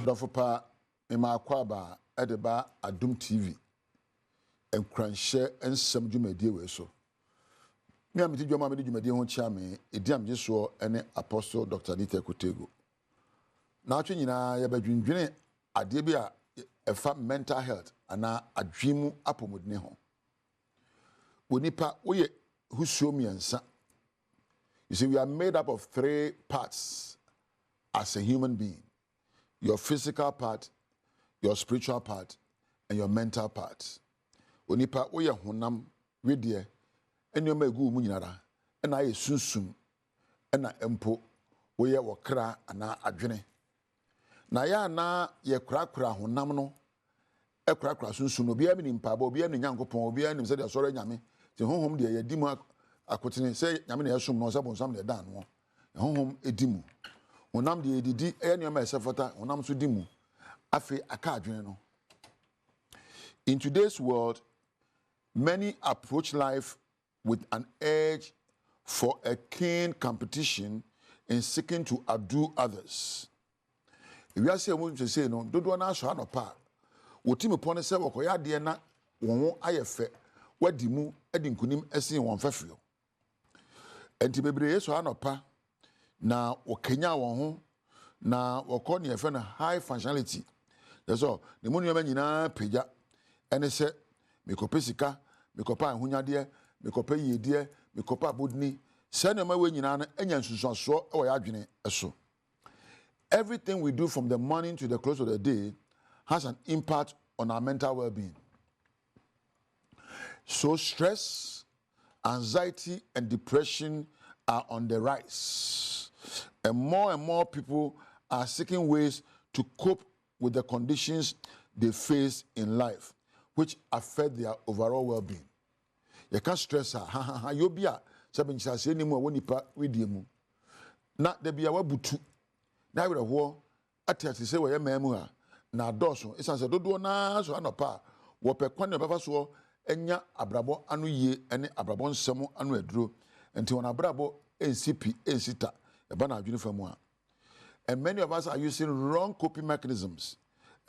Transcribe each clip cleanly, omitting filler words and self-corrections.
Adofopa Ema Kwaba Edeba Adom TV and Cranshare and some Jumedi we so. Me am ti dwoma me dwumadi ho chia me ediam jeso ene apostle Dr. Dieter Kotego. Na atwe nyina ye badwindwene ade bi a efa mental health ana adwemu apomodne ho. Bonipa oye husuo miensa. You see, we are made up of 3 parts as a human being. Your physical part, your spiritual part, and your mental part. Bonipa oye honam wedie enyoma egu mu nyinara na aye sunsum na empo wo ye wokra ana adwene na ya na ye krakra honam no ekrakra sunsum no bia mi nimpa ba obia ne nyankopon obia nim se de soro nyame te honhom de ye dimu akotene se nyame na yesum no sabon sam de dan no honhom edimu honam de edidi enyoma esefota honam so dimu afi aka adwene no. In today's world, many approach life with an urge for a keen competition in seeking to outdo others. If you are saying, to say no, don't want to show no part. What team upon a several koya diana, one ayefe, what dimu, edin kunim, essing one fefrio. And to be brave, so no pa. Now, what Kenya one home, now, what call your friend high functionality. That's all. The money man in a peja, and they said, Mikopesika, Mikopa and Hunya Mikopa ye dear, Mikopa budni, send my way in an onion so or adjune so. Everything we do from the morning to the close of the day has an impact on our mental well-being. So stress, anxiety, and depression are on the rise. And more people are seeking ways to cope with the conditions they face in life, which affect their overall well-being. You can't stress her. You be a seven chassis anymore when you part with you. Not there be a wabutu. Now with a war, I tell you, say, where memua. Now, Dawson, it's as a do na so anopa. Wape Quania Bavaso, Enya Abrabo anu ye, any Abrabon Samo anu drew, until an Abrabo NCP, NCTA, a banner uniform. And many of us are using wrong coping mechanisms.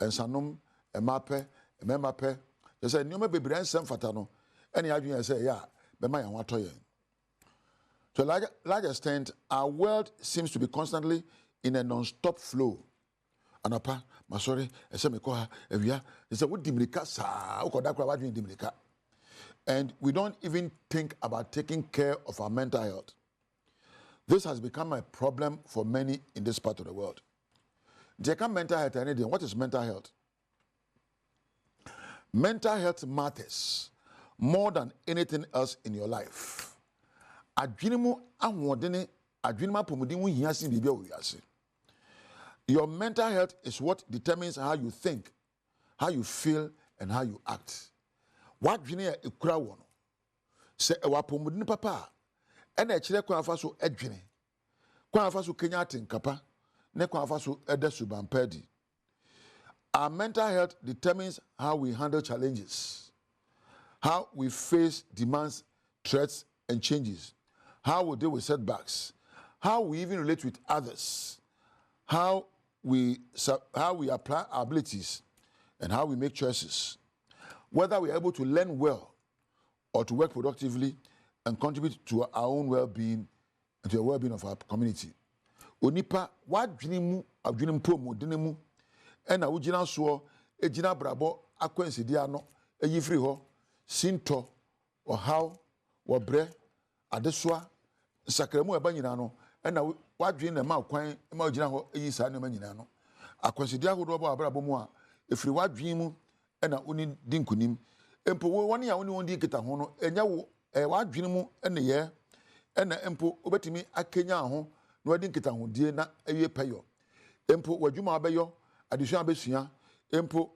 And Sanum, a mappe, a memappe. They say, no, maybe brand some fatano. Any argument say, yeah, but my want to. To a large extent, our world seems to be constantly in a non-stop flow. And apa, my sorry, I say me koha, evia. They say, what dimrika sa? Dimrika. And we don't even think about taking care of our mental health. This has become a problem for many in this part of the world. Take mental health anything. What is mental health? Mental health matters more than anything else in your life. Your mental health is what determines how you think, how you feel, and how you act. What jini e kura wono? Se ewa pomudini papa. Ene echire kwa afaso edwene. Kwa afaso Kenya tinkapa. Ne kwa afaso ede subampedi. Our mental health determines how we handle challenges, how we face demands, threats, and changes, how we deal with setbacks, how we even relate with others, how we apply our abilities, and how we make choices, whether we are able to learn well or to work productively and contribute to our own well-being and to the well-being of our community. Onipa, what dream promo dinemu? Ena ujina so ejina brabo akwensi dia no eyifri ho sinto o haw wo bre adesoa sakramu eba nyina no ena wadwen na ma kwan ma ujina ho eyi sa ne ma nyina no akwensi dia hodo ba brabo mu a efri wadwen mu ena uni dinkunim empo wo woni ya woni wondi kita ho no enya wo wadwen mu ena ye ena empo obetimi akenya ho na wadi kita ho die na ewie payo empo wadwuma abeyo addition abesua empo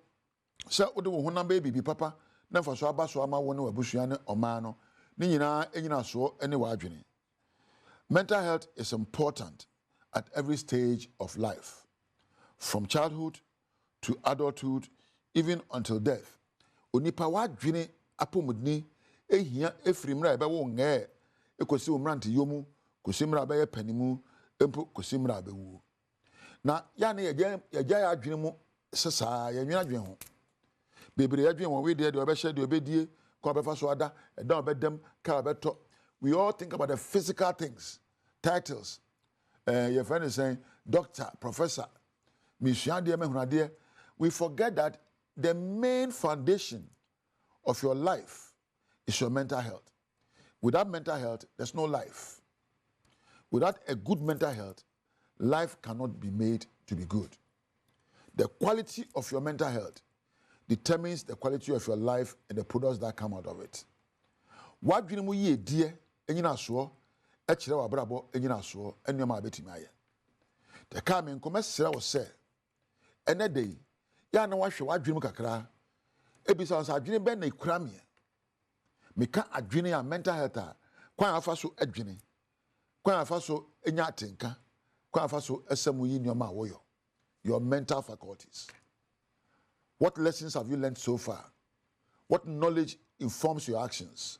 se wode wo honam baby papa na fa so aba so ama wo ne wabusua ne oma no ne nyina enyina so ene wadwene. Mental health is important at every stage of life, from childhood to adulthood, even until death. Onipa wadwene apomudni ehia efrimra ebe wo nge ekosi omrante yomu kosi mra be panimu empo kosi mra be wu. na ya na ya adwene mu sesa ya nwena adwene ho bebre adwene won we de obehye de obedie ko obefa so ada eda obedem ka obeto. We all think about the physical things, titles. Your friend is saying doctor, professor, we forget that the main foundation of your life is your mental health. Without mental health, there's no life. Without a good mental health, life cannot be made to be good. The quality of your mental health determines the quality of your life and the products that come out of it. What do you ye dear, enyina so, echire wa brabo enyina so, enyoma abetimi aye. The coming commerce was say, ene day, ya na wahwe wadwene kakra, ebisa on sa adwene ben na ikura me. Meka adwene ya mental health a, kwan afa so adwene. Kwan afa so enya atenka, kwan afa so esemu yi nyoma woyo. Your mental faculties. What lessons have you learned so far? What knowledge informs your actions?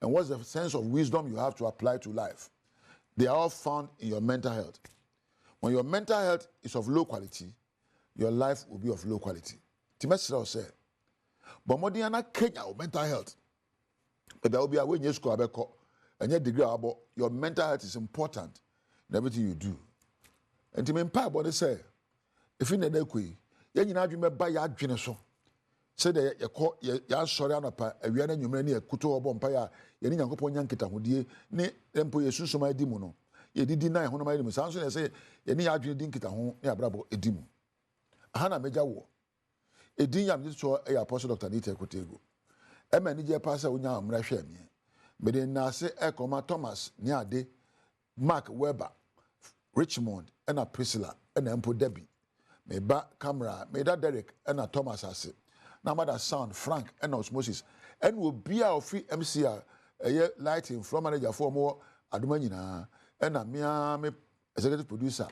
And what's the sense of wisdom you have to apply to life? They are all found in your mental health. When your mental health is of low quality, your life will be of low quality. Timesra say, but modiana Kenya mental health. But there will be a way you school abeko and your degree about your mental health is important in everything you do. And to me, body say, if you need a key, you need to buy your adwene so. Say that you sorry anapa awiana nwumre ne akuto obo mpa ya ye ni Nyankopon nyanketa hodie ne empo yesunsoma edimu no ye didi na ho no ma edimu sanso ne say ye ni adwene din kita ho ne abrabo edimu aha na meja wo edin yam so e apostle Dr. Nita Kotego e ma ni je pasa onya amra hwe me me de na se e koma Thomas ni ade Mark Weber Richmond ena Priscilla ena empo Debbie me ba camera me da Derek ena Thomas ase na mother sound Frank and osmosis and will be our free MCR lighting from manager for more aduma nyina and na me executive producer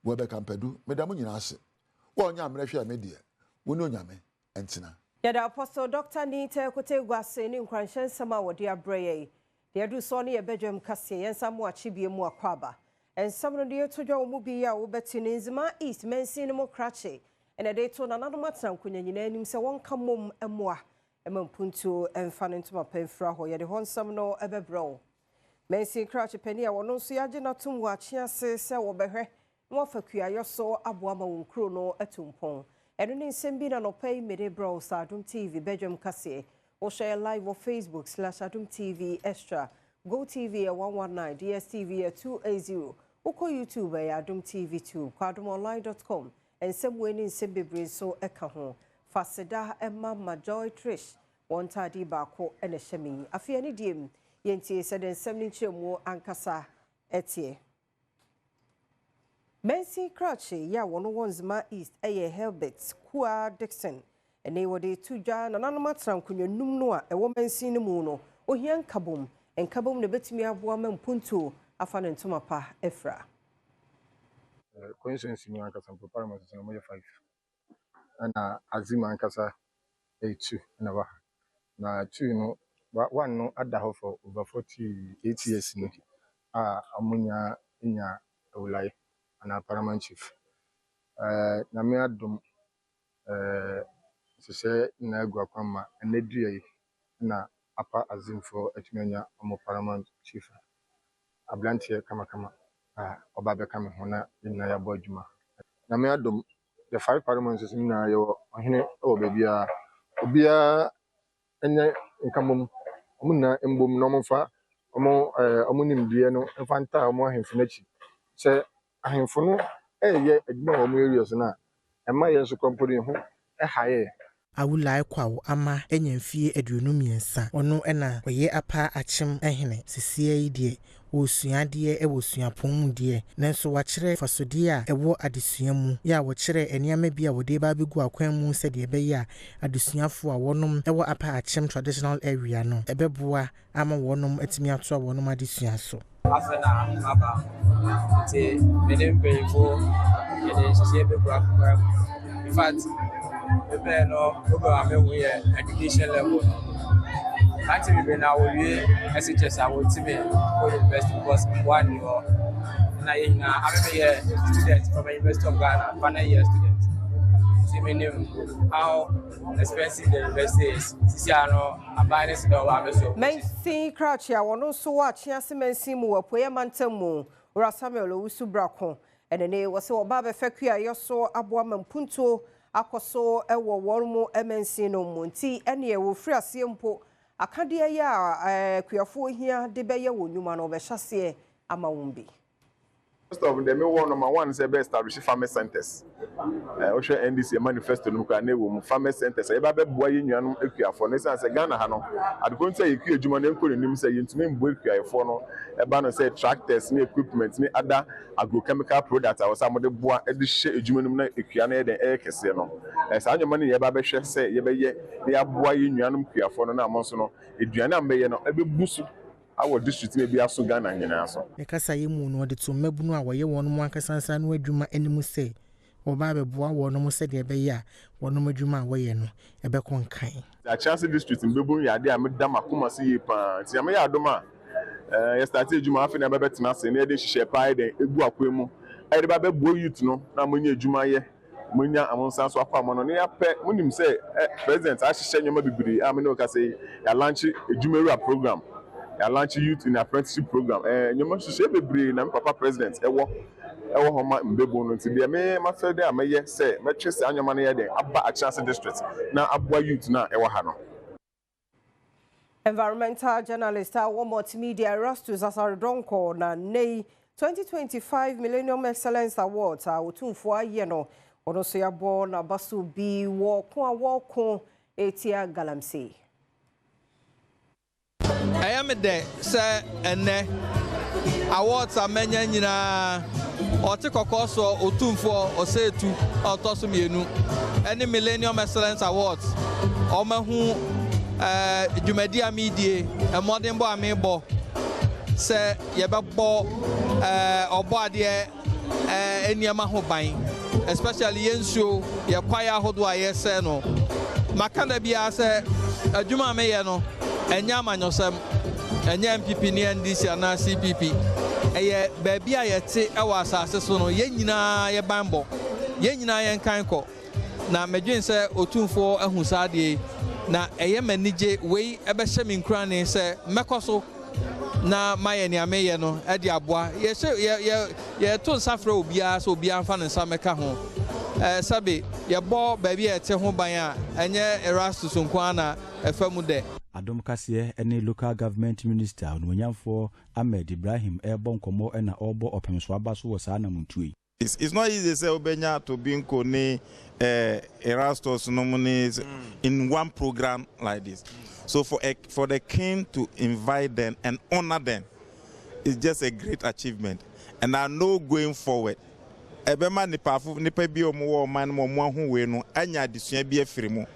we be kampedu me da nyina ase wo nya amrehwe media wo no nyame entina ya da apostle Dr. Nita Kotego ase ni nkwanshen sama wo dia breye de adu so ne ye Badwam kase yensa mo achibie mu akwaba ensam no de todwa mu bi ya wo betini nzima east mensi no mo krache and they told another matter kunyanyina nim se won kamom emoa emampuntu emfa ntoma penfra ho ye de honsam no ebebro mensi crouch pani a wono so yage natum wa chiase se wo behwe no fakua yoso aboama won kro no atumpon eno ne nsem bi na no pay mede bro sa Adom TV Badwam kase o share live on Facebook/Adom TV extra Go TV 119 DSTV 280 uko YouTube Adom TV 2 kwadomonline.com and some winning Simbi so ekaho. Faseda Emma Joy Trish, one tadi bako and a shemi. A fiani dim, yenti said and 70 more ankasa etie. Mensi Crouchy, ya 101's ma east, a Helbets, Kua Dixon, and they were the 2 jan and another kunya numnoa, a woman seen the mono, or young kabum, and kabum the betimia woman punto, a fan and tumapa efra. Coincidence in Yankasa and Proparamos is 5 and Azima and Casa 2 and a now 2 no one no Addah for over 48 years no Amunya Inya Ulai and a paramount chief Namia Dum to say Naguakama and Nedria na Apa Azim for Etmania Omo paramount chief Ablantia Kamakama. Obabe kame hona ina ya Badwam na me Adom the 5 parliaments na yo ohene o bebia obia enye nkamom omuna embom no mfa omunimdie no mfanta omo ahemfo nachi se ahemfo no eye adwuma omo areas na ema ye so company ho haye awulai kwawo ama enyamfie aduonu miensa ono ena oye apa achim ehene sisia yi die wosuade ewosuapon mu die nanso wachire fasodie a ewo adesua mu ya wachire eniama bia wode ba begu akwan mu se de be ya adesuafo a wonom ewo apa achim traditional area no ebeboa ama wonom atimi ato a wonom adesua so afena aba te menempefo yede sie begu akwan in fact ebe no ogo amehu ye education level until we now we SHS our team for university because one year na I'm a student from the University of Ghana, final year student. See me name how expensive the university is. See, I know I'm buying this door. So. Mensi Crouch, I want to watch Yasi Mensi Mu, Poya Mantamu, or Samuel Usu Bracon, and the name was so Baba Fekia, Yoso, Abwam Punto, Akoso, Ewa Warmo, MNC no Monti, and ye will free a simple. I can't dear ya, Queerful here, the Bayer woman over Chassis, Amawumbi. First of them, number one is establish farmer centers. Osha NDC manifesto no kan ewo farmer centers. Eba be boa yenuanum akuafo. Ne say Ghana ha no. Adekon say eku adwuma ne nko nim say yentumi mbo akuafo no. Eba no say tractors ne equipment ne other agrochemical products awo sa mo de boa e de hye adwuma num na akua na e de kese no. Sa anyama ne eba be hwe say ye be ye ne aboa yenuanum akuafo no na amonso no eduane ambe ye no ebe busu. Our district may be also Ghana and Yanaso. The Casayimu or the two Mebuna, where you want one Cassan, where Juma any say, or Baba Bois, one almost said, Ebeya, one no Juma, way no, a becon kind. The Chance district in Bibu, Yadia, Madama Kumasi, Tiamaya Doma. Yesterday, Juma, after never bet Mass, and Eddie Shepai, the Ebuaquemo. I never boy you to know, Namunia Jumaye, Munia, among Sans Wapamon, near Pet, when him say, President, I should send you maybe, Aminoka say, I launch a Jumera program. I launch youth in apprenticeship program. You must say be brave. I'm Papa President. Ewo homa mbebo no ti de me ma fe de amaye say me twese anyoma na ye de aba a chance district na abwa youth na ewo ha no. Environmental journalist one multimedia Erastus Asarodonko na nei 2025 Millennium Excellence Awards otumfo aye no ono so ya bo na baso bi wo ko etia galamsey. I am a day, sir, and awards are many or take a course or two for or say to or Tosumienu. Any Millennium Excellence Awards, or who Jumedia Media, a modern boy, amiable, say Yababo or body any Yamaho buying, especially Yensu, Yaquaya Hodwa, yes, no. Makanda be as a Juma Mayano. Enyama nyosem enya MPP ni NDC na CPP eye baabi a yete ewa asase so no ye nyina ye bambo ye nyina ye nkanko na medwen se otumfo ahusade na eye manije wei ebe hye me nkura ne se mekoso na maye ni ameye no e de aboa ye to nsafra obia so obia mfa ne nsa meka ho sabe ye bo baabi a yete ho ban a enye Erastus nko na efamu de Adom Kasiye any local government minister Onwanyamfo Ahmed Ibrahim Ebon Komo na Obo Opemso Abaso was ana muntui. It's not easy to say Obenya to be in Erastus nominees in one program like this. So for the king to invite them and honor them is just a great achievement. And I know going forward, Ebema nipa bi omo man mo hu we no anya adesua bi afirimu.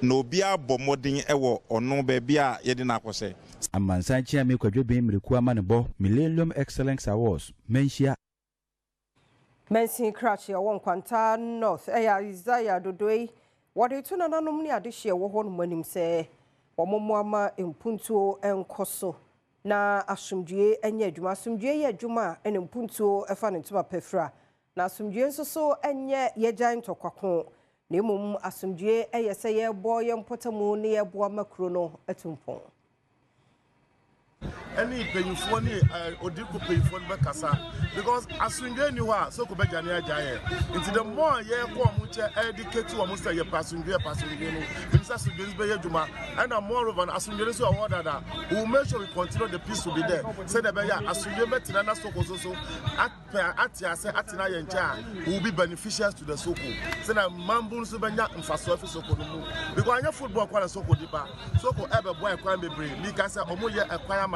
No bia bomodin ewo ono ba bia yede na akose amansan chia me kwadwe ben mreku ama ne bo Millennium Excellence Awards menhia Mensi Crouch ya won kwanta North eya Isaiah Dodoi wode tu na nanom ni adehye wo ho no manim se womomo ama empuntuo enkoso na asumdue enye adwuma asumdue ye adwuma ene empuntuo efa ne ntoma pefra na asumdue nso so enye yejan tokwako Nemum asumdue eyese ye boy empotamu ne ye boa makro no atumpon. Any payful ni odiku payful be kasa because asumdue ni wa so ko be jani ajaye. Into the more ye ko mu che educate wo mu say ye pasumdue no. Because asumdue be ye djuma and more of an asumdue so award that we make sure we continue the peace will be there. Say the be ya asumdue be tinana so atiase atina ye ncha will be beneficiaries to the soko. Say na mambu so be nya mfaso afi soko no mu. Because anya football kwa soko dipa. Soko ebe boy kwa bebre. Because say omo ye ekwa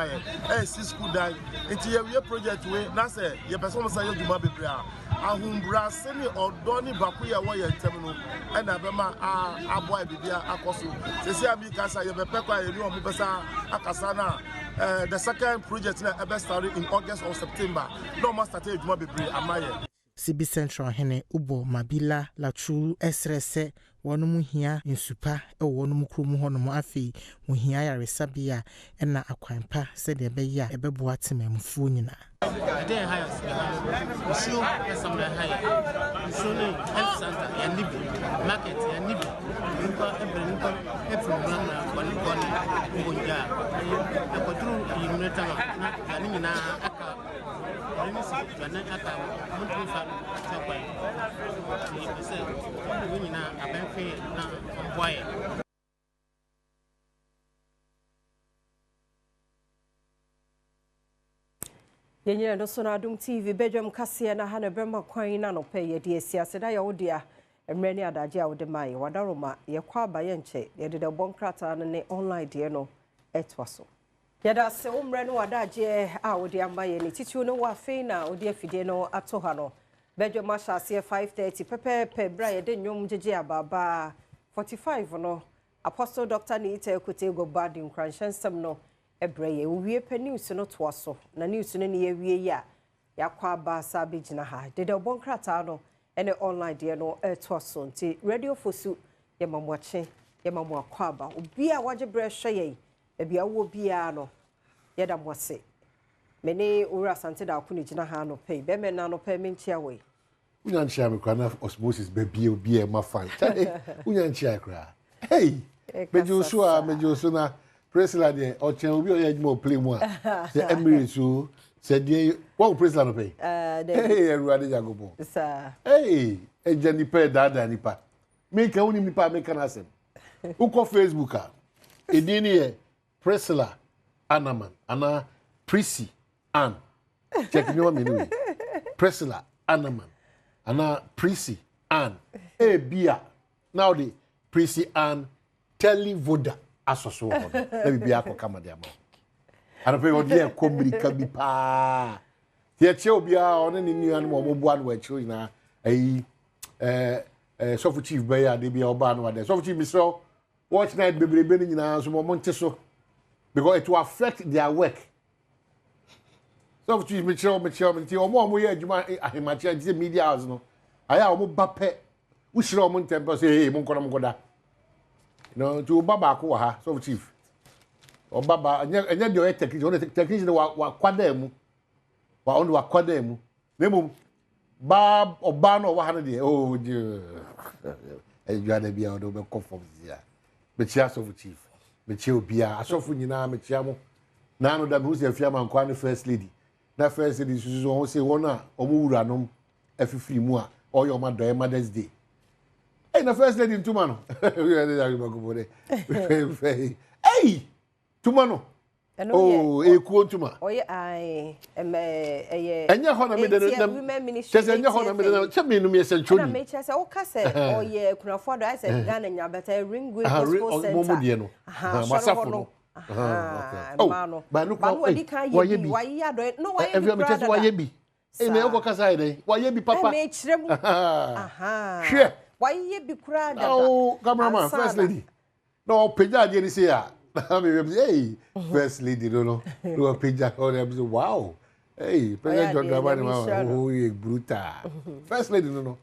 si school die into your project way na say your person say you duma bebre a ahumbra se ni odo ni baku ye wo ye ntem no e na be ma aboy bibia akoso se se abi ka say ye be pekwa ye ni omo besa akasa na the second project na ebe start in August or September no ma start duma bebre amaye CB Central hene ubo mabila latru esrese wonum hia nsupa e wonum krom honom afi wo hia yaresabia na akwanpa se de be ya ebebo atemamfu nyina den higher issue some higher issue health center ya nibi market ya nibi nko ebrenko efrumran na kwanikoni mbonja akotru yimneta na yani nyina aka renisi yana aka muntu fa chakwa ni se nyina abenfe na mbwaye Yenye no so na Adom TV Badwam kase na ha na brema kwan na no pe ye de siase da ya wodia emre ni adaje a wode mai wadaroma ye kwa abaye nche ye de bonkrata ne online de no etwaso ye da se umre no wadaje a wode amaye ni titiwo no wa fe na wode afide no ato ha no Badwam ashase 5:30 pepe bra ye de nyom jeje ababa 45 no Apostle Dr. Nita Ekote go bad in Kranshansam no ebreye wie pa news no toaso na news no ne wie ya yakwa ba sabe gina ha de bonkrata no ene online de no toaso nti radio fosu ye mamwache ye mamwakwa ba obi a waje bre hwe ye bia wo bia no ye da mwase mene ura sante da akuni gina ha no pay be me na no pay me nchia we unya nchia me kwana osmosis be bia obi e ma fine unya nchia kra hey mejo na Presla de ochen obi oyajmo play mo a se Emirates so se de won Presla no pay hey everybody jagobo sir hey ejani pay dada nipa me ka unim nipa me kana asem uko Facebook a edini e Presla Anaman ana Prissy Ann check me one minute Presla Anaman ana Prissy Ann bia now the Prissy Ann Televoda asoso ho na bibia akokama de ama ana pe odi e komrika bi pa ye che obia one ni nua no mo bua no wa chiro na ayi sofu chief be ya de bia oba no wa de sofu chief misro watch night bebrebe ni nyina so mo nte so because it will affect their work sofu chief me nti omo ye adwuma ahemachi adi media house no aya omo bape wo shiro omo ntempo say hey mo nkoda no to baba ko ha so chief o baba anya de technician wa kwada mu wa on wa kwada mu nemum ba oba no wa ha de oh je e jwana bia o do be conform zia be chia so chief be chia obia asofu nyina me chia mo na no da me hu se afia man kwa ne first lady na first lady susu won say won a o mu wura no afifiri mu a o yo ma do Mother's Day. Hey, the first lady in Tumano. Hey, Tumano. Oh, a quotuma. Oh, yeah, I am and your honor, women ministry. Says, and your honor, tell me, no, Miss Century. I made us all cassette. Oh, yeah, could afford I said, Ghana, but I ring with Momudiano. Masafo. Oh, but look, why you be? Why you don't know why you be? Hey, me go kasai why you be papa? Sure. Why you be proud? Oh, cameraman, first lady. No, Peja didn't say that. Hey, first lady, no, no, Peja, oh, wow. Hey, President John Dramani, oh, you brutal. First lady, no.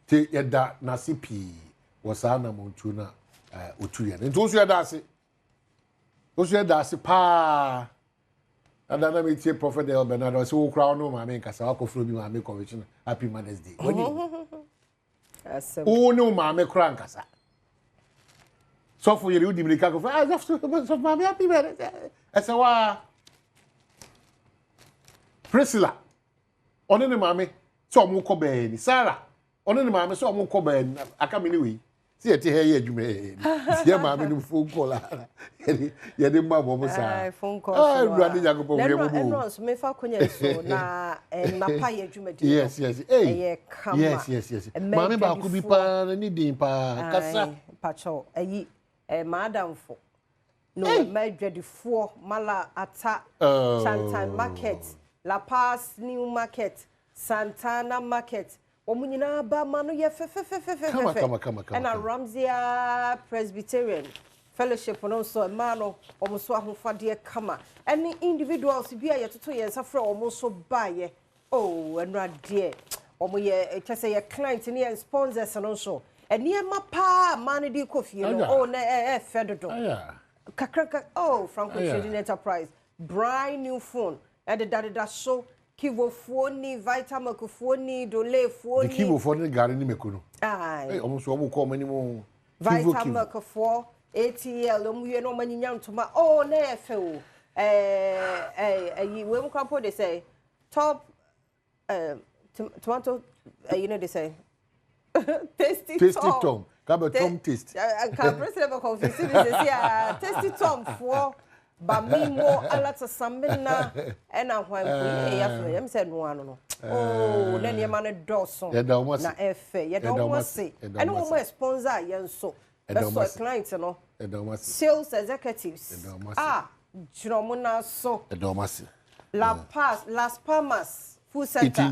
Te yada nasipi was Anna Montuna, Utuyan. And those you had that, pa. And then I meet your prophet El Bernardo, so crown no, my make us alcohol from my make convention. Happy Mother's Day. Oh no, mamma crankasa. So for you, the American of I love so mammy happy. As a wa Priscilla. On the mammy, so muko ben. Sarah. On the mammy, so muko ben. I come anyway. See it here, you may. See, mammy, no phone call. You didn't mamma. Phone call. Oh, running young boy. Everyone's me for Conya, na and Mapaya Jumati. Yes. Hey, yes. Mammy, but could be pan any dimpa. Cassa Pacho, a madam for. No, made ready for Mala Atta, Chantan Market, La Paz New Market, Santana Market. Omunina ba manu ye Come. And a Ramsey Presbyterian Fellowship on also a mano almost one for dear kama. Any individuals be a 2 years after almost so buy ye. Oh, and right dear. omo ye kyese ye client ne ye sponsors no so eniema pa man di coffee no oh na fedodo kakra oh Franco Trading Enterprise brand new phone and the dada so Kivo phone Vitamin phone Dole phone the Kivo phone gari ni mekuno ai almost omo call many more Vitamin 4 ATL omo ye no manyinya ntoma oh na efe o we mkampo they say top tomato you know they say tasty tom Kaba tom taste can president of confuse this yeah tasty tom for bamimo alata samina and ahwan ko ye yam said no ano no oh na ne ma ne doso na efe ye don wase and wo mo sponsor yen so that's clients no sales executives Jromo na so Las Palmas Food Center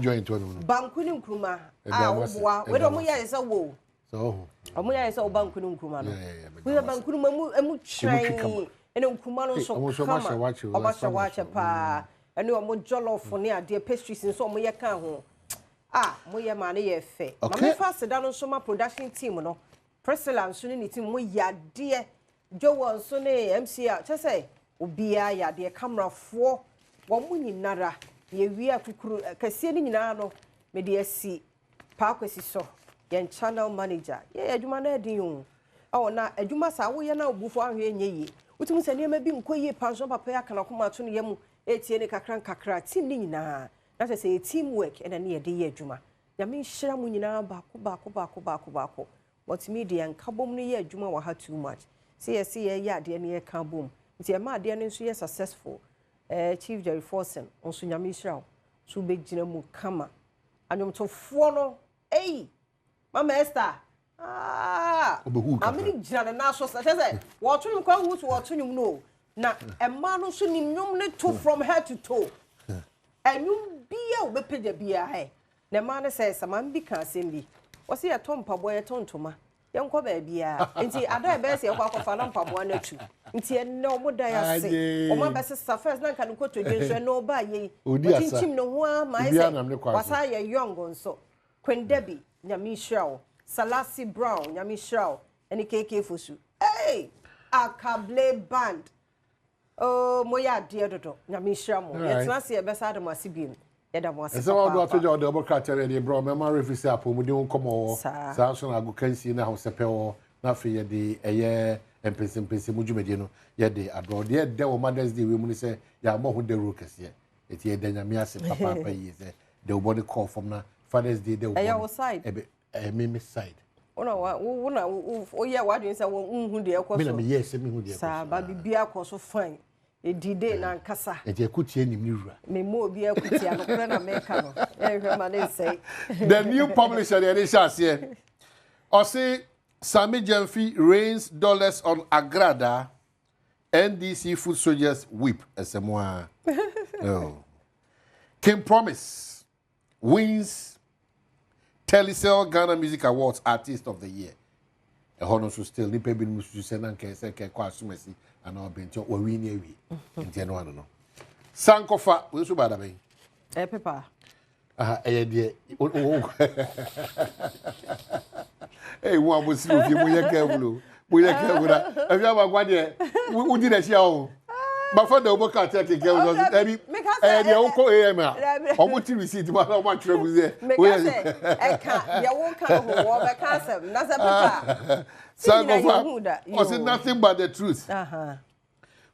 Bankuni Nkrumah obwa we do mo ya isa wo so omo ya isa Bankuni Nkrumah no we Bankuni emu train ene Nkrumah no so kama omo wache pa ene omo jollof ne ade pastries nso omo ye kan ho mo ye ma ne ye fe ma me fast da no so ma production team no Priscilla nso ne team mo ya de Jowo nso ne MCA chese obia ya de camera fo wo munyinara ye wi akukuru kase ni nyina no me de asi pa kwesi so ye channel manager ye adwuma na edin o na adwuma sa wo ye na obufo ahwe enye yi utum se ne ma bi nkoyi panso papa ya kana koma to ne yemu etie ne kakra team ni nyina na se team work ena ne ye de ye adwuma ya me nhira mu nyina baako multimedia nkabom ne ye adwuma wa ha too much see ye ya de ne ye kabom nti e ma de ne nso ye successful Chief Jerry Forsen onso nyame Israel so be gina mu kama anyomtofo no Mama Esther amini gina na so say wo to nkwa hu to wo to nyum no na emma no so ni nyum ne to from head to toe enyum bia wo be page bia he na ma ne say saman bi kan sembi wo se ya tompa boy tontoma yenko ba bia nti ada be se yakwa akwa na mpaboa na tu nti enne omo da ya se omo be se first na kan ko to dwenso no ba ye otinchim no ho ama ise wasa ye young nso kwendabi nyame Israel Salasi Brown nyame Israel eni KK fosu akable band moya de dodo nyame Israel mo yetna se ye be sa de mo asibiem yeda mo asibiem ese wa do atojo de obo kratere de bro me ma refisi apomudi nkomo sa so na agukansi na hosepe wo na fe ye de eye empese mujumedi no ye de adro de wo Mother's Day we mu ni se ya mo ho de ro kese eti ye de nyame ase papa pa yi se de wo body call from na Father's Day de wo me side una ye wa dwen se wo hu de ekoso me na me yes me hu de ekoso sa ba bibia koso fine edide na nkasa eti ekutie nim ni wura me mo obi ekutie no kure na meka no hwe ma dey say the new publisher the edition here say Sammy Gyamfi rains dollars on Agradaa NDC food soldiers whip esemwa King Promise wins Telecel Ghana Music Awards Artist of the Year. A honor so still ni pebi musu se na nke se ke kwa asumesi ana obenti o wi ni awi. Nti no ano no. Sankofa we so bada ben. Pepa. Eye de. Wo abosi ofi mo ye kewulo. Mo ye kewura. Efi abagwa de. Wo di na hia o. But for the work at take care of every the uncle AM. Or what you receive about much trouble there. I can't, you won't come home, I can't. That's a papa. Was it nothing but the truth?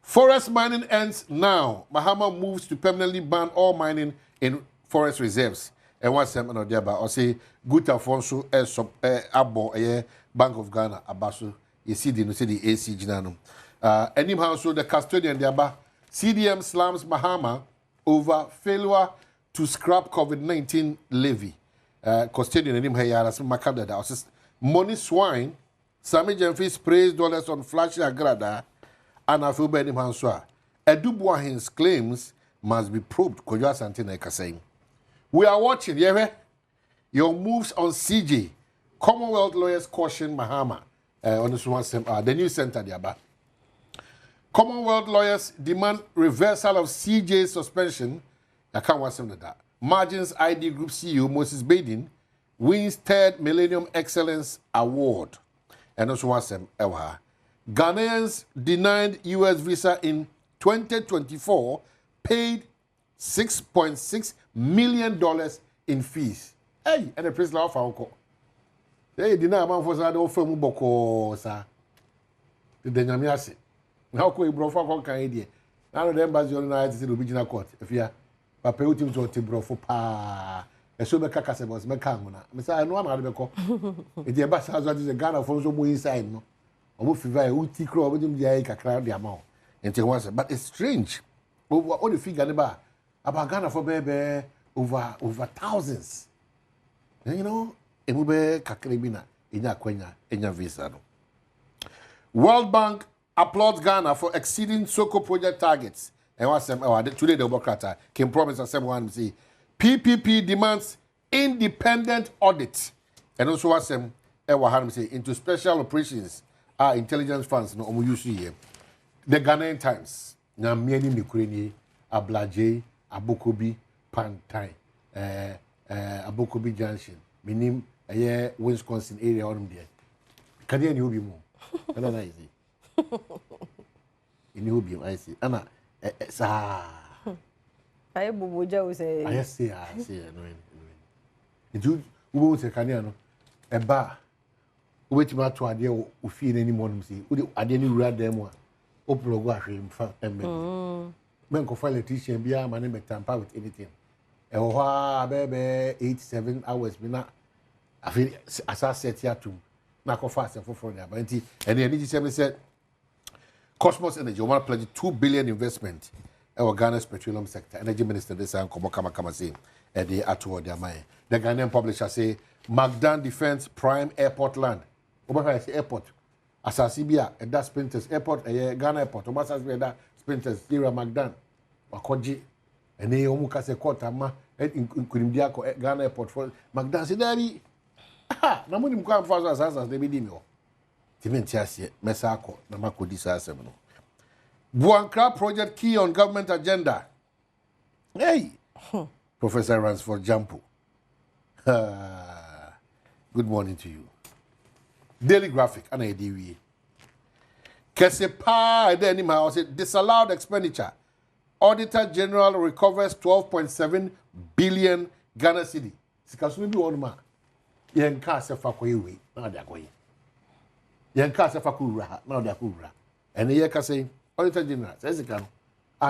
Forest mining ends now. Mahama moves to permanently ban all mining in forest reserves. And what's happening on there? But I say, good Afonso, Abo, Bank of Ghana, Abaso, you see the AC Ginano. Anyhow, so the custodian there, CDM slams Mahama over failure to scrap COVID-19 levy. Custodian and him here as Makada. Money swine. Sammy Gyamfi sprays dollars on flashy Agradaa, and I feel bad him answer. Edubuahin's claims must be probed. Kojo Asante saying, we are watching. Yeah, your moves on CJ. Commonwealth lawyers caution Mahama. On this one, the new center there. Commonwealth lawyers demand reversal of CJ's suspension. I can't watch them that. Margins ID Group CEO Moses Baden wins 3rd Millennium Excellence Award. And also wasem ewa. Ghanaians denied US visa in 2024 paid $6.6 million in fees. Hey, and the president of Falco. Hey, deny man for that offer muboko, sir. The Denyamiasi. Now, could you bro for Canadian? Now, the embassy on the original court. If you are Papa, you to bro for pa. A super cacas was Macamona. Miss, I know I'm out of the call. If the ambassador is a Ghana for some inside, no. I will feel Uti Crow with him, the Aika crowd the amount. But it's strange. What the figure about Ghana for baby over thousands. And you know, Emube Kakribina in your visa. World Bank applauds Ghana for exceeding SOCO project targets. And what's today the Democrat can promise us someone say PPP demands independent audit. And also what's say into special operations intelligence funds no use here. The Ghanaian Times, Namieni Mikreni, Ablaje, Abokobi, Pantai, Abokobi Junction, Minim, Wisconsin area on there. Canadian you be more. I don't know. In you be, I see. Anna, I bubuja say. I see, no. Did you won't say Canadian? A bar. Which matter to idea who feel any more? See, I didn't read them. Open go him fa embe. Men ko file teaching bia ma na tamper with anything. E ho ha bebe 87 hours bi na afi asa set ya tum. Na ko fa asefo for there. But nti and the energy said Cosmos Energy want to pledge 2 billion investment in Ghana's petroleum sector. Energy Minister this and kama say at the atuo their mind. The Ghanaian publisher say Magdan defends prime airport land. Oba say airport. Asasibia and that Sprinters Airport, Ghana Airport, Omasas that Sprinters, Dira Magdan, Wakoji, and they Omukase Kota, in Kurimdiako, Ghana Airport for Magdan Sidari. Ah, Namudim come for us as they be dio. Timentiasi, Mesako, Namako Disasemo. Buankra project key on government agenda. Hey, Professor Ransford Jampu. Good morning to you. Daily Graphic, and ADV. Kesepa, then him said disallowed expenditure. Auditor General recovers 12.7 billion Ghana cedi. Sikasumi bi one ma. Yenka sefa koyewe, now they are going. Yenka sefa kura, now they are kura. And the yeka say, Auditor General, says it can.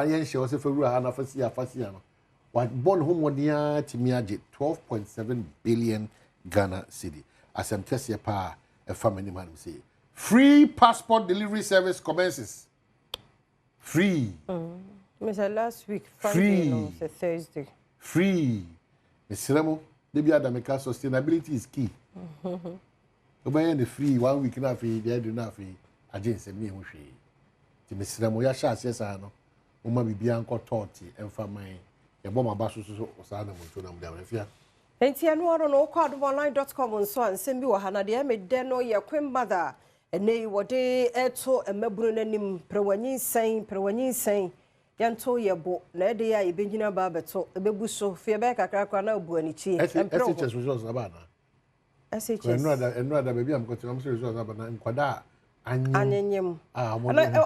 Yen she was a fura and a fasiano. What born home wodia timiaje 12.7 billion Ghana cedi. As I'm testing pa. A family man say free passport delivery service commences. Free. Mr. Last week, Friday, no, Thursday. Free. Mr. Remo, maybe Adameka sustainability is key. Obey the free 1 week na free, they do not free. Again, say me free. The Mr. Remo, ya shall say, no. Uma be uncle Torty and for my bomb basu so Sana Montunam down. Enti anu aro no kwa adomonline.com nso ansem bi wo ha na de emede no ye kwembada ene wode eto emaburu nanim prewanyin sen yanto ye bo na de ya ebegyina ba beto ebebu so fie be kakra kwa na obu anichi empro SHS results abana SHS enu ada baby am kotu am results abana nkwada anyem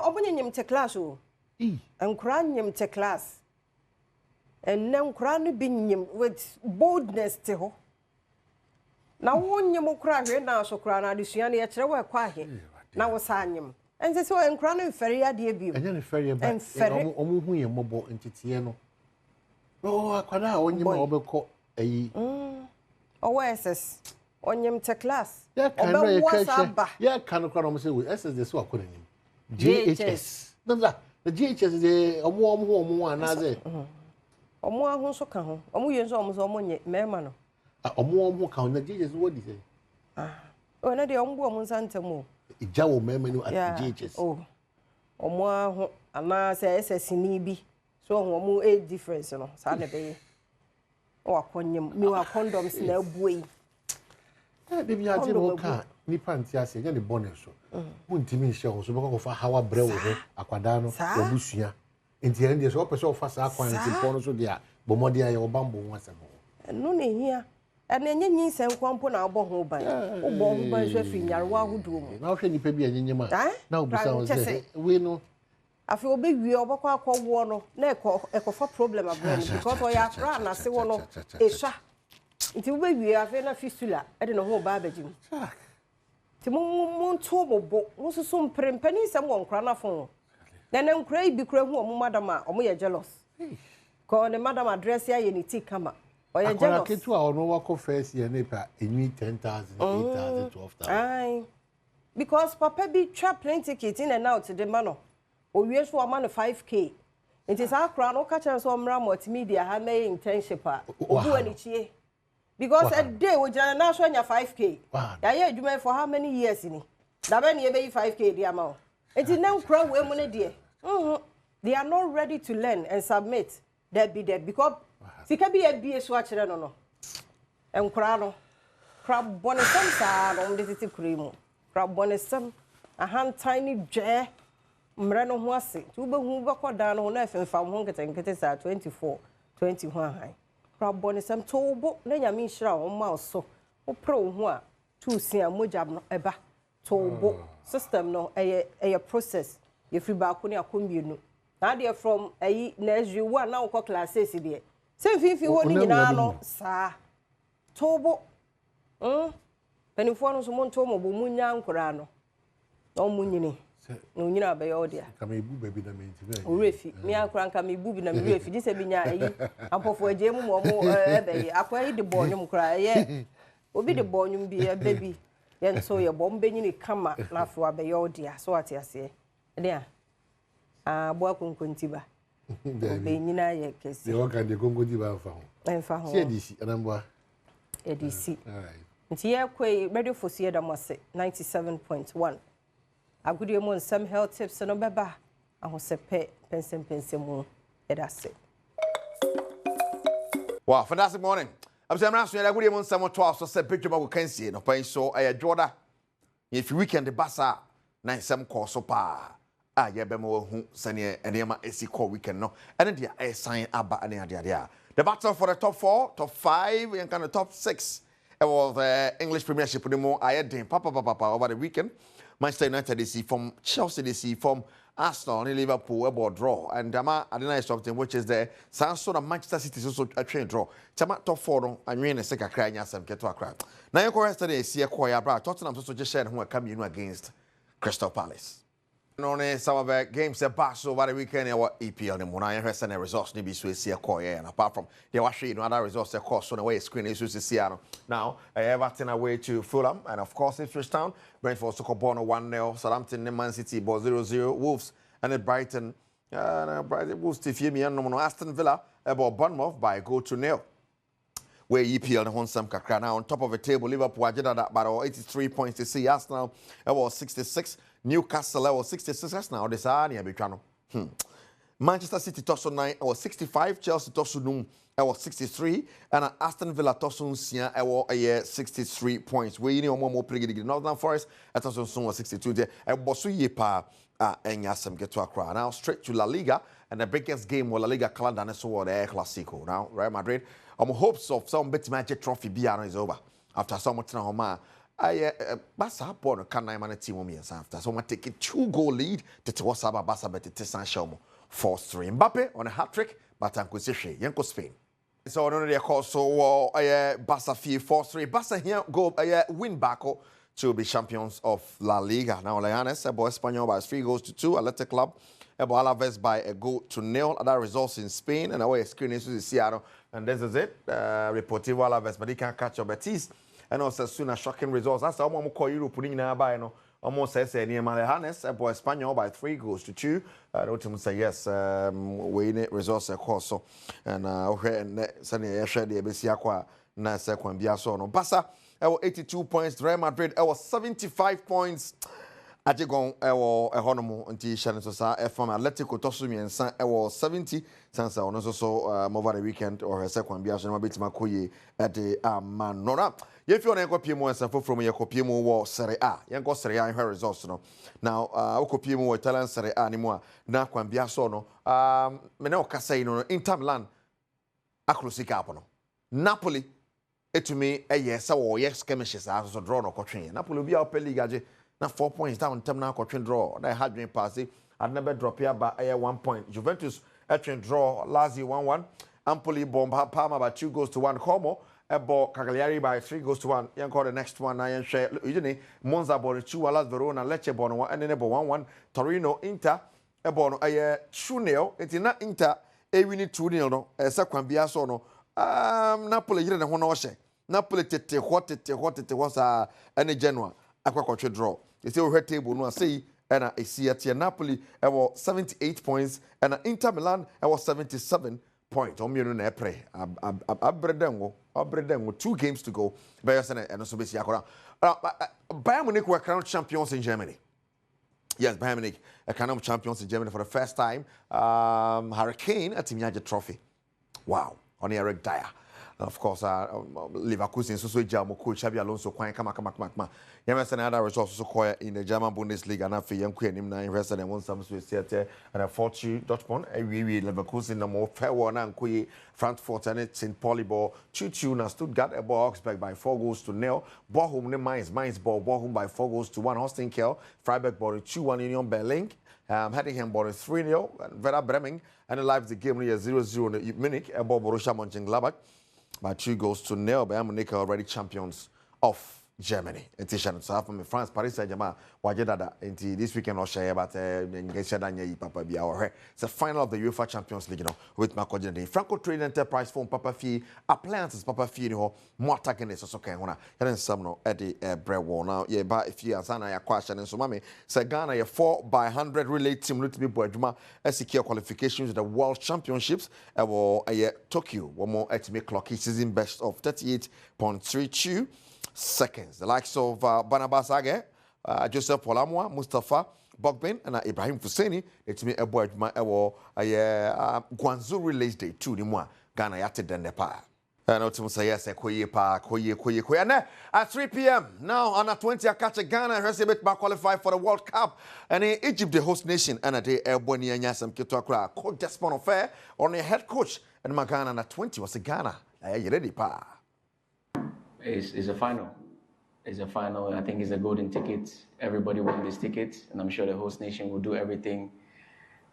omunyem te class o enkura nyem te class and then crying being with boldness to ho. Now one you cry here now so cry now this year near quiet. Now was him. And so and crying ferry idea view. And then ferry and ferry omu mobile entity no I quite on you mobile call a OSS on yem to class. Yeah, can almost say with SS this what couldn't him. GHS. No, the GHS is a warm one as it. Omo ahun so ka ho omo yenso omo so omo nye mema no omo ka na GHS what is it o na de omo omo nsantem o ija wo mema no at GHS oh omo ahun ana se SS ni bi so omo a difference no sa na be o akonyem mi wa condoms na abuei de bi ati no ka ni panti ase nya ne bonus so untimi hye ho so be ko fa hawa brewo ho akwada no obusua enti ende so person fa sa kwan ti pono so dia Bomodi ayo bambo wasemo. No ne hia. And then yin sen kwampo na obo ho ban. Obo ho ban hwe fi nyarewa huduo mu. Na hwe nipa bi anyinye ma. Na obisa wo say we no afi obi wi obakwa akwo no na ekofa problem abran because o ya fra na se wo no esha nti obi wi afi na fistula e de no ho ba abagim ti mun to bobo mun so mprempani sem wo nkra na fon na na nkra ibi kra hu o mu madam a o mu ye jealous ko ne madam address ya ye ni ti kama o ye jealous aketu a ono wako first year ne pa enwi 10,000 8,000 12,000 ai because papa bi twa plane ticket in and out the mano o wie so ama no 5k nti sa akra no ka chan so mra multimedia ha may internship a obu ani chie because a day we jana na so nya 5k ya ye adwuma for how many years ni da be ne be 5k dia ma o nti na nkra we mu ne de they are not ready to learn and submit that be there because sika bi e bie so a kire no no nkra no crab bonesam sa no de titi krimu crab bonesam a hand tiny je mre no ho ase tu be hu be koda no na afemfa ho nkete sa 24 21 han crab bonesam tobo na nyame nhira wo ma so wo pro ho a tu sia moja no eba tobo system no eye process ye free ba ko ne akomienu na dey from ayi nursery 1 na wo class 6 dey se fifi ho ni nyina no sa tobo penifo no so monto mo bo munya nkora no no munyini no nyina be yodia kama ibu baby na menti orefi mi akora nka me ibu bi na me refi di se bi nya ayi ampofo aje mu mo ebe akwa yi de bonyum kora ye obi de bonyum bi baby ye nso ye bom benyini kama na afo abe yodia so ate ase de a bo akonkontiba be nyina ye kesi ye waka de konkontiba afa ho enfa ho se edisi anambwa edisi nti ye kwai radio for sie da mose 97.1 agudie mo nsem health tips no beba ahosepe pensem mu edase. Wow, fantastic morning. I'm saying I'm saying agudie mo nsem 12 so se picture ba kan sie no pan so joda if weekend the basa na nsem ko so pa ye be mo hu sane enema esi ko weekend no and dia sign aba ane ade the battle for the top 4 top 5 and kind of top 6 it was the English Premiership anymore. I had them papa over the weekend. Manchester United they see from Chelsea they see from Arsenal and Liverpool about draw and I didn't know something which is the Sanso and Manchester City also a train draw. Chama top 4 no and we in a second cry nyasam get to a cry. Now you yesterday see a choir bra Tottenham also just shared who are coming against Crystal Palace. On some of the games that pass over the weekend, our EPL and Mona has and results to be so see a choir and apart from the washing other results of course on the way screen is to see now Everton away to Fulham and of course Ipswich Town Brentford Socorro 1-0 Southampton Man City ball 0-0 Wolves and then Brighton Wolves to Femi and Aston Villa about Bournemouth by goal to 0 where EPL and Honsam Kakra now on top of the table Liverpool that battle 83 points to see Arsenal about 66 Newcastle level 66 that's now this near Bitrano. Manchester City tosso 9 or 65 Chelsea tosso num 63 and Aston Villa tosso sia 63 points we ni omo play the Northern Forest at tosso 62 there e boso ye pa enyasem get to Accra now straight to La Liga and the biggest game of La Liga calendar so the Clasico now Real Madrid hopes of some bit magic trophy biano is over after some time Basa born can I man team me after so I take a 2-goal lead to Wasaba Basa bet it is Shomo 4-3 Mbappe on a hat-trick but Uncle Seshe Yanko Spain so on the call so Basa 4-3 Basa here go win back to be champions of La Liga now Leones Espanyol by 3-2 Athletic Club Alaves by a goal to 0 other results in Spain and away screen is Seattle and this is it Reportivo Alaves but they can't catch up Betis and also soon as shocking results. That's how we call Europe putting in by no almost says near Malejanes, Espanyol by 3-2. The team say yes, we need results of course. So and Sunday share the Besiaqua na second Biaso no Basa 82 points, Real Madrid 75 points. Ajegon ehonomo nti shane so sa FM Atletico tosumi ensa 70 sansa ono so over the weekend or second bia so ma betima koye ade amanora ye fi ona ekopie mu ensa foforo mu ye kopie mu wo Serie A ye nko Serie A results no now okopie mu wo Italian Serie A ni mu a na kwan bia so no me na okasai no Inter Milan akrosi cap no Napoli etumi sɛ wɔyɛ skirmishes so draw no kɔtwe Napoli bi a ɔpɛ league agye na 4 points down tem na kɔtwe draw na hadwen pass adna drop ya ba 1 point Juventus etwen draw Lazio 1-1 Empoli bomba Parma by 2 goals to 1 Como ebo Cagliari by 3 goals to 1 yan call the next one na yan share you Monza ball 2 Las Verona Lecce ball 1 and then 1-1 Torino Inter ebo no 2-0 etina Inter win 2-0 no sekwan bia so no Napoli yire ne ho no hye Napoli tete sa ene Genoa akwakotwe draw you see we table no say and I see at Napoli 78 points and Inter Milan 77 points. Omienu na epre abredengo 2 games to go. Bayern and so besi akora. Bayern Munich were crowned champions in Germany. Yes, Bayern Munich are crowned champions in Germany for the first time. Hurricane at Timiaje Trophy. Wow, on Eric Dyer. Of course, Leverkusen so Jamo coach Xabi Alonso kwan kama. Yamasa other results so quiet in the German Bundesliga na fe yanku anim na investor dem won some so theater and Fortune Dortmund we Leverkusen no more fair one and Koye Frankfurt and St. Pauli ball 2-2 na Stuttgart Augsburg by 4 goals to 0 Bochum ne Mainz ball Bochum by 4 goals to 1 Holstein Kiel Freiburg ball 2-1 Union Berlin Heddingham ball 3-0 and Werder Bremen and Leipzig game 0-0 in Munich ball Borussia Mönchengladbach by 2 goals to 0 Bayern Munich already champions of Germany. Edition so from France, Paris Saint-Germain, Wajedada. This weekend, I'll share about Papa Biawa. It's the final of the UEFA Champions League, with Marco Jendin. Franco Trade Enterprise phone, Papa Fee, appliances, Papa Fee, more attacking this, okay, and then some no Eddie bread war. Now, yeah, but if you are a question, and so mommy, say Ghana, 4x100 relay team, let me Boajuma, secure qualifications to the World Championships, Tokyo, one more at clock, season best of 38.32 seconds. The likes of Barnabas Age, Joseph Polamwa, Mustafa Bogbin, and Ibrahim Fuseni, it's me a boy, my Guangzhou release day 2 Ghana yate den the pa. And ultimately say yes, koye. And at 3 p.m. now on 20 I catch Ghana receive qualify for the World Cup. And in Egypt, the host nation, and a day airborne Nyasam Kitokra, coach Desmond Affair on a head coach, and my Ghana na 20 was a Ghana. Are you ready, pa? It's a final. It's a final. I think it's a golden ticket. Everybody won this ticket, and I'm sure the host nation will do everything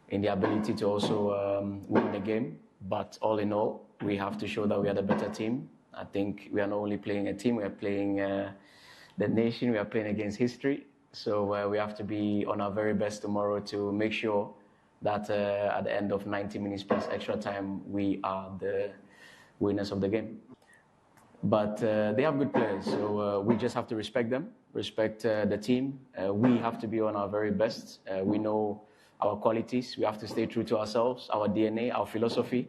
in their ability to also win the game. But all in all, we have to show that we are the better team. I think we are not only playing a team, we are playing the nation, we are playing against history. So we have to be on our very best tomorrow to make sure that at the end of 90 minutes plus extra time, we are the winners of the game. But they have good players, so we just have to respect them, respect the team. We have to be on our very best. We know our qualities. We have to stay true to ourselves, our DNA, our philosophy.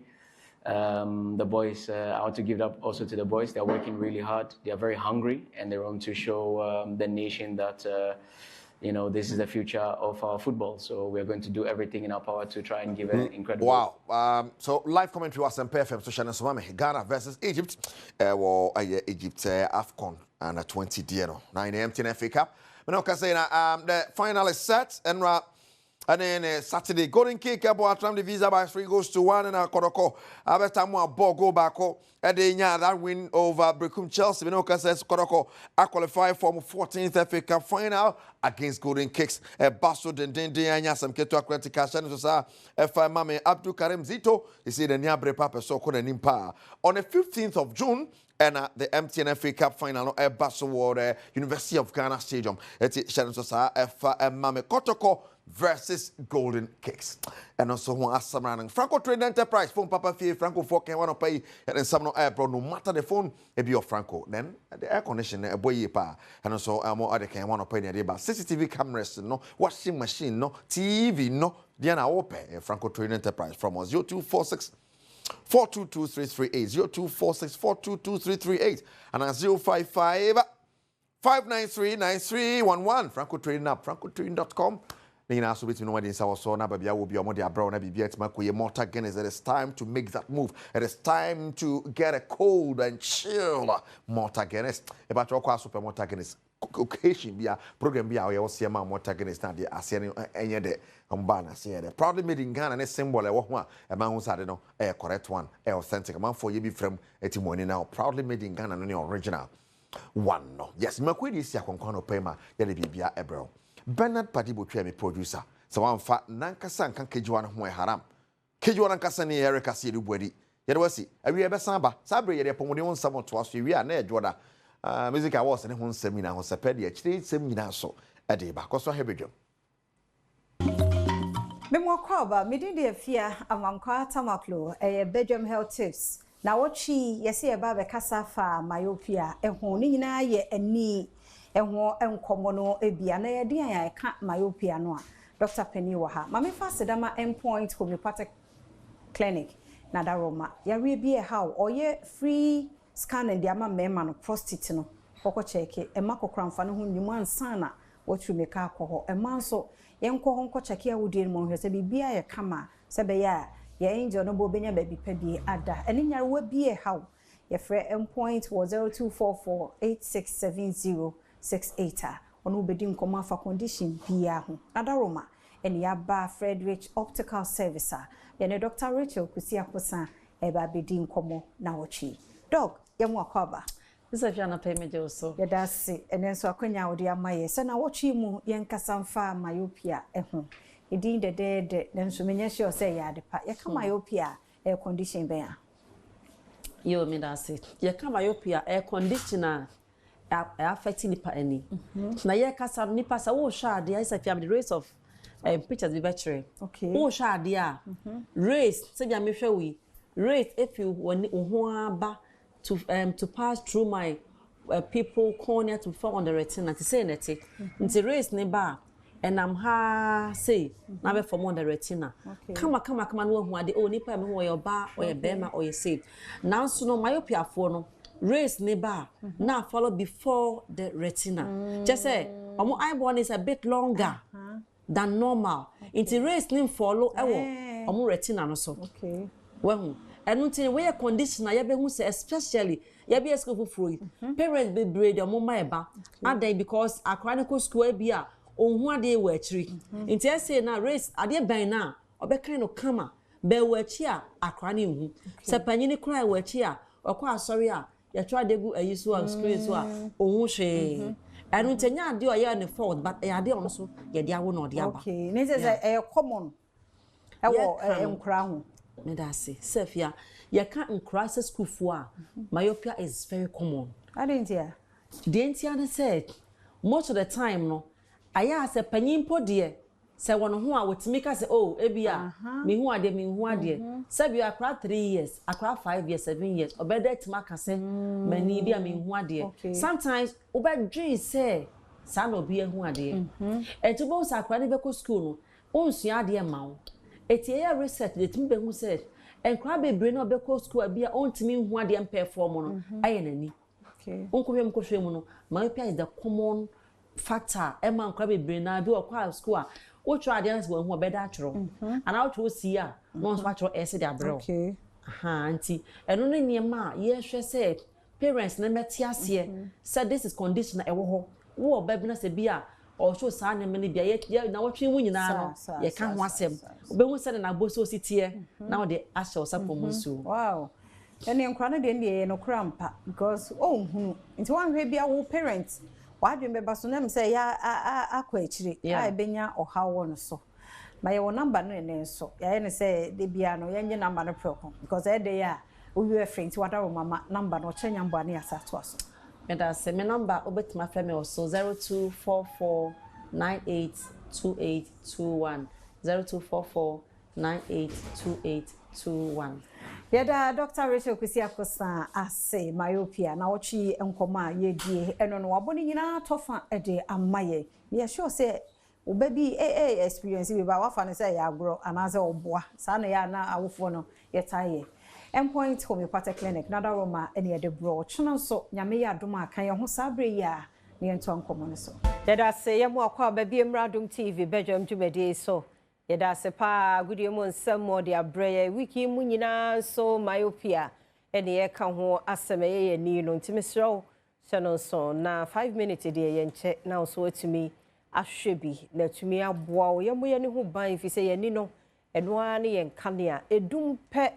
The boys, I want to give it up also to the boys. They're working really hard. They are very hungry, and they want to show the nation that this is the future of our football. So we're going to do everything in our power to try and give an incredible. Wow. So live commentary was on PFM so Shannon Swami, Ghana versus Egypt. Egypt AFCON and 20 Dieno. 9 a.m. FA Cup. But no, say the final is set and then Saturday golden kick about the visa by 3 goals to 1 and Kodoko. Abetamu ball go back. Edenya that win over Brecum Chelsea. We know says Kodoko qualify for 14th FA Cup final against Golden Kicks. Basso Dendenya some Keto Aquatica Shanosa F. Mame Abdul Karim Zito. He said the Niabre Papa Soko and Nimpa on the 15th of June. And the MTN FA Cup final at Basso Ward University of Ghana Stadium. It's Shanosa F. Mame Kotoko versus Golden Kicks. And also one as some running Franco Trade Enterprise phone Papa Fee Franco 4K one pay and then some no air bro no matter the phone it be your Franco then the air condition a boy pa and also more other can one pay the about CCTV cameras no washing machine no TV no Diana open Franco Trade Enterprise from us 0246 422-338 0246-422-338 and 055 593-9311 Franco Trading App francotrading.com. So between one is our son, Babia will be on the brown, Mortar Guinness. It is time to make that move. It is time to get a cold and chill Mortar Guinness. About your super Mortar Guinness. occasion bia program bia we see ma mo target na de ase ne enye de omba na se de proudly made in Ghana ne symbol e wo ho a ma hu sade no correct one authentic man for ye be from etimoni now proudly made in Ghana no the original one no yes makwedi si akonkon no pema ye de bibia ebro Bernard Padibo twa me producer so wan fa nankasa nkan kejiwa no ho haram kejiwa nankasa ne Erica se de buadi ye de wasi awi e be san ba sabre ye de pomode won samo to aso wi a na ejoda music awards ne ho nsam nyina ho sepede a kire nsam nyina so ade ba koso hebedwam Memo kwaba midinde afia amankwa tamaklo Badwam health tips na wochi yesi eba be kasa fa myopia ehun ni nyina ye ani ehun enkomo no ebia na ye den ya ka myopia no a Dr. Penny Waha mame fa sedama endpoint homeopathic clinic na daroma ya we bi e how oye free scan and ama mema no prostate no koko check e makokramfa no ho nyimu ansana wotu meka akọ e manso yenko ho nko check ya wudie mo hwese bibia ye kama se be ya ye angel no bo benya ba bi pa bi ada eni nyare wa bi e how ye free endpoint 0244867068 onu bedi nkoma fa condition bia ho adaroma eni ya ba Frederick Optical Service ye ne Dr. Rachel Kusiakosa e ba bedi nkomo na wochi dog yemu akwaba Bisa fiana pemeje oso yedasi enenso akwanya odi amaye se na wochi mu yenkasa mfa myopia eho edin de nenso menye sure say ya depa ye ka myopia air condition ben yo me dasi ye ka myopia air conditioner affect nipa ani na ye kasa nipa sa wo sha de isa fiam the race of pictures be better okay wo sha de a race se bia me hwe wi race if you woni ho aba to pass through my people cornea to fall on the retina to say neti nti race ne ba enam ha say na be form on the retina kama no hu ade o nipa me ho ye oba o ye bema o ye say now so no myopia for no race ne ba na follow before the retina just say omo eyeball is a bit longer than normal nti race ne follow ewo omo retina no so okay well enunti we conditioner ya be hu say especially ya be school fufuro parents be braid omo ma eba adan because akraniko school bi a ohun ade we achiri nti ese na race ade ban na obekan no kama be we achi a akrane hu se panyini kura we achi a okwa asori a ya twa degu ayiso on screen so a ohun hwe enunti nya ade o ya ne fault but ya ade on so ya de awo na ode aba okay ne say common ewo enkura hu me da say sefia you can't increase school for myopia is very common I didn't hear the entia said most of the time no aya say panyimpo de say wono ho a wotimi ka say oh ebia me hu ade say bi akra 3 years akra 5 years 7 years obeda tima ka say mani bia me hu ade sometimes obedwin say sa no bia hu ade etubo sa akra ne be ko school no onsua ade ma wo etie research de timi be hu say enkra bebre na obekọ school bia ontimi hu ade perform no aye nani okay onkohwem kohwem no myopia is the common factor ema nkra bebre na bi okwa school a otwa ade na se hu obeda atworo ana otwo si a no so atworo ese de abrel okay anti eno ne niema ye hwe se parents na meti ase said this is condition e wo ho wo obabi na se bia o so sa na me bia ye na wotwe mu nyina no ye ka ho asem obehu se na boso sitie na wo de ashe osapo musu wow ene nkra na de ne no krampa because oh hunu nti wan hwe bia wo parents wadwe be baso na me se ya akwa akire ai benya ohawo no so ma ye wo number no ne so ya ye ne se de bia no ye nye number no preko because e de ya o you friend ti wada mama number no chenya mbo ani asa to aso me da se me number obetima fa me also 0244982821 0244982821 Yeda Dr. Rachel Kusiakosa ase myopia na wochi enkoma yedie eno no waboni nyina tofa ede amaye me sure say obabi experience bi ba wafa ne say ya agro anaze oboa sa na ya na awofo no yetaye endpoint homeopathic clinic na daroma ene yede bro chuna so nyame ya adom aka ye ho sabre ya ne ento ankomo ne so yeda se yemu akwa ba bi Adom TV Badwam dwumadi so yeda se pa gudie mu nsem de abreye wiki mu nyina so myopia ene ye ka ho aseme ye ni no ntimisro Shannon so na 5 minutes de yenche na so atumi ahwe bi na atumi aboa wo yemo ye ne ho ban fi se ye ni no eno a ne yen kanea edum pe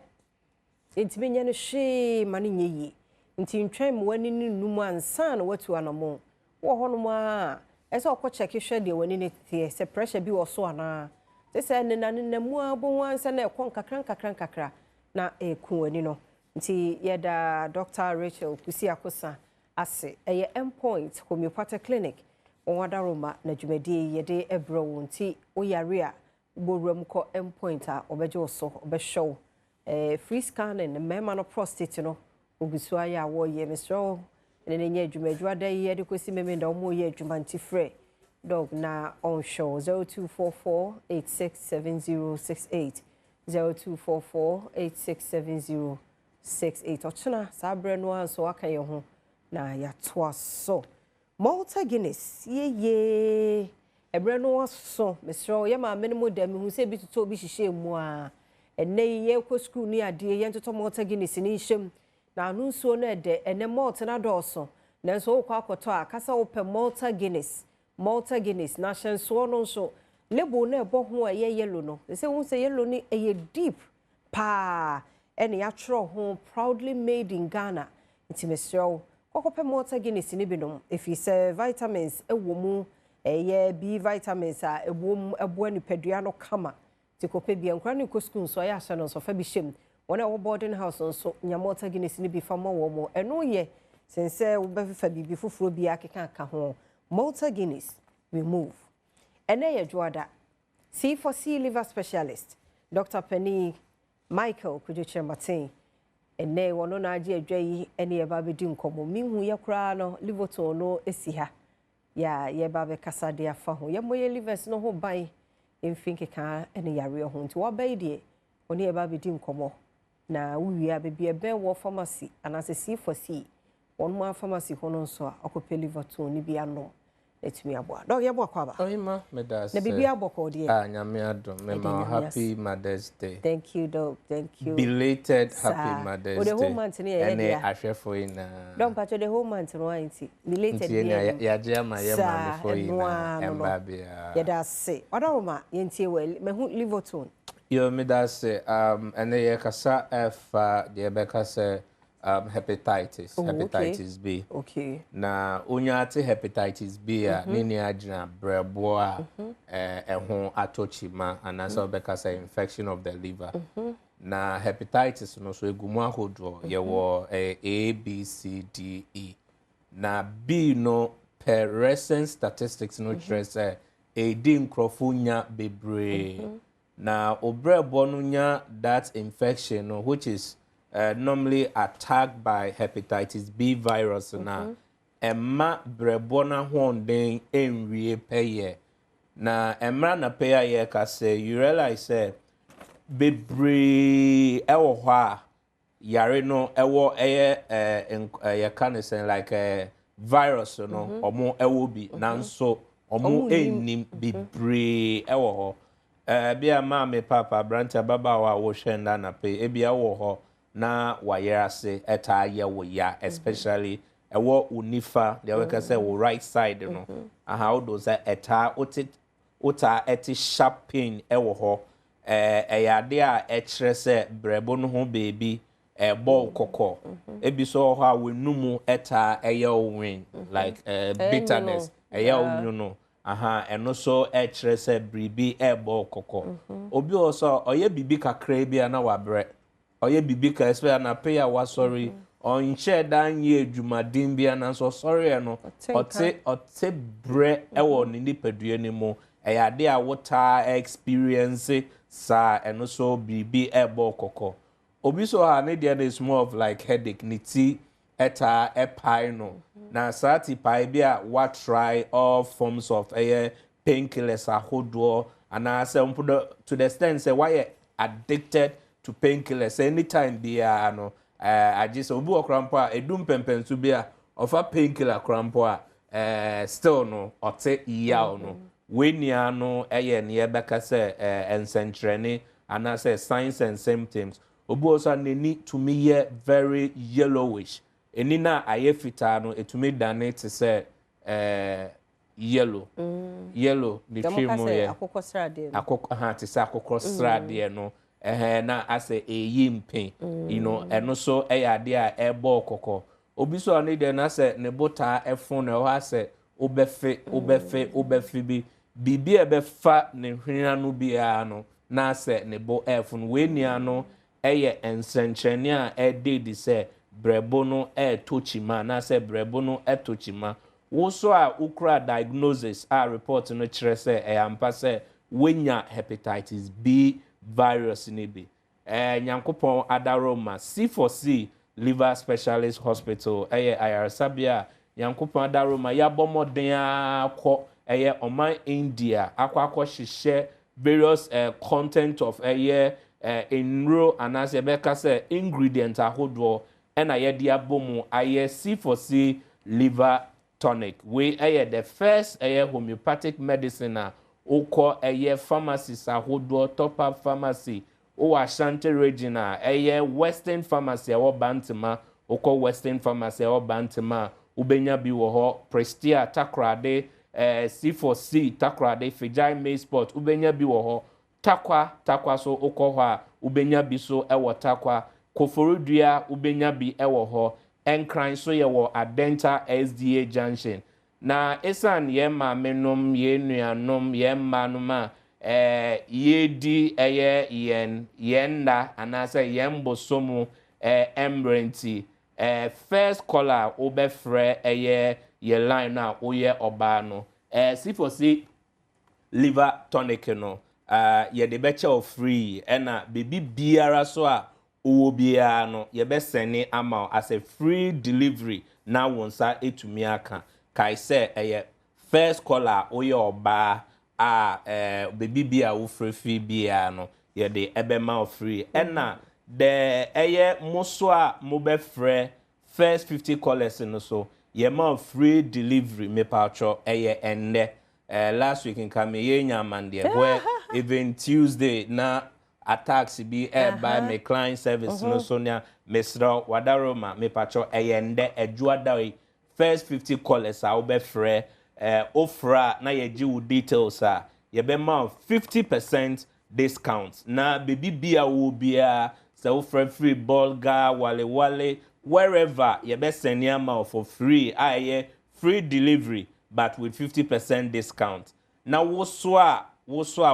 ntimi nye ne hwe ma ne nyeyi nti ntwem wani ne num ansa na watu anamo wo honom a ese okọ check hwe de wani ne tie se pressure bi wo so ana se ne na ne mu abo ansa na ekon kakran na eku wani no nti yeda Dr. Rachel Kusi Akosa ase eye endpoint homeopathic clinic onwadaroma na dwumadi yede ebro wonti oyare a borum ko endpoint a obeje so obehwew free scanning mema no prostate no ogusu aya wo ye mesro ene nya dwumadwada yede kosi memenda omo ye dwumanti frɛ dog na on show 0244867068 0244867068 ochina sabre no anso aka ye ho na ya toa so Malta Guinness ye ebre no so mesro ye ma menemu da me hu se bi tuto bi hihye mu a enne ye ko school ni ade ye ntoto Malta Guinness ni hyem na anu nsuo no ede enne malt na dɔɔso na nso wo kwa akoto a kasa wo pe Malta Guinness na hyenso no nso label na ebo ho a ye yellow no se wo se yellow ni eye deep pa ene ya tro ho proudly made in Ghana nti mesro kokope Malta Guinness ni binom efi se vitamins ewo mu eye B vitamins a ebom ebo nipadua no kama ti kope bi enkra ni ko school so ya hye no so fa bi hyem wona wo boarding house nso nya Malta Guinness ni bi fa ma wo mo eno ye sense wo be fa bi fufuro bi akeka ka ho Malta Guinness remove ene ye dwoada C4C liver specialist Dr. Penny Michael Kujuche Martin ene wono na age adwa yi ene ye ba be di nkomo minhu ye kra no liverton no esi ha ya ye ba be kasa de afa ho ye moye livers no ho ban emfinke ka ene yare ho nti wo ba die oni ye ba be di nkomo na wuwi a be bi ebe wo pharmacy anase C4C won ma pharmacy ho no so akope liverton ni bi ano etumi aboa dog ye bo kwaba oyima medas na bibi aboko de nyame adom me ma happy Mother's Day. Thank you dog, thank you. Belated happy Mother's Day. The whole month ni ye dia ahwefo ina don't patch the whole month no anti belated ya je ma ye ma before ina embabia ya da say odoroma ye ntie well me hu liverton yo medas ene ye kasa de be kasa hepatitis B. Okay. Na unyate hepatitis B a nini agina brebo a ehon atochima anasa obekasa infection of the liver. Na hepatitis no so egumu ahodo ye wo A B C D E. Na B no per recent statistics no trace edi nkrofo nya bebre. Na obrebo no nya that infection no which is normally attacked by hepatitis B virus na emma brebona honden enwie peye na emra na peye ye ka say you realize say bebre ewo ho a yare no ewo eye ye can say like virus no omo ewo bi nanso omo enim bebre ewo ho bia ma me papa brancha baba wa wo hwenda na pe ebia wo ho na wayerase eta ye wo ya especially ewo unifa the we say wo right side no how do say eta ota eti sharp pain ewo ho eyade a ekire say brebo no ho baby ball kokko ebi so ho a wenumu eta eye win like bitterness eye onyuno eno so ekire say bribi ball kokko obi also oye bibi kakra bia na wabre oye bibi ka espe na pay wa sorry on share dan ye adwumadin bia na so sorry no ote bre ewo ni nipadua ni mu eyade a wota experience sa eno so bibi ebo kokko obi so ha ne dia is more of like headache niti eta epai no na sati pai bia what try all forms of painkillers ahodo and I say to the extent say why addicted to painkillers anytime bia no I just obu okrampo a edum pempensu bia ofa painkiller krampo a still no ote yaw no wenia no eye ne beka say ensentrene and I say signs and symptoms obu also neni to me very yellowish eni na aye fitaa no etumi dane te se yellow yellow the tree mo ye akokɔ ha te se akokɔ srade no na ase eyimpe you know eno so ade a ebo kokɔ obi so oni de na se ne bota efun na ho ase obefe bi bibi ebefa ne hwena no bia no na se ne bo efun we nia no eye ensenkyerene a ededi se brebo no tochima na se brebo no tochima wo so a ukra diagnosis a report no kire se ampa se wenya hepatitis B virus ni bi nyankopon adaroma C4C liver specialist hospital ayarsabia nyankopon adaroma ya bomoden akọ oman India akọ hihye various content of enro anase beka say ingredient ahodo na ye dia bomu C4C liver tonic we the first homeopathic medicine na ukọ pharmacies ahodo top up pharmacy o Ashanti regional western pharmacy wo Bantama ukọ western pharmacy wo Bantama ubenya bi wo ho Prestia Takrade C4C Takrade Fejai May Sport ubenya bi wo ho takwa so ukọ ho a ubenya bi so ewo takwa Koforudua ubenya bi ewo ho enkran so ye wo Adenta SDA junction na esan ye ma menom ye nuanom ye manoma yedi yenda anase yembosomu embrenti first caller obefre ye line na oye oba no C4C liver tonic no ye de beche free na baby biara so a owo biara no ye be send ama as a free delivery na wonsa etumi aka kai say first caller oye oba baby bia wo free bia no ye de ebema free na the moso a mo be free first 50 callers no so ye ma free delivery me patcho ende last week in come ye nyamande boy even Tuesday na attacks be by my client service no sonia mesra wadaroma me patcho ende ejuada first 50 callers a wo be free ofra na ye gi wo details a ye be ma 50% discount na baby bia wo bia so ofra free ball ga wale wherever ye be send am for free free delivery but with 50% discount na wo so a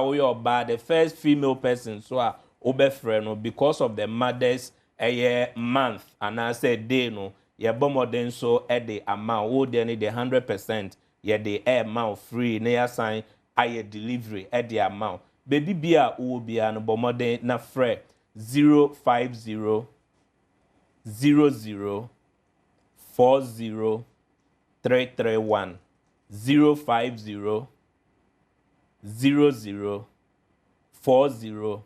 we oba the first female person so a obefre no because of the mothers month and I said day no ye bomodin so the amount wo dey need the 100% ye the amount free na ya sign delivery the amount baby bia wo bia no bomodin na free 050 00 40 331 050 00 40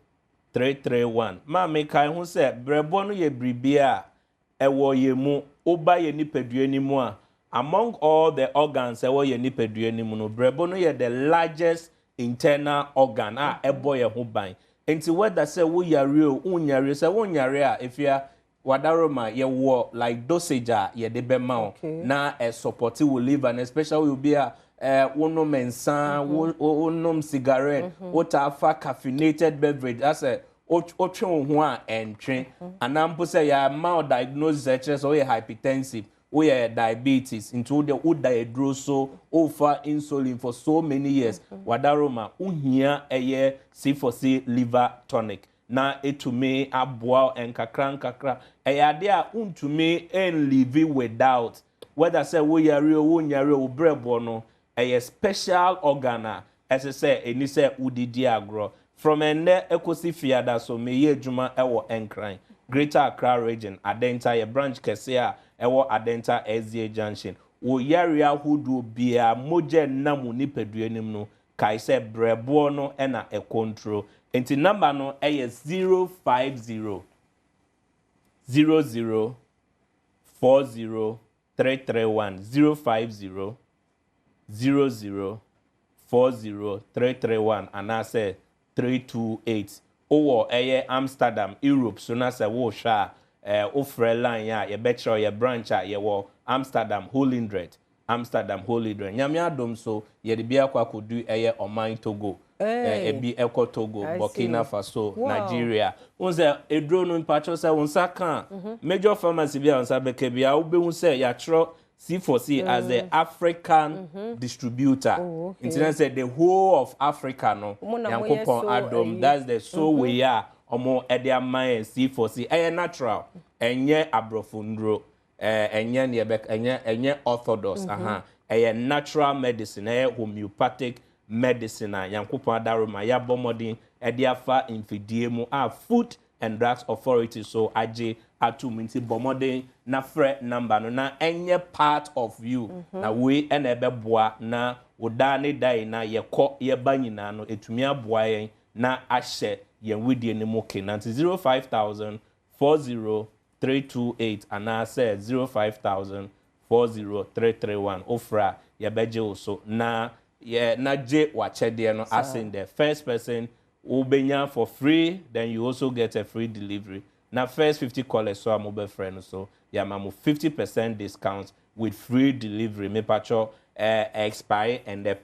331 ma me kai hu se brebo no ye bribia ewo ye mu oba ye nipadua ni mu a among all the organs ewo ye nipadua ni mu no brebo no ye the largest internal organ a ebo ye ho ban enti whether say wo yare o unyare say wo nyare a efia wadaroma ye wo like dosage a ye de bema o na support wo liver and especially will be a wonom mensa wonom cigarette wotafa caffeinated beverage as a otwe ho a entwe anampo say ya mild diagnosis such or hypertensive or diabetes into the wood diadro so over insulin for so many years wadaroma uhia C4C liver tonic na etumi aboa enkakra ade a untumi en live without whether say wo yare wo nyare wo brebo no special organ as I say eni say udidi agro from ene ekosi fiada so me ye adwuma ewo enkran Greater Accra region Adenta ye branch kese a ewo Adenta SDA junction wo yare ahodo bia moje namu nipadua nim no kai say brebo no na e control enti number no 050 00 40 331 050 00 40 331 and I say 328 or Amsterdam Europe so na say wo sha ofre line ya ye betro ye branch ye wo Amsterdam Holindred nyame adom so ye de bia kwa kodu eye oman Togo ebi eko Togo Burkina Faso Nigeria unse edro no mpacho se unsa kan major pharmacy bia unsa beke bia wo be unse ya tro C4C as the African distributor. Internet said the whole of Africa no. Yankopon Adom. That's the so we are. Omo edia man C4C. Natural. Enye abrofundro. Enye orthodox. Natural medicine. Homeopathic medicine. Yankopon Adaroma. Ya bomodin. Edia fa infidiemu. Food and Drugs Authority. So aje atu minti bomode na fre number no na enye part of you na we ene ebeboa na odane dai na yekọ yeba nyina no etumi aboa yen na ahye yen widie ne moke na 05000 40328 ana say 05000 40331 ofra yebeje oso na ye na je wachede no as in the first person ubenya for free, then you also get a free delivery. Now first 50 callers so I'm mobile friend so yeah mamu 50% discount with free delivery. Me pacho expire and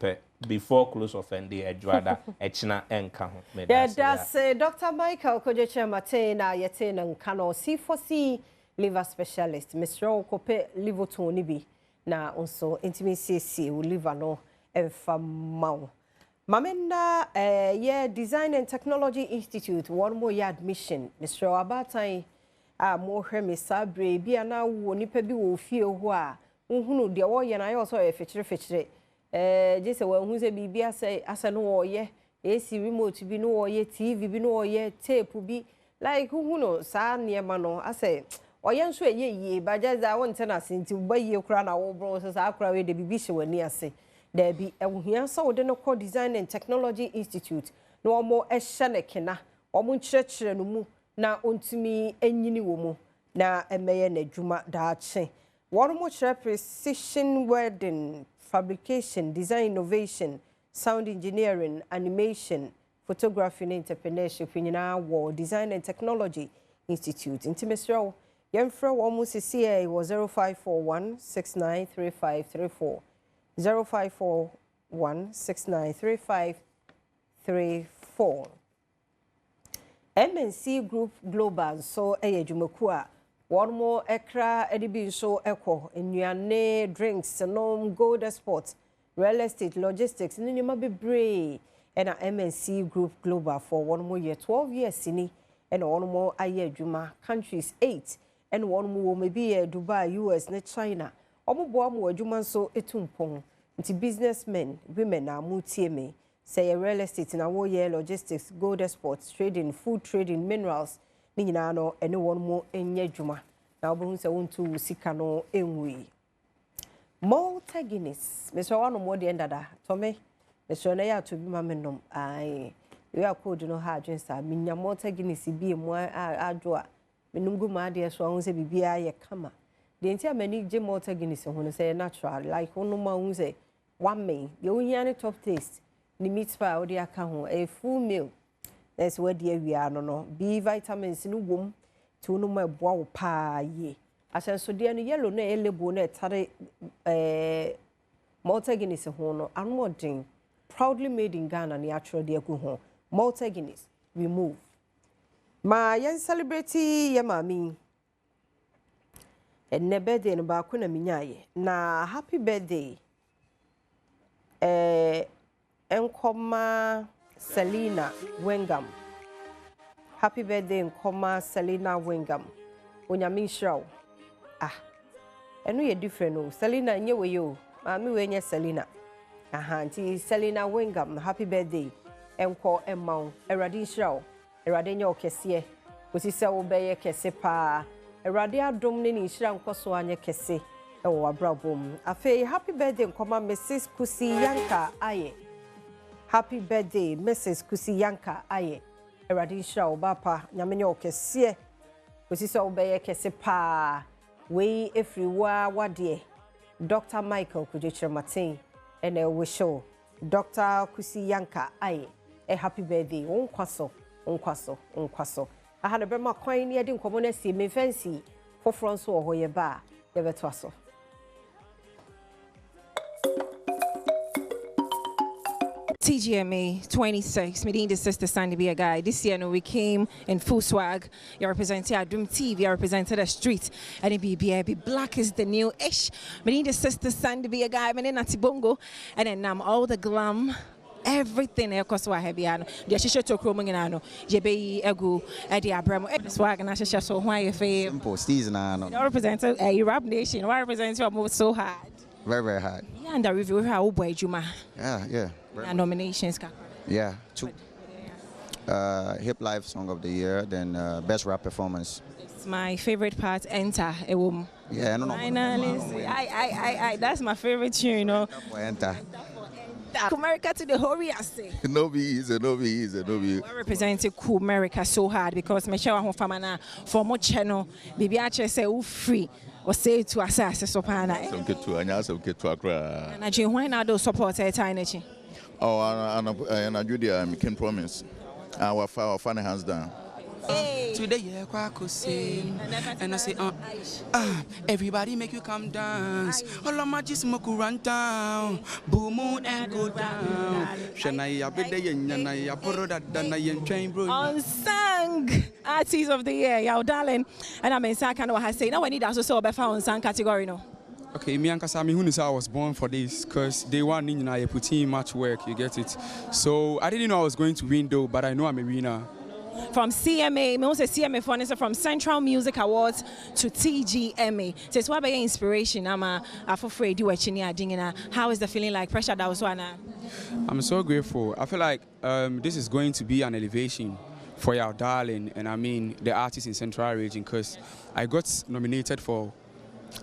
before close of the Agradaa echina enka ho. Yeah, that's Dr. Michael Kojeche Matena yetena nkano C4C liver specialist. Mr. Okope liver toni bi na also intimacy liver no enfamao. Mamenda Design and Technology Institute one more year admission. Mr. Abatai more hemisabre bi ana wo nipa bi wo fie ho a nhunu de wo ye na yo so fechire je se wo hu se bibia se asa no wo ye AC remote bi no wo ye TV bi no wo ye tape bi like nhunu sa niema no ase oye nso ye ba jaza won tena sinti ba ye kura na wo bro so sa kura we de bibi hye wani ase. There be a Wiansa would no call Design and Technology Institute. No more a shanekena, or munchre no mu, na untimi enyini womu, na a mayor ne juma dache. One more precision welding, fabrication, design innovation, sound engineering, animation, photography and entrepreneurship in our war, Design and Technology Institute. Intimacy, Yemfra almost CA was 0541 693534. 0541693534. MNC Group Global so jumakua one more ekra edibi so echo enuane drinks no gold sports real estate logistics ni nyuma bebre na MNC Group Global for one more year 12 years sini and one more aye adwuma countries 8 and one more maybe Dubai US ne China. Omubo mu adwuma so etumpon nti businessmen women na mutie me say real estate na wo ye logistics gold exports trading food trading minerals ni nyina no ene won mo enye adwuma na obo se wontu sika no enwi Malta Guinness me so wano mo de ndada to me so na ya to bi ma menom ai we akodi no ha adwen sa minya Malta Guinness bi mu adwo a menungu ma de so ahun se bibia ye kama. The entire many Jim Malta Guinness who say natural, like one man say 1 May, the only top taste, the meat pie or the account, a full meal. That's where dear we are no. B vitamins in a womb to no my wow pa ye. As I so dear yellow ne bonnet, Tare Malta Guinness hono, and more drink. Proudly made in Ghana, natural dear go Malta Guinness, remove. My young celebrity, Yamami. And ne birthday no ba ko na minyaye na happy birthday enkoma Selena Wengam. Happy birthday enkoma Selena Wengam. Onyame nhyiraw eno ye different no Selena nye we yo maami we nye Selena nti Selena Wengam happy birthday enko emaw erade nhyiraw erade nye okese osise wo beye kese pa Erade Adom ne nhyira nkoso anye kese ewo abrabom. Afi happy birthday nkoma Mrs. Kusi Yanka aye. Happy birthday Mrs. Kusi Yanka aye. Erade nhyira obapa nyamenye okese. Osisi obeye kese pa. We everywhere wade. Dr. Michael Kojeche Matena ene wisho. Dr. Kusi Yanka aye. Happy birthday. Onkwaso. aha na bema kwan ne de nkomo na si me fancy for front so ho ye ba ye beto aso. TGMA 26, meeting the sister stand to be a guy. This year, we came in full swag. You represented Adom TV, you represented the street, and it be black is the new ish. Meeting the sister stand to be a guy, meaning Natibongo, and then all the glam. Everything else was heavy. The Shisha to Cromingano, JB Egu, Eddie Abramo, swag, and I should so why you feel simple season. You represent a Arab nation, why represent you move so hard? Very, very hard. Yeah, and the review how boy Juma. Yeah. Nominations. Yeah, 2. Hip Life Song of the Year, then Best Rap Performance. It's my favorite part, Enter a Woman. Yeah, I don't know. I that's my favorite tune, you know. Enter. America to the whole say. No be easy. I represented Cool America so hard because my show famana for more channel, baby I say free. Or say to assess so pana. Some get to Accra. And I do why not do support a tiny. Oh, and I do the can promise. Our funny hands down. Today, yeah, and I say, everybody make you come dance. All of my just smoke run down, boom and go down. Shania Bede and Yana Poroda Dana and Train Bro. Unsung Artist of the Year, y'all darling. And I mean, I can't know what I say. Now I need also so better unsung category, no. Okay, me and Kasami Hunisa, I was born for this because they want I put in much work, you get it. So I didn't know I was going to win though, but I know I'm a winner. From CMA, me say CMA for from Central Music Awards to TGMA. So it's what about your inspiration? I'm afraid you watching here. How is the feeling like? Pressure that was one. I'm so grateful. I feel like this is going to be an elevation for your darling, and I mean the artists in Central Region, because I got nominated for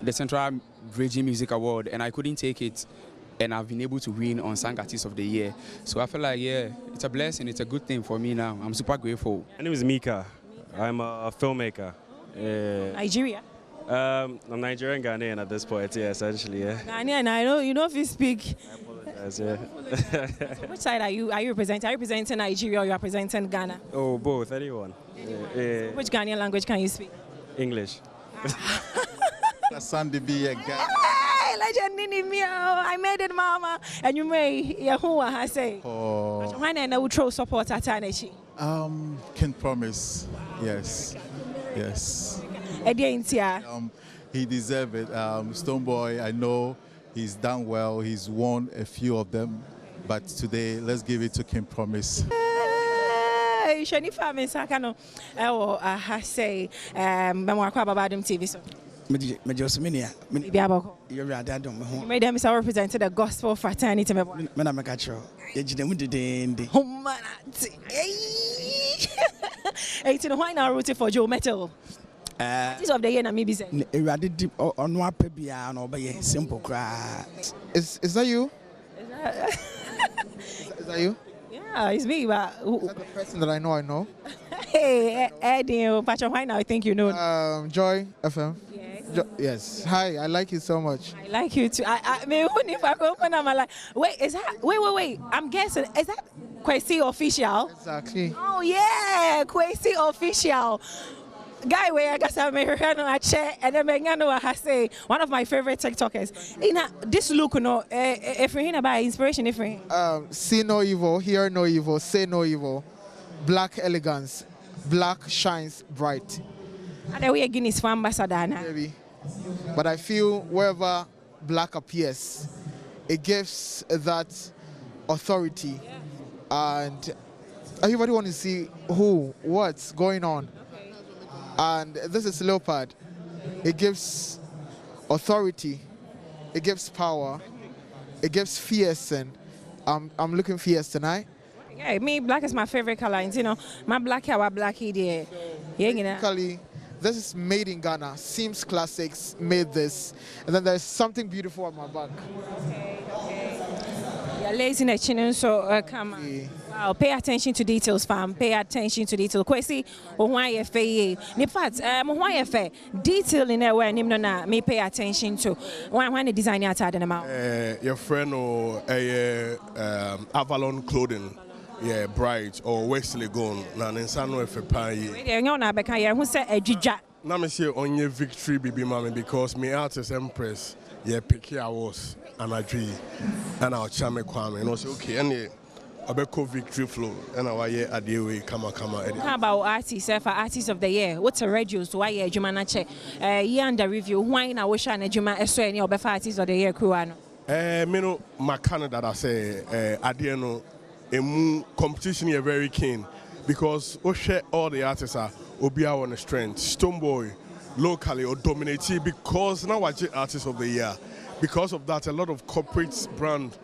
the Central Region Music Award and I couldn't take it. And I've been able to win on Sang Artist of the Year. So I feel like, yeah, it's a blessing. It's a good thing for me now. I'm super grateful. My name is Mika. I'm a filmmaker. Nigeria? I'm Nigerian Ghanaian at this point, yeah, essentially, yeah. Ghanaian, I know, you know if you speak. I apologize, yeah. So which side are you representing? Are you representing Nigeria or you are representing Ghana? Oh, both, anyone. Yeah. Which Ghanaian language can you speak? English. Sandy be a guy. I made it, Mama. And you may, Yahuwah has say. Oh. Why not I will throw support at Tanechi? Can promise. Yes. He deserves it. Stoneboy, I know he's done well. He's won a few of them. But today, let's give it to King Promise. Shanifa Mesakano, I say, Badwam TV. So. You made them represented the gospel fraternity. Why now rooted for Joe Metal? This of the year, maybe simple cry. Is that you? Is that you? Yeah, it's me, but is that the person that I know? Hey, Eddie, Patrick, why now I think you know? Joy FM. Yes. Hi, I like you so much. I like you too. I mean, if I go open up, I'm like, wait, is that? Wait. I'm guessing, is that Kwesi Official? Exactly. Oh yeah, Kwesi Official. Guy, where I guess I'm a chair and I say one of my favorite TikTokers. In this look, if you're hearing about inspiration, if you see no evil, hear no evil, say no evil. Black elegance, black shines bright. And we are Guinness for ambassador now. Maybe. But I feel wherever black appears, it gives that authority. And everybody wants to see what's going on. Okay. And this is leopard. It gives authority. It gives power. It gives fierce. And I'm looking fierce tonight. Yeah, me, black is my favorite color. You know, my black hair, black hair. Basically, this is made in Ghana. Sims Classics made this. And then there's something beautiful on my back. Okay. You're lazy in the chin, so come on. Wow, pay attention to details, fam. Pay attention to details. Kwesi, why you fair? In fact, why you fair? Detail in there where na me pay attention to. Why the designer added them out? Your friend or Avalon clothing. yeah, Bright or Wesley Gone. Na Nensano Efepai. Yeah, no, na beka ye hu say adwidwa. Na me say onye victory bibi mama because me artist Empress yeah pick awards and I dream and I'll chame kwame and I say okay and Abeko victory flow and I yeah adewe kama. How about artists for artist of the year? What's a radio so why adwuma na che year under review why na wo sha na adwuma eso any obefa artist of the year crew ano? Me no my Canada that I say ade no emu competition here very keen because we share all the artists are Obia on the strength. Stoneboy locally or dominating because now watch artist of the year. Because of that, a lot of corporate brand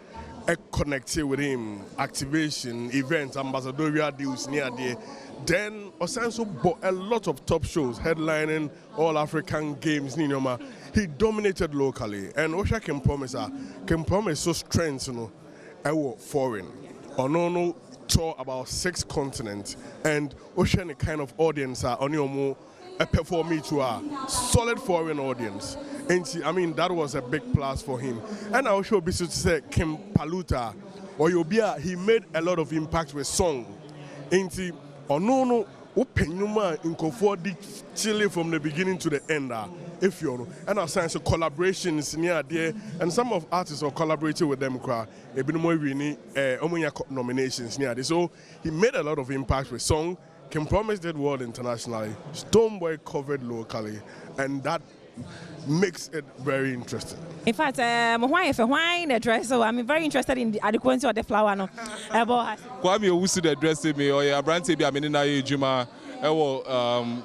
connected with him, activation, events, ambassadorial deals near there. Then also bought a lot of top shows, headlining all African games. He dominated locally, and Osha can promise so strength, foreign or no. Tour about 6 continents and ocean kind of audience are on your more perform me to a solid foreign audience. And I mean that was a big plus for him. And I also be to say Kim Paluta or Yobia, he made a lot of impact with song. And no open numa in Kofodi Chile from the beginning to the end. If you know, and our science collaborations near there, and some of artists are collaborating with them. A bit more really nominations near there. So he made a lot of impact with song. Can promise that world internationally. Stoneboy covered locally, and that makes it very interesting. In fact, why the dress? So I'm very interested in the adequacy of the flower. No, Kwame Owusu the dress me or Abrante be amini na ejuma.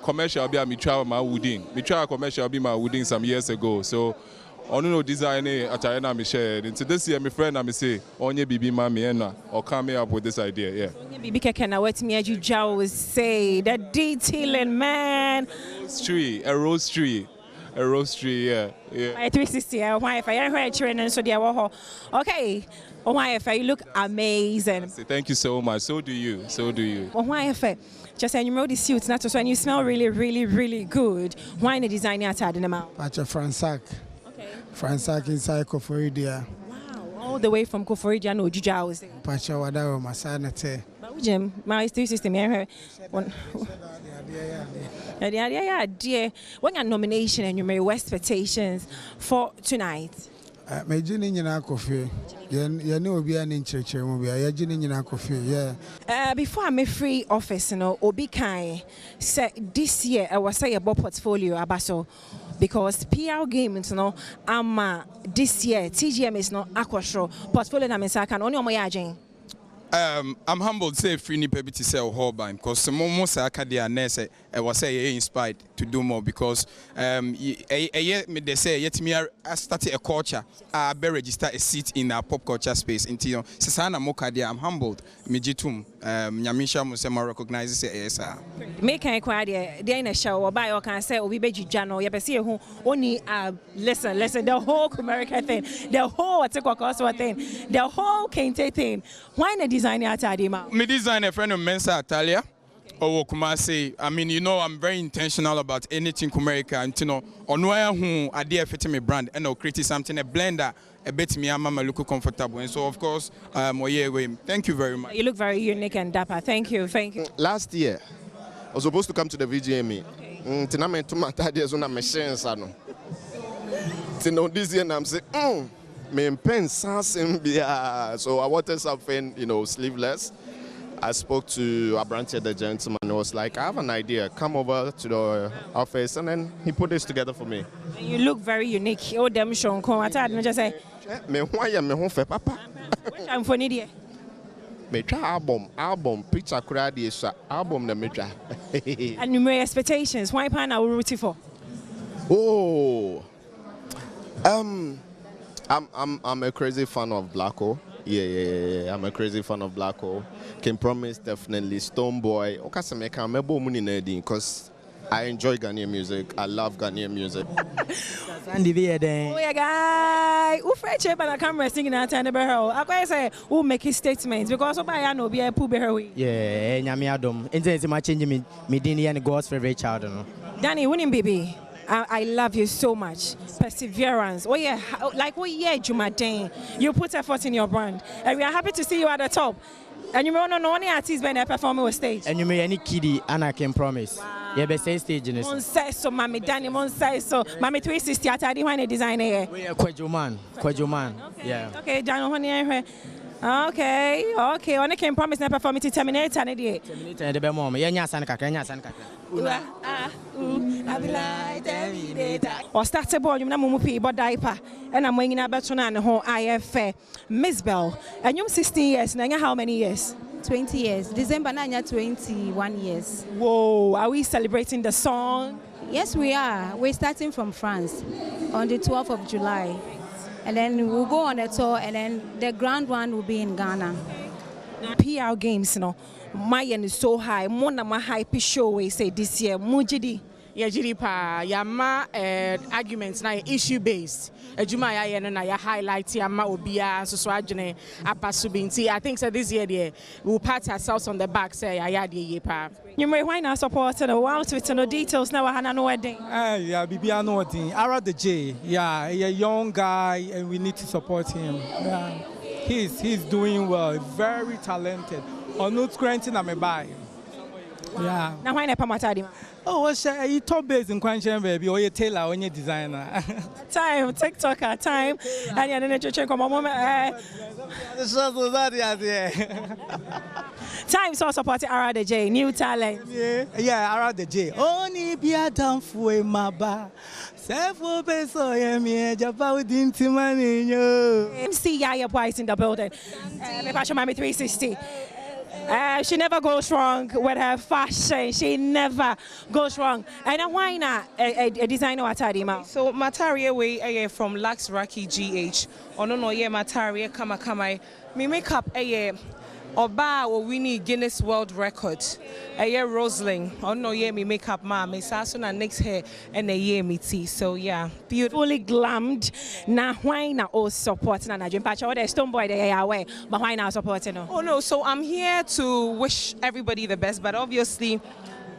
Commercial be a travel my wooding. Me travel commercial be my wooding some years ago. So I don't know design atayana me share. Into this year, my friend I say onye bibi mami or come up with this idea. Yeah. Onye bibi keke na what me ajuja always say the detailing man. A rose tree. Yeah. My 360. Why if I heard training so dear okay. Oh why if you look amazing. Thank you so much. So do you. Oh why if just say you know the suits not so and you smell really good. Why the designer attached in the mouth? Pacha Fransac. Okay. Fransac inside Koforidia. Wow, all the way from Koforidia no Juja was there. Pacha Wadawa Masana te. But Jim, my 360 me dear. What your nomination and your expectations for tonight? My junior nyina kofi. You know obi an church mo bia ya junior nyina kofi. Yeah. Before I'm free office no obi kai say this year I was say about portfolio abaso because PR games no this year TGM is not aquashro portfolio na mensa kan only omo ya agent. I'm humbled say free nipa bi to sell Holbein because some more say akadia nurse I was say inspired to do more because they say yet me I started a culture I be register a seat in our pop culture space until sesana mokadia I'm humbled me jitum nyamisha mo say recognize say yes sir make kan kwa there in a show or buy or can say obi be jija no ye be see who only listen the whole American thing the whole what thing the whole kente thing why na designer atadima me design a friend of Mensa Italia or Kumasi. I mean, you know, I'm very intentional about anything America and you know, on where who idea fitting me brand and I'll create something a blender a bit me mama look comfortable and so of course thank you very much. You look very unique and dapper. Thank you. Last year I was supposed to come to the VGME. Tiname to my ideas on a machine sano. This year I'm saying me pen so I wanted something, you know, sleeveless. I spoke to Abrante, the gentleman, and was like, I have an idea. Come over to the office, and then he put this together for me. You look very unique. Oh, damn, Sean, come on, I just say. Me why am me home for papa? Which I'm for Nidia. Me try album picture crowd album the me try. And my expectations. Why pan I will root for? Oh, I'm a crazy fan of Black Hole. Yeah. I'm a crazy fan of Black Hole. Can promise definitely Stoneboy. Because I enjoy Ghanaian music. I love Ghanaian music. Oh yeah, guy. Who fresh up on the camera singing at the barrel? I say who make his statements because I know be a poo berry. Yeah, Nyami Adom. Intense my changing me Dini and God's favorite child. Danny, winning baby. I love you so much. Perseverance. Oh yeah, like Jumadane. You put effort in your brand, and we are happy to see you at the top. And you may not know any artists when they perform on stage. And you may any kiddie, and I can promise. Yeah, be say stage in this. Mon say so, Mammy Danny, Mon say so. Mammy 360, I tell you when they design here. We are Kwajuman. Yeah. Okay, Daniel, honey, okay. On the can promise never perform it to terminate and idiot. Terminate and the Bemom. Yanya Sanka. Or start a ball, you know, Mumupi, but diaper. And I'm winging a betuna and home IFA. Miss Bell, and you're 16 years, and how many years? 20 years. December 9, 21 years. Whoa, are we celebrating the song? Yes, we are. We're starting from France on the 12th of July. And then we'll go on a tour, and then the grand one will be in Ghana. PR games, you know, my end is so high. Mona my hype show we say this year. Mujidi. Yeah, Jiripa, Yama arguments na issue based. Ejuma ya no na ya highlight Yama obia so adwene apasubinti. I think so this year we'll pat ourselves on the back say ya de yepa. You may why not support no wow Twitter no details now hana no wedding. Yeah, Bibia no wedding. Agradaa J. Yeah, a young guy and we need to support him. Yeah. He's doing well, very talented. On not granting am a buy. Yeah. Now why not pamatadi? Oh, what's you top base in Quanchen baby or you tailor or you designer? Time, TikToker, time. And you're going to check on my moment. Time so supporting Agradaa J, new talent. Yeah, Agradaa J. Only be a damn fool, my bar. Several peso, yeah, Japa with intimate. MC Yaya Boys in the building. Mahama 360. She never goes wrong with her fashion. She never goes wrong. And why not a designer atari? So Mataria we from Lux Rocky GH. No ye Mataria kama. Me makeup Oba or winning Guinness World Record. A year Rosling. No ye me makeup ma me sasuna next hair and a year me tea. So yeah, beautifully glammed. Na why na all support na Jim Pacha or the Stone Boy they are away. But why now supporting no? Oh no, so I'm here to wish everybody the best, but obviously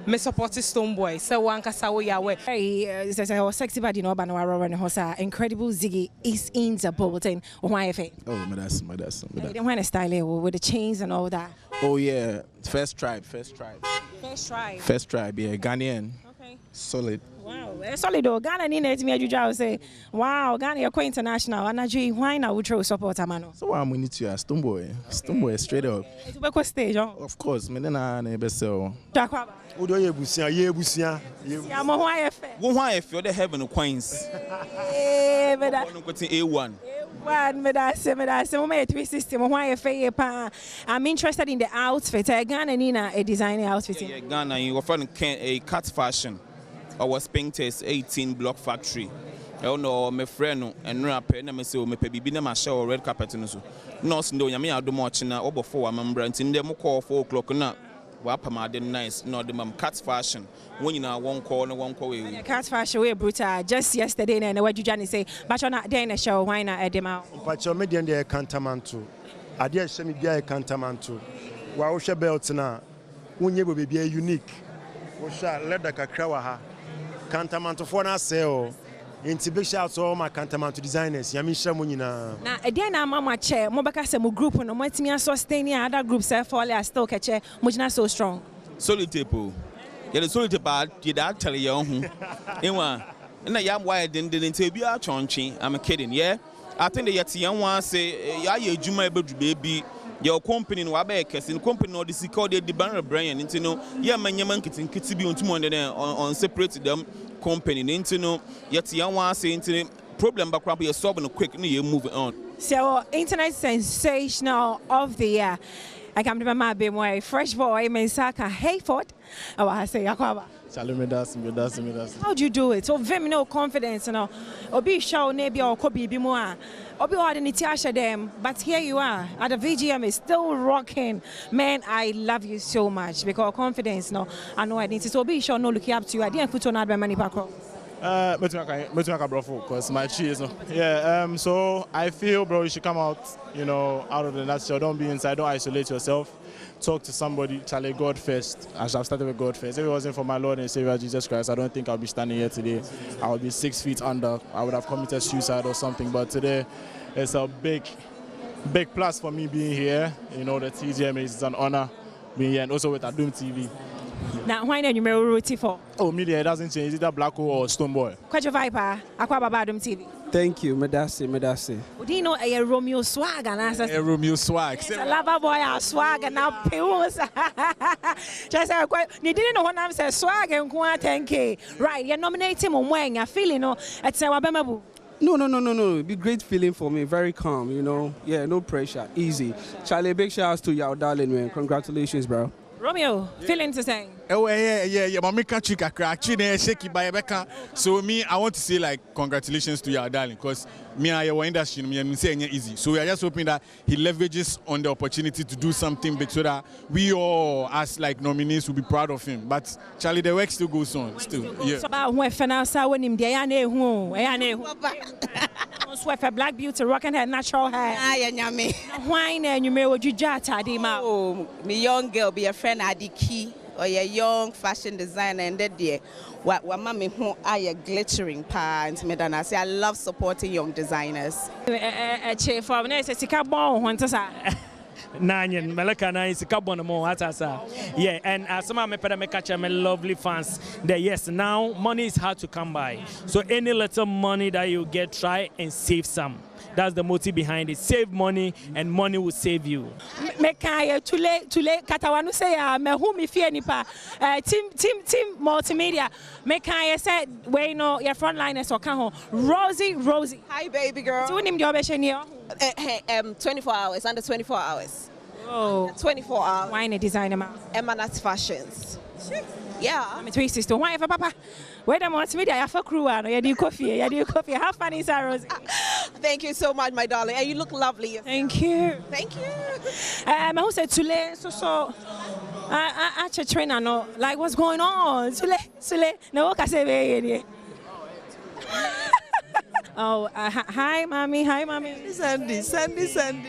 me support Stone Boy. So one kasawo yawe. Hey, sexy body no banwa run hosa. Incredible Ziggy is in the building. Why if it? Oh, that's. They want to style it with the chains and all that. Oh yeah, first tribe, yeah, Ghanaian. Okay. Solid. Wow, solid though. Ghana ni net me ajuja say, wow, Ghana you're quite international. Anaji why na we throw support amano. So I'm we need to ask Stone Boy straight up. To be stage, of course, me na be so. Takwaba. Udo yebusia. Ya mo why efe. Wo why efe the heaven coins. Eh, me da. A1. Me da say me 360 mo why efe pa. I'm interested in the outfit. Ghana ni na a designer outfit. Yeah, Ghana you often a cut fashion. Our Spinktest 18 Block Factory. I don't know my friend and rapper na me say me pe bibi na ma show red carpet no so. Nurse ndo nya me adom ochi na obo 4 amambra nti dem call 4 o'clock na wa pama de nice no de mam cut fashion. When you na one call we. Cut fashion we brutal. Just yesterday na we juja say but on that day na show why na edem out. But your median de cantamanto. Ade a shemi bia cantamanto. Wa wo hwe belt na wonye bo bia unique. Wo sha leather kakra wa ha. Cantamanto for na sell. Inti big shout to all my Cantamanto designers. Yami shamu nyina. Na ede na mama che mo beka se mo group no mo atimi sustain other groups fall are still catch mo gina so strong. Solid tape. Yeah, the solid tape you that tell you hu. Enwa na yam why den tell bi a chonchi. I'm kidding, yeah. I think the yetian wan say ya ye adwuma e bedu baby. Your company no abekese in company no this called the banner brand into no yeah manyama nkiti bi ontum on separate them company into no yet yan wan say into problem back you solve no quick no you move on. So internet sensational of the year. I come to my be more fresh boy Mensaka Hayford. I say Yakwaba. How do you do it? So very no confidence, you know. Obi show maybe or could be more. Obi had any Tiasha them, but here you are at the VGM is still rocking. Man, I love you so much because confidence, no. I know I need to. So Obi show no looking up to you. I didn't put on that money back home. Because my cheese. Yeah, so I feel, bro, you should come out, out of the nutshell. Don't be inside, don't isolate yourself. Talk to somebody, Charlie, God first. I should have started with God first. If it wasn't for my Lord and Savior Jesus Christ, I don't think I'll be standing here today. I would be 6 feet under. I would have committed suicide or something. But today, it's a big big plus for me being here. You know, the TGMA is an honor being here, and also with Adom TV. Now, why not you may root for? Oh, media doesn't change. Either Black Hole or Stone Boy. Kwajo Viper, Aqua Badwam TV. Thank you, Medasi. Do you know a Romeo swag and answer? A Romeo swag. It's a lover boy, a swag and now pills. Just you didn't know what I'm saying, swag and 10K. Right, you're nominating him when you're feeling it's our Bemabu. No. It'd be great feeling for me. Very calm, you know. Yeah, no pressure. Easy. Charlie, big shout out to you, darling, man. Congratulations, bro. Romeo, feeling to say. Oh, yeah. Mama can't shaky by Rebecca. So me, I want to say like congratulations to your darling, because me and your industry, me saying it easy. So we are just hoping that he leverages on the opportunity to do something big, so that we all as like nominees will be proud of him. But Charlie, the work still goes on. Still, yeah. So about when finance when him for Black Beauty, rocking her natural hair. Why and you may would you jata Dima? Oh, my young girl be a friend at the key or a young fashion designer, and that day what mommy who are glittering pants. I say I love supporting young designers. Chief for me, it's a carbon hunters. Nanyan Melakana is a carbon more yeah, and some of my catch my lovely fans that yes, now money is hard to come by, so any little money that you get, try and save some. That's the motive behind it. Save money and money will save you. Mekaya tule katawanu say me who me fear nipa team multimedia. Mekaya said we know your frontliners or kan Rosie. Hi baby girl. So nim job here. 24 hours, under 24 hours. Oh, 24 hours. Why a designer man? Emanat Fashions. Yeah. I'm a twin sister. Why for papa? Wait a multimedia, I have a crew and you do coffee. How funny is that, Rosie? Thank you so much, my darling. And you look lovely. Thank you. Thank you. I also Tule, so I trainer no, like what's going on? Tule. No, what I say? Oh, hi, mommy. Sandy.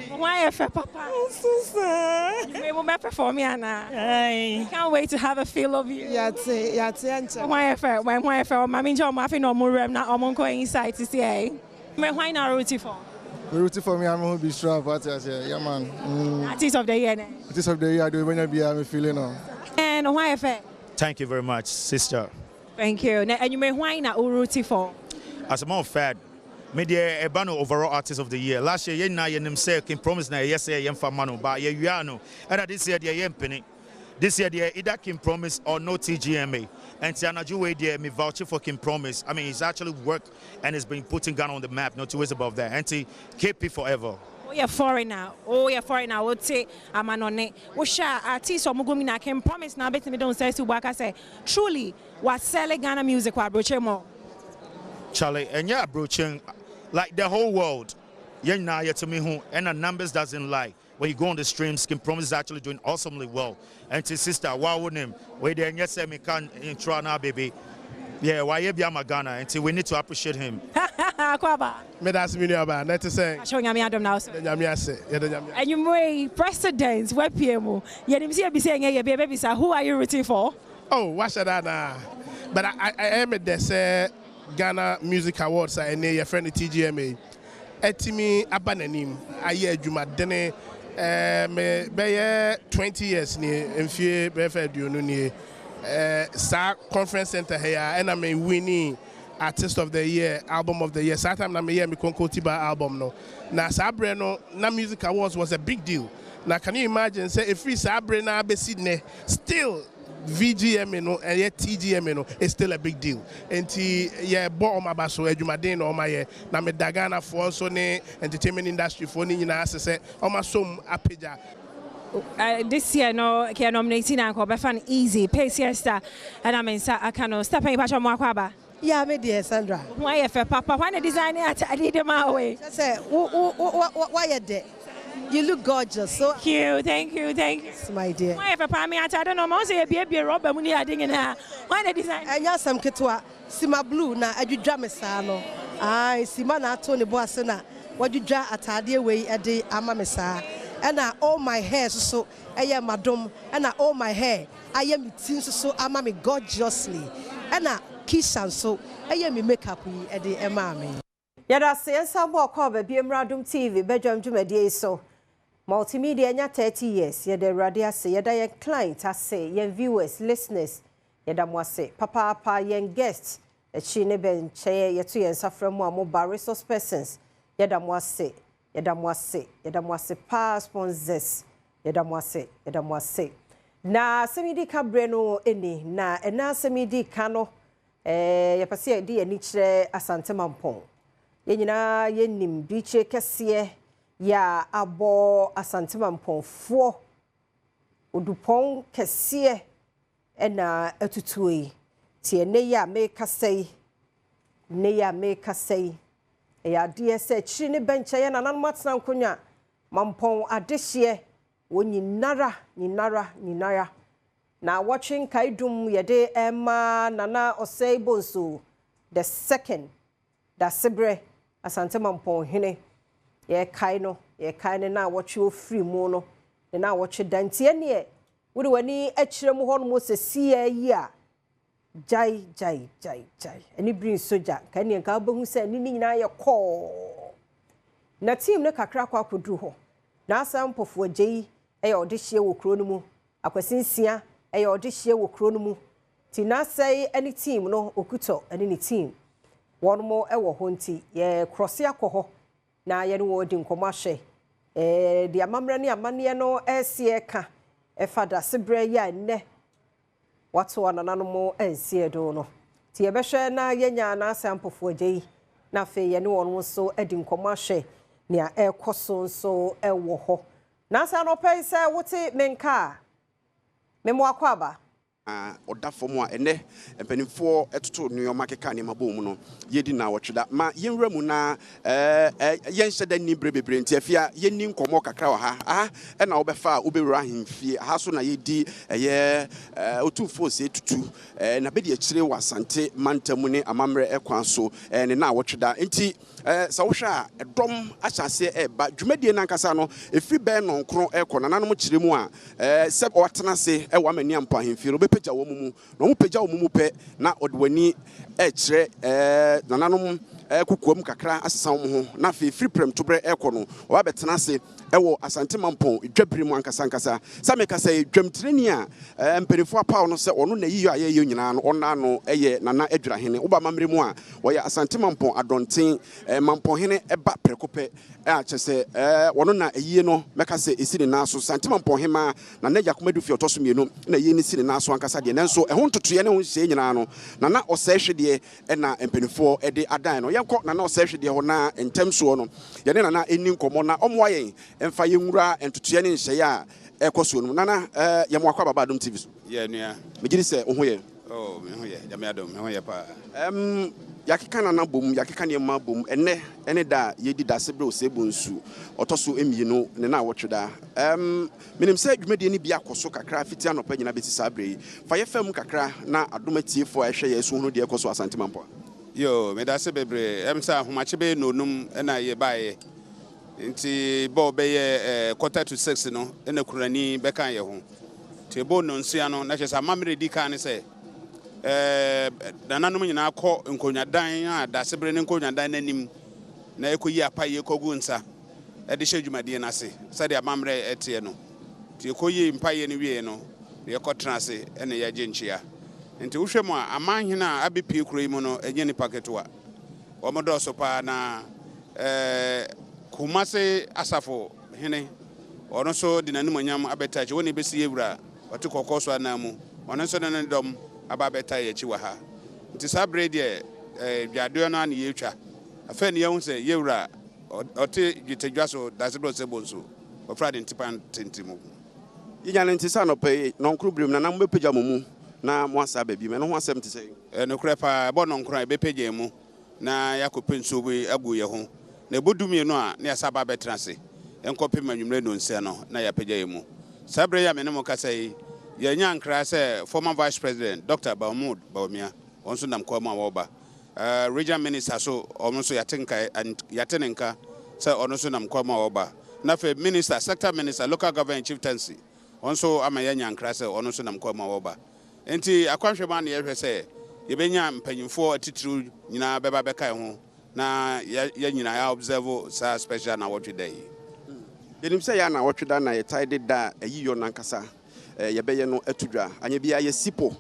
Why are you, Papa? I'm so sad. You will be for me, Anna. Can't wait to have a feel of you. Yatsi. Why are you, Mammy John Muffin or Murem, not among going inside to say? Why not rooting for? Rooting for me, I'm going to be strong. Yeah, man. Artist of the year. Artist of the year, I do when I'm feeling on. And why are you? Thank you very much, sister. Thank you. And you may why not rooting for? As a matter of fact, media a banner overall artist of the year. Last year, you say can promise na yes, I am for mano, but you are no. And this year, they are penny. This year, they either can promise or no TGMA. And Tiana Juwe, they me voucher for Kim Promise. I mean, he's actually worked and has been putting Ghana on the map. No two ways about that. And KP forever. Oh, you're foreigner. I would say I'm an on it. Washa artist or Mugumina can promise now. Bet me don't say to work. I say truly, what selling Ghana music? What broche more? Charlie, and yeah, broaching like the whole world. Yeah, now to me who and the numbers doesn't lie. When you go on the streams, Kim Promise is actually doing awesomely well. And to sister, why wouldn't him? Where they yes, me can intro now, baby. Yeah, why you be a Ghana? And we need to appreciate him. Me that's me about. Let us say. Showing me Adom now. And you may presidents, web PMO. You didn't see me saying, "Hey, baby, sir, who are you rooting for?" Oh, what should I now? But I am at the Ghana Music Awards and your friend TGMA. Etimi abananim aye adwuma dene me be 20 years ni mfie be fa aduonu ni sa conference center here and I'm winning artist of the year, album of the year. That time na me hear me Konkotiba album no. Na Sabre no na Music Awards was a big deal. Now can you imagine say if we Sabre na be Sydney still VGM no and yet TGM no is still a big deal. Enti yeah bo my baso adwumaden no my na me Ghana for so ne entertainment industry for ni nyina asese o ma som apeja. This year no ke nominating and ko be fan easy pay siesta and I mean I can step in patch mo akwaba. Yeah, me dear Sandra. Why if papa why the designer I did my way. Say why you there? You look gorgeous. So thank you. My dear. Why if papa me I don't know mo say be rubber money ading in her. Why the design? Anya sam ketwa sima blue na adwudwa me sa no. Ai sima na to ne bo ase na wadwudwa atade we ede ama me sa. And all my hair so madam and all my hair I am me tin so ama me gorgeously. And Kishan so me makeup we ede ema me. Yada se ensambo kwa baby Adom TV Badwam dwumadie so multimedia nya 30 years yada rade ase yada ye client ase ye viewers listeners yada mo ase papa yen guests echi ne benche ye to yen safra mu amoba resource persons yada mo ase pa sponsors yada mo ase na semidi kabre no eni na ena semidi kano ye pase di ani kire Asante Mampong yenyina yenim biche kese ya abo Asante Mampongfo odupon kese ena atutuyi tie ne ya me kasei ya DSH chiri ne benche ya nanan matna nkonya Mampong adehye wonyinara na watching kaidum yede ema nana osei bonso the second da sebre Asante Mampong hene ye kai na watch free mu no na watch dantie ne wode wani akire mu ho no mo sesi yi a jai ani brin soja kan ne ka bahu se ni nyina ye ko na team ne kakra kwa kodu ho na asampofo agyi e odehye wo kro no mu akwasinsia e odehye wo kro no mu ti na sei any team no okuto ani ni team one mo e wo ho nti ye cross yakoho na ye no wodi nkomahwe de amamra ne amane no esie ka e fada sebre ya ne wato ananano mo ensie do no ti ye behwe na yenya na asampofo agyi na fe ye ne won so edi nkomahwe ne a ekoso so e wo ho na asa no pay say wote menka memo akwaba oda fomu a ene empanimfo etoto nneoma keka ne mabom no yedi na wotweda ma yenwra mu na yenhyeda ni brebebre ntiafia yenni nkomo kakra wa ha na obefa obewura ahemfie ha so na yedi otufo se tutu na bedi akire wa Asante mantamu ne amamre ekwan so ne na wotweda nti sa wohwa edom ahyase eba dwumadie nankasa no efi be no nkro ekona nanom kire mu a se otena se ewa mani ampa ahemfie no pagya wo mumu no mu pagya wo mumu pe na odwani ekire nananom kukuam kakra asesa wo ho na fe free prem to bre ekono wa betena se ewo Asante Mampong dwabiri mu ankasa Sammy kasa dwamtireni a mperifo apaw no se ono na yiyo ayeyo nyina no ona no eye nana adwura hene wo ba mamre mu a wo ya Asante Mampong adonten Mampong hene eba prekope a chese wono na eyi no meka se esini na so Asante Mampong hema na na yakomadu fi otoso mienu na eyi ni sini na so ankasa de nanso ehon totoye ne ho hye nyina no na osehwede na mpenifo ede adan no yenko na osehwede ho na entem so no ye ne na eni nkomo na omwaye emfa yenwura entotoye ne hye ya ekoso no nana yemo akwa baba Adom TV so ye nua megiri se ohoye oh me hoye jame Adom me hoye pa yakeka na bom yakeka ne ma bom ene da yedi da sebre osebu nsu otoso emienu ne na wotweda menim se dwumade ni bia koso kakra fiti anopa nyina beti sabre fa ye fam kakra na Adom atiefo a ehwe ye so hunu de ekoso Asante Mampong yo me da se bebre emsa homache be nonum na ye bae nti bo be ye 5:45 no ena kurani be kan ye ho ti bo no nsia no na chesa mamre di kan se nananom nyina akọ nkonyadan a da sebre ne nkonyadan nanim na ekoyi apaye kogu nsa e de hye na se sade amamre etie no ti ekoyi mpaye ne wie no ye kọtena se ene ya genchia nti wohwem a amanhena abepi kuro mu no enye ni paketo a omodo so pa na kumase asafo hene ono so de nanim anyam abetache woni besi ewura watu kokoso anamu ono so ne dom ababeta ye chiwa ha nti sabre de dwado no an ye twa afa ne yehu se yewura ote gitedwaso dasebro sebonso ofrade ntipan tentimu yinyane ntisa no pe nonkru brim na nambe pagya momu na mo asa ba bi me no ho asem te sei no kra pa bo nonkru be pagya mu na yakopenso bi agu ye ho na bodumie no a na yasaba betrase enkopem anwumre no nse no na ya pagya ye mu sabre ya me ne mo kasai ya nyankra se former vice president Dr. Bawumia onso nam kwa ma woba regional minister so onso yatenenka se onso nam kwa ma woba na fe minister sector minister local government chieftaincy onso ama ya nyankra se onso nam kwa ma woba enti akwanhwe ma na ye hwe se ye benya mpanyimfo atitru nyina beba beka ho na ya nyina ya observe sa special na what day. Yenim say ya na what da na ye tied da ayiyo nankasa yebeye no atudwa anya bia ye sipo.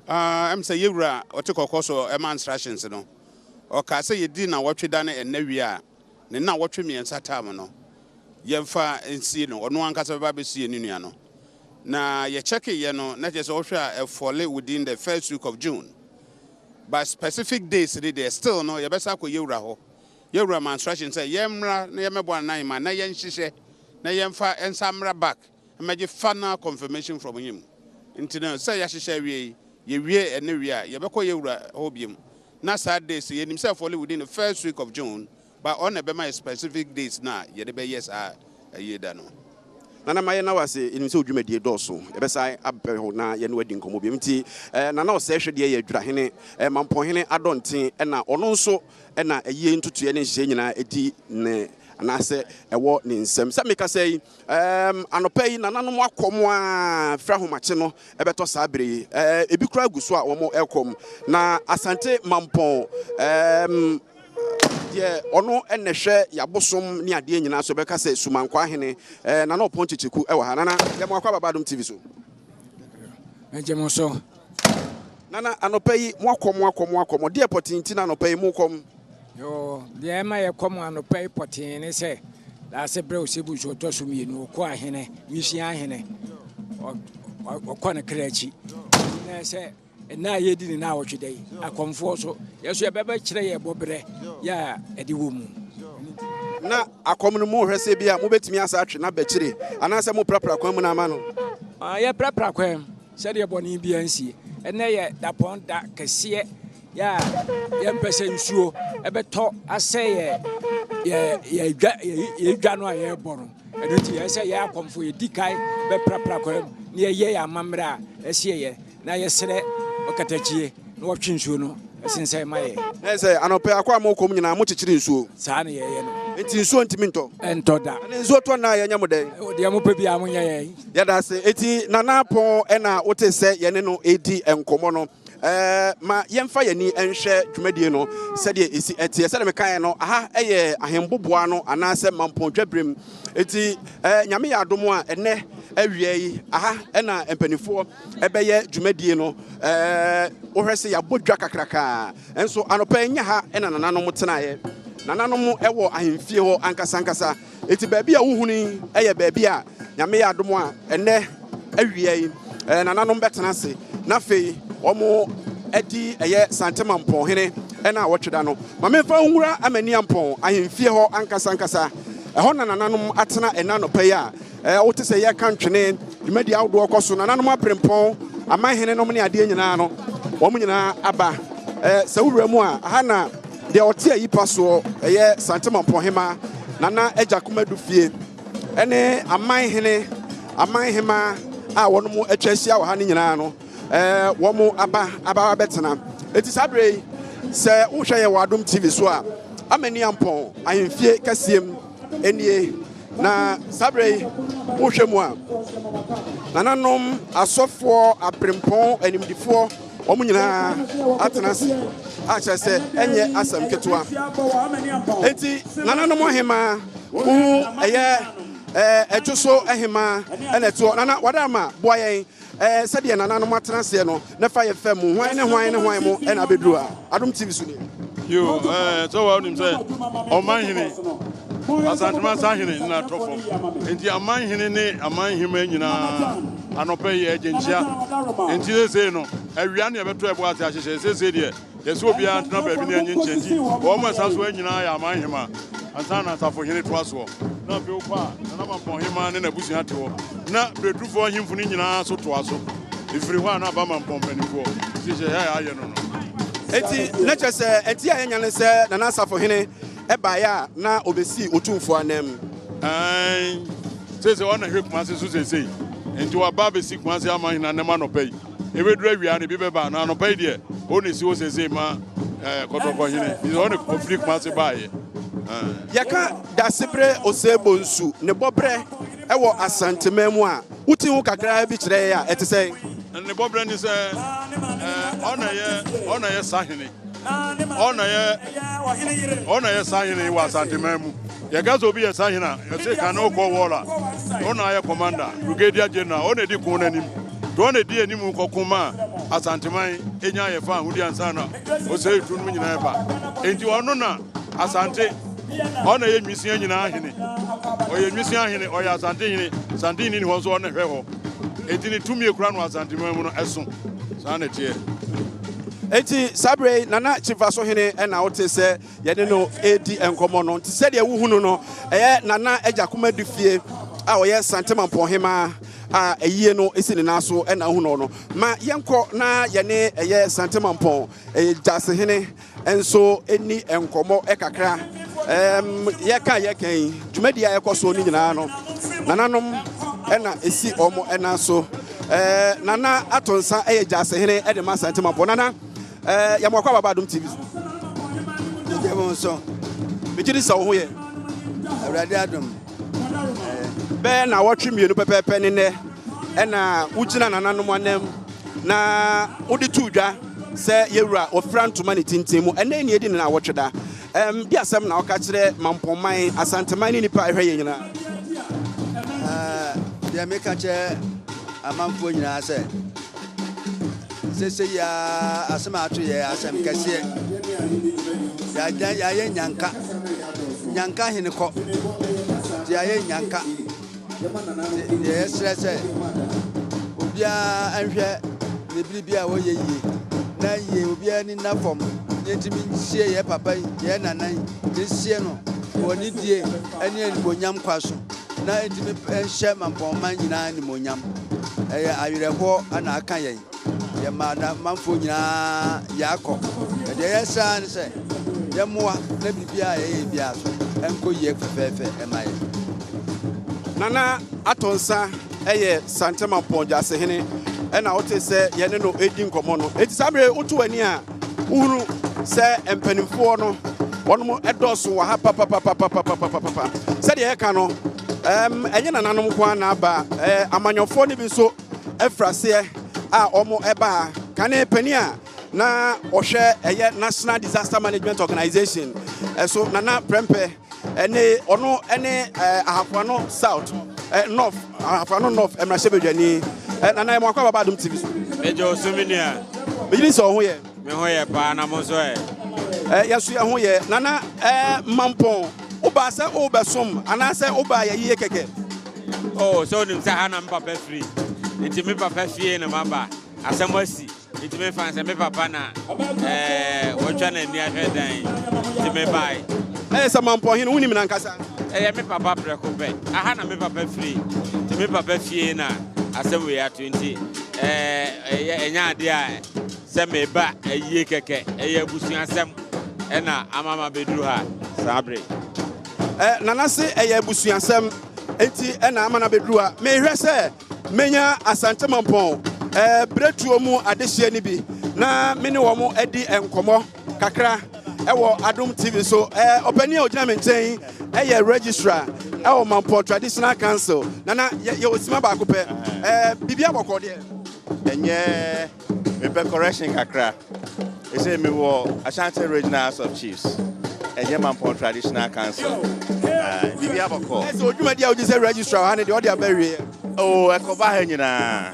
Em say yewura otekoko so e man instructions no. O ka say ye di na what da na ennawi a ne na what me ensa time no. Yemfa ensi no ono ankasa ba be sie nua no. Na ye check ye no na just ohwa fall within the first week of June. By specific days there still no ye besa ko yewura ho. Yewura man instructions say yemra na yemebo anan ma na yenhihye na yemfa ensamra back. Imagine final confirmation from him. Nti say ya hihye wie ye wie ene wie a ye beko yewura ho biem. Na sad days ye himself fall within the first week of June. But on a my specific dates now, ye the yes a year dano. Nana maye na wase in so dwumadi dɔso ebesai abɛho na ye no adi nkomo bi mti nana ɔsɛ hwɛ de ye dwura hene mampohene adɔnten na ɔno nso na ayie ntutu ne nhye nyina edi ne anase ɛwɔ ne nsɛm sɛ meka sɛ anɔpa yi nananom akɔm a fra homakye no ɛbɛtɔ saa bere ebi kura guso a wɔn ɛkɔm na asante mampɔn ye ono enehwe yabosom ni ade nyina so beka se sumankwa hene na na opon chichiku e wa ha nana ye mo akwa Badwam TV so enjemo so nana anopa yi mo akom de potinti na anopa yi mo kom yo de ma ye kom anopa yi potin ne se da se bre osebu so to so mienu ko ahene nwisia ahene o ko na krachi na se na ye di na awotwe dai akomfo so yeso ye beba kire ye bobre ya edi wo mu na akom no mo hwese bia mo betimi asa atwe na ba kire anase mo prapra kwan mu na ama no ye prapra kwan se de boni bia nsi ene ye da ponda kese ya ye mpese nsuo ebeto ase ye dwa no aye boro edo ti ye se ye akomfo ye dikai be prapra kwan ne ye amamra ese ye na ye sere okatachie no watwe nsuo no sinse maye na say anope akwa mokom nyina mo chichiri nsuo saa na ye no enti nsuo ntimi ento da na nsuo to na ye nyam den de mo pe bia mo nya ye ya da se eti nanapon na wote se ye ne no edi enkomo no ma yemfa yani enhwe dwumadie no se de esi etie se de mekan no aha eye ahemboboa no anase mampon dwabrem eti nyame ya adom a ene awie yi aha na empanifo ebeye dwumadie no ohwese ya bodwa kakraka enso anopa nya ha na nananom tenaye nananom ewo ahemfie ho ankasa eti baabi a wohuni eye baabi a nyame ya adom a ene awie yi nananom betena se na fei omo edi eye santema mpon hene na wotweda no mamemfa nwura amani ampon ahemfie ho ankasa eho na nananom atena enanopa yi a wote se ye kantwene dwumadi awdo okoso nananom aprempon aman hene no ne ade nyina no wom nyina aba se wura mu a aha na de ote ayi paso eye santema mpon hema nana ejakomadu fie ene aman hema a wono atwahia wa ha ne nyina no womo aba betena eti sabre se wo hwe ye Adom TV so a amani ampon ahemfie kasiem enie na sabre wo hwe mu a nananom asofo aprempon animdifo omo nyina atenase a chese enye asam ketwa eti nananom ahema wo eye etwoso ahema eneto nana wadama boyen said ye nananom atenase no na fa ye fam hwan ne mo na bedru a Adom TV so ni yo so wa nim say oman hene asantuma sahene na tofo enti aman hene ne aman hema nyina anope ye agentia enti se no awia ne beto ebo ase ahyehye se de ye so bia antena ba bi ne anyi nchenti o mo saso anyina ya aman hema ansana safo hene to aso na be ukwa na mampon hema ne na busu ate wo na bedrufo himfu ne nyina so to aso ifiri hwa na ba mampon panifo se ya aye no eti na chese enti ya nya ne se na na safo hene eba ya na obesi otumfo anam se ona hwe kuma se so se enti wa ba besi kuma se aman hena ne ma no pai ebedru awia ne bi beba na no pai de oni si wo se ma kotoko hene is on conflict kuma se ba ye yaka da sebre osebo nsu ne bobre ewo asantemamu a wuti hu kakra bi kire ya etese ne bobre ni se ona ye sahene ona ye sahine wa santimemu ye gazo obi ye sahina ye se kan o ko wola ona ye commander brigadier general ona di kun nanim to ona di anim ko kuma asanteman enya ye fa hudi ansana o se tunu nyina ba enti ono na asante ona ye nwisia nyina ahene o ye nwisia ahene o ya asante hene santini ni ho so ona hwe ho enti ni tumi ekura no asanteman mu no eso sana tie eti sabre nana chifaso hene na wote se ye ne no edi enkomo no nti se de wuhunu no nana ejakoma dufie a oye santema mpohema a eyie no esi ne naso na hu no ma yenko na ye ne santema mpon jase hene enso eni enkomo kakra ye kan dwumadi a ekoso ni nyina no nananom na esi omo na so nana atonsa jase hene de ma santema mpon nana ya mwakwa baba Adom TV Jebo so bijiri sa wo ye Agradaa Adom be na wotwe mienu pepepe ne ne na ugina nananom anem na odi tudwa se yewura ofra ntoma ne tintimu ene ne edi na wotwe da di asem na oka kire mampoman asanteman ni nipa ehwe ye nyina dia meka che amamfo nyina se sese ya asema atu ye asem kese ya ye nyanka hene ko ya ye nyanka ye stress obia anhwe ne bibia wo ye yi na ye obia ni na fom yentimi hie ye papa ye nanan ye hie no woni die ene anibonyam kwaso na entimi enhye mampoma nyina animonyam ayerehɔ ana aka yen ye mana manfo nyina yakɔ de yesa ne sɛ ye moa na bibia ye bia so enko ye fefefe emaye nana atonsa santema ponja se hene na wote se ye ne no edi nkomo no eti sabre utu wani a uhuru se empanimfo no wono edoso wa ha papa se de ye ka no enye nananom kwa na aba amanyofo ne bi so efrase a omo eba kane pani a na ohwe National Disaster Management Organization so nana prempe ene ono ene ahafano south north ahafano north emrashebedwani nana mwakwa baba Adom TV ejo suminia bejini so ho ye me ho ye pa na mo so yasu ye ho ye nana mampon uba se obesom ana se uba ye yie keke oh so nim sa hana papa free nti me papa fie na maba asamasi nti me fanse me papa na wotwa na ni ahwedan nti me bai sa mampon hin woni mina nkasa me papa preko be aha na me papa free nti me papa fie na asem we ato nti enya ade a se me ba ayie keke abusuan asem na amama beduru ha sabre nana se abusuan asem enti na amana beduru ha me hwe se menya asante mampon bretuo mu adehye ni bi na me ne wo mo edi enkomo kakra ewo Adom TV so opani a ogina menten registrar ewo Mampon Traditional Council nana ye osima ba ko pe bibia boko de enye me pe correction kakra e say me wo Ashanti Regional House of Chiefs enye Mampon Traditional Council bibia boko so oduma dia oji say registrar ha ne de odia bewe ekoba ha nyina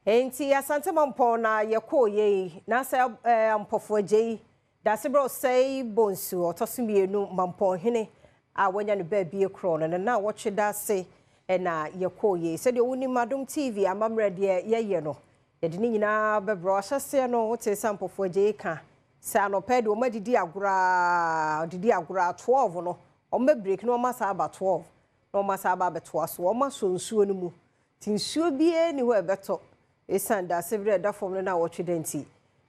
Enti asante Mampon na yeko ye na se ampofo agei da se bro sei bonsu otosumienu Mampon hene a wanya ne ba bie kro no na woche da se na yeko ye se de woni Adom TV amamre de ye no ye de nyina bebro ahase no wote sampofo agei ka sa no pede o madidi agura 12 no o ma break no ma sa aba 12 no ma sa aba beto aso o ma so nsuo no mu tinsuo bie ni ho ebeto esanda sebre da fom na wo twedenti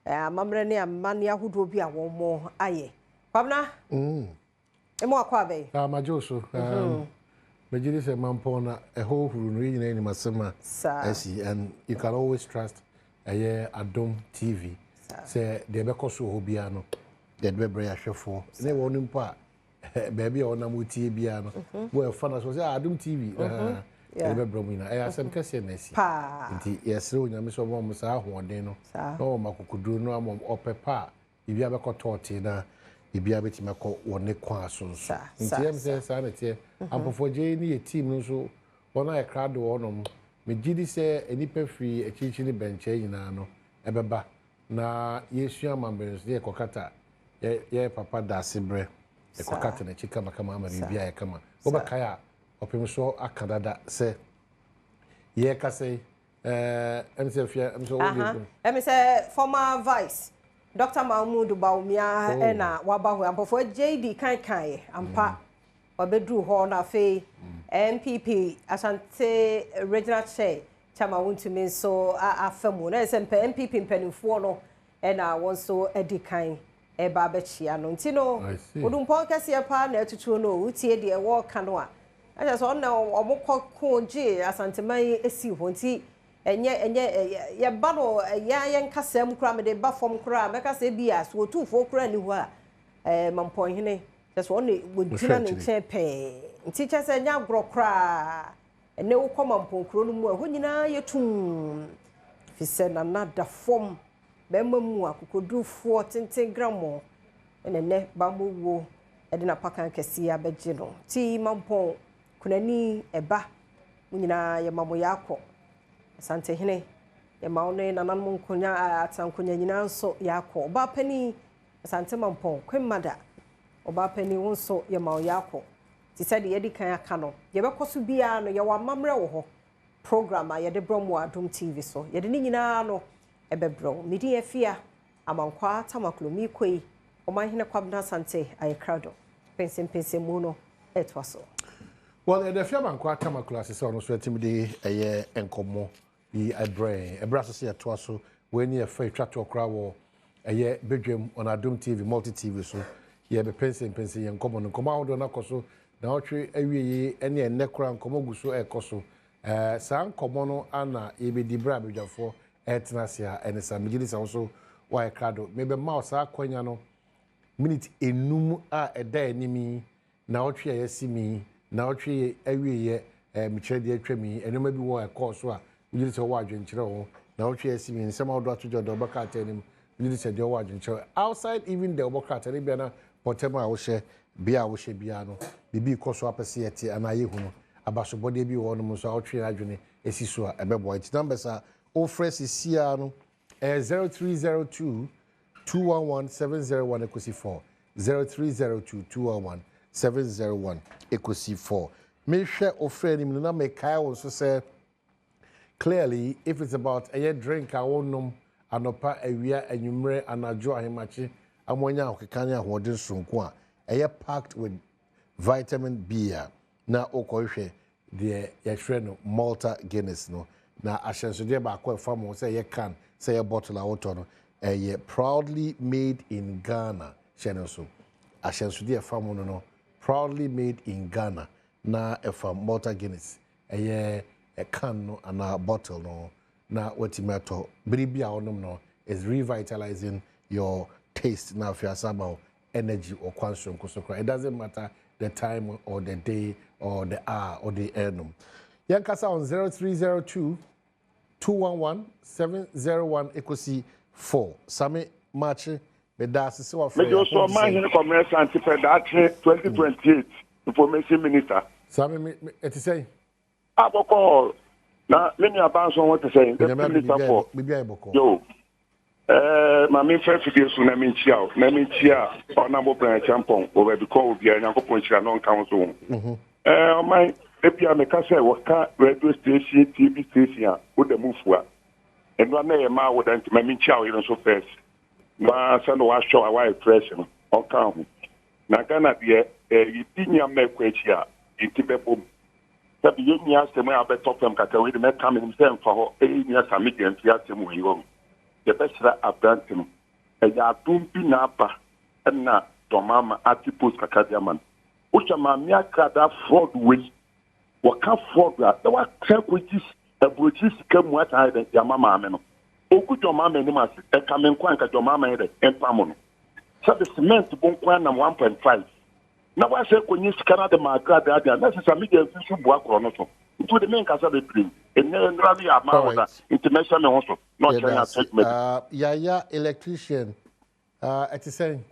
amamre ne amane ahodo bi a wo mo aye kwabna emo akwa be majoso Majidi say Mampon na a whole who reading any masema asi and you can always trust Adom TV say the bekoso hobiano the bebre ahwefo ne wonu mpa baby ona mutie bia no bo e fana so say Adom TV ebe bromina e asem kase na si nti yesre onyame so mo sa ahoden no na o makokuduro no amom opepa ibi abekotote na ibi abetimako wone kwa sonso nti yem se sa na tie ampofoje ni ye team no so wona e crowd wonom me gidi se enipa free echichi ni benche nyina no ebeba na yesu amambere ye kokata ye papa da sibre e kokata na chika makama ama bibia ye kama oba kaya opem so akadada se ye kase MCF MCF former vice Dr. Mahmoud Baumia na wabahu ampofo JD kan ampa wabedru ho na fe MPP Asante regional chair chama wuntumi so afemu na sempe MPP mpanimfo no na won so edikan eba bechia no ntino odumpo kase pa na etutu no utie de wo kano a aja so na omukọ je Asante man esi ho nti enye ye ba no ya nkasam kura me de ba fom kura me kase bia so tufo kura ni ho a mampon hene just one wodina ne chepe nti chese nya gro kura ene wo koma mampon kuro no mu ho nyina yetum fise na nada fom be mamu akokodufo tenten gramo ene ba mowo e de na pakan kase abeje no ti mampon kunani eba nyina ye mamo yakọ Asante hene ye maune nananmu nkonya atankonya nyina nso yakọ oba pani Asante mampon kwemada oba pani wonso ye mawo yakọ ti said ye di kan aka no ye bekoso bia no ye wa mamre wo ho program a ye de brom wa Adom TV so ye de nyina no ebebro midi afia amankwa tamaklo mi koi o man hene kwabna Asante Agradaa pensem mu no etwaso. Well, the Fiaman Quatama classes on Swetimidi, a encomo, the brain, a brass see a twasso, when you're afraid to crowd, a year bedroom on Adom TV, multi TV, so you have a pencil and common and come out on a coso, now tree every year, any necran, comoguso, a coso, San Comono, Anna, Ebe di Brabija for Etnasia, and some Migilis also, why crado, maybe mouse are queniano, minute enum a day enemy, now tree I see me. Now tree every year Michelle de Tremi and maybe war a course you say wage and chiro now tree see me in some other to the Obacat and you said your wage and chiro outside even the Obacat and Biana Potema I will share Bia will share Biano the course up a city and I huno about body be one most out tree agony a sisua a bebo its numbers are all fresh is Siano 0302 211 701 equity 4 0302 211 701 equity 4. Me share offer him na me kai also say clearly if it's about a drink I won't nom anopa awia anwumre anajo ahemachi amonya okekanya hodin sonko a packed with vitamin B na okohwe the yeshre Malta Guinness no na ahyenso de ba kwa fam say ye can say a bottle out no proudly made in Ghana channel so ahyenso de fam no proudly made in Ghana na from Malta Guinness a can no and a bottle no na wetimato bribia onom no is revitalizing your taste now if you are energy or quantum kusokra. It doesn't matter the time or the day or the hour or the annum. Yankasa on 0302 211 701 equity 4. Sammy Marchi Bedasi so me also man in commerce anti-predatory 2028 information minister. Sammy it is saying Aboko na many about what to say the minister for yo my main friend figure so na me chia onabo plan champon over because we are nyankopon chia non council my epia me ka say waka radio station TV station with the move wa and one na ma wo dan my main chia you so first ma send wa show our impression on count na Ghana de yipinya mekwachi a intibebo sabi yemi asem a be top them kaka we de me come in say for ho ni Sammy Gyamfi asem we yo the best abrantim e ya tumpi na apa na domama atipos kaka diamond ucha ma mi Agradaa fraud we waka fraud that wa krekwtis abrochis kamu ata de yamama me no oku domama ni mas e kamen kwan ka domama de empamo no so the cement bon kwan na 1.5 na wa se konyi skana de Agradaa na se Sammy Gyamfi su bu akoro no so To the main casa be play. And then rally amount international also. Not China. Yaya electrician. It is saying.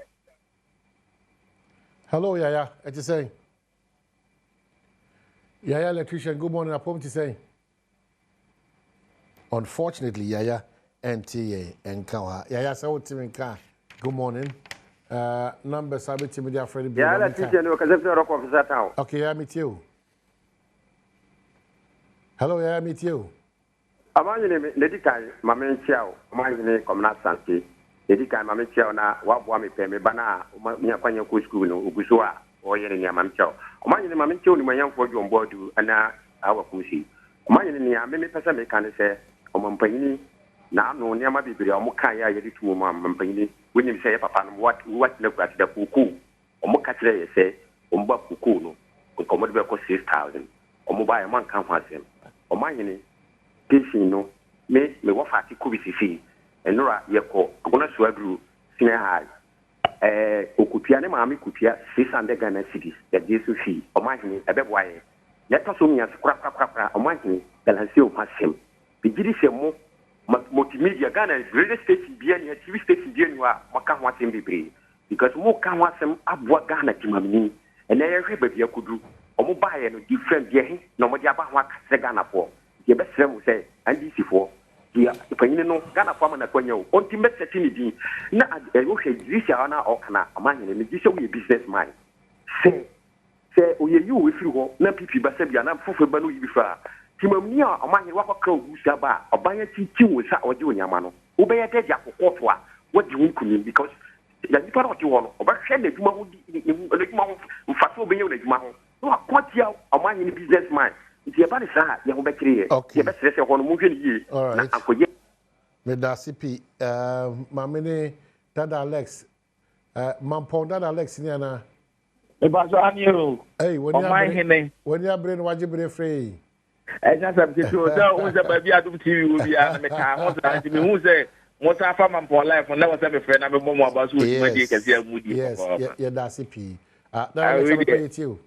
Hello, Yaya. It is saying. Yaya electrician. Good morning. Apom to say. Unfortunately, Yaya NTA and Kawa. Yaya so Timinka. Good morning. Number Sabi Timidia Freddy. Yeah, electrician. Okay, I meet you. Hello, I meet you. Amani Lady Kai, Mamen Chiao, Amani Comna Santi, Lady Kai, Mamen Chiao, na Wabwami Peme Bana, Mia Kusku, Ugusua, or Yenia Mamcho. Amani Mamen Chio, my young for you on board, and our Kusi. Amani, many person can say, O Mampani, now no Yama Bibri, or Mokaya, Yedi to Mampani, when you say, Papa, what look at the Puku, or Mokatre say, Umba Pukuno, with Commodore 6,000, or mobile man can't pass him. Omanyini pesi no me wo fati ko bisisi enura yeko agona suadru senior high okupia ne maami kupia 600 Ghana cedis ya jesu fi omanyini ebeboaye yeta so nya kra omanyini balance o pasem bigiri se mo multimedia Ghana radio station bia ne TV station bia ni wa maka ho asem bebre because mo ka ho asem abua Ghana timamni ene yehwe ba bia kudu omo baaye no different bia no mo dia ba ho akase Ghana po ye be srem say NDC for dia panyin no Ghana po ma na kwanya o onti message ni din na wo hwe jisia na okana amanye ne jisia wo businessman say oye you we free ho na pipi ba se bia na fofo ba no yi bi fa timamni a amanye wa kwa ogusia ba obanya titi wo sa oje onyama no wo be ye de akokofo a what do you kunim because ya ni para oti wo no obahwe na djuma ho di djuma ho mfaso obenye na djuma ho no akotia amanye ni businessman nti e ba ni sa ye ho be kire ye be sere se ho no mo hwe ni yi na akoye me da CP mamene dada Alex mampon dada Alex ni ana e ba so aniro hey when you brain wajibre free e ja sam ti so da o se ba bi Adom TV wo bi a me ka ho sa nti me hu se mo ta fa mampon life na wo se me frɛ na me mo aba so o di kase amudi yes ye da CP da Alex am pay you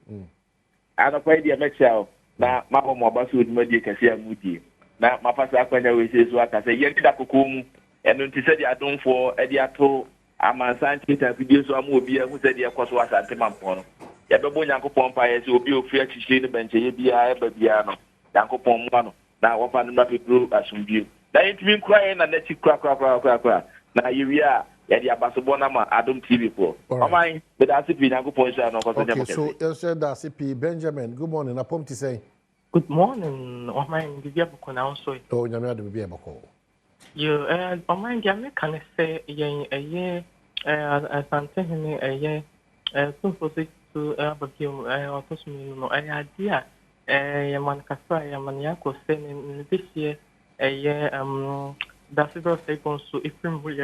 ana kwa dia me chao na ma mo aba so o di kase amudi na mapasa akwanya we se so aka se ye da kokomu eno nti se dia donfo e dia to amansan tinta video so am obi hu se dia kwaso asante mampon no ye be bo nyankopon pa ye se obi ofi achichire ne benche ye bia e ba bia no nyankopon mo no na wo pa no na pedro asumbi da yintimi nkura ye na na chi kra na ye wi a ye dia basobo na ma Adom TV po oman be da CP nyankopon sha no ko se nyamo. Okay, so you said that CP Benjamin, good morning. Apom ti say good morning. Oh my, Bibia Boko now so. Oh, nyame ade Bibia Boko. You oh my, you can say ye asante hene so for to abagio autosmi no idea ye man kasa ye man yako say in this year that's it all say so if we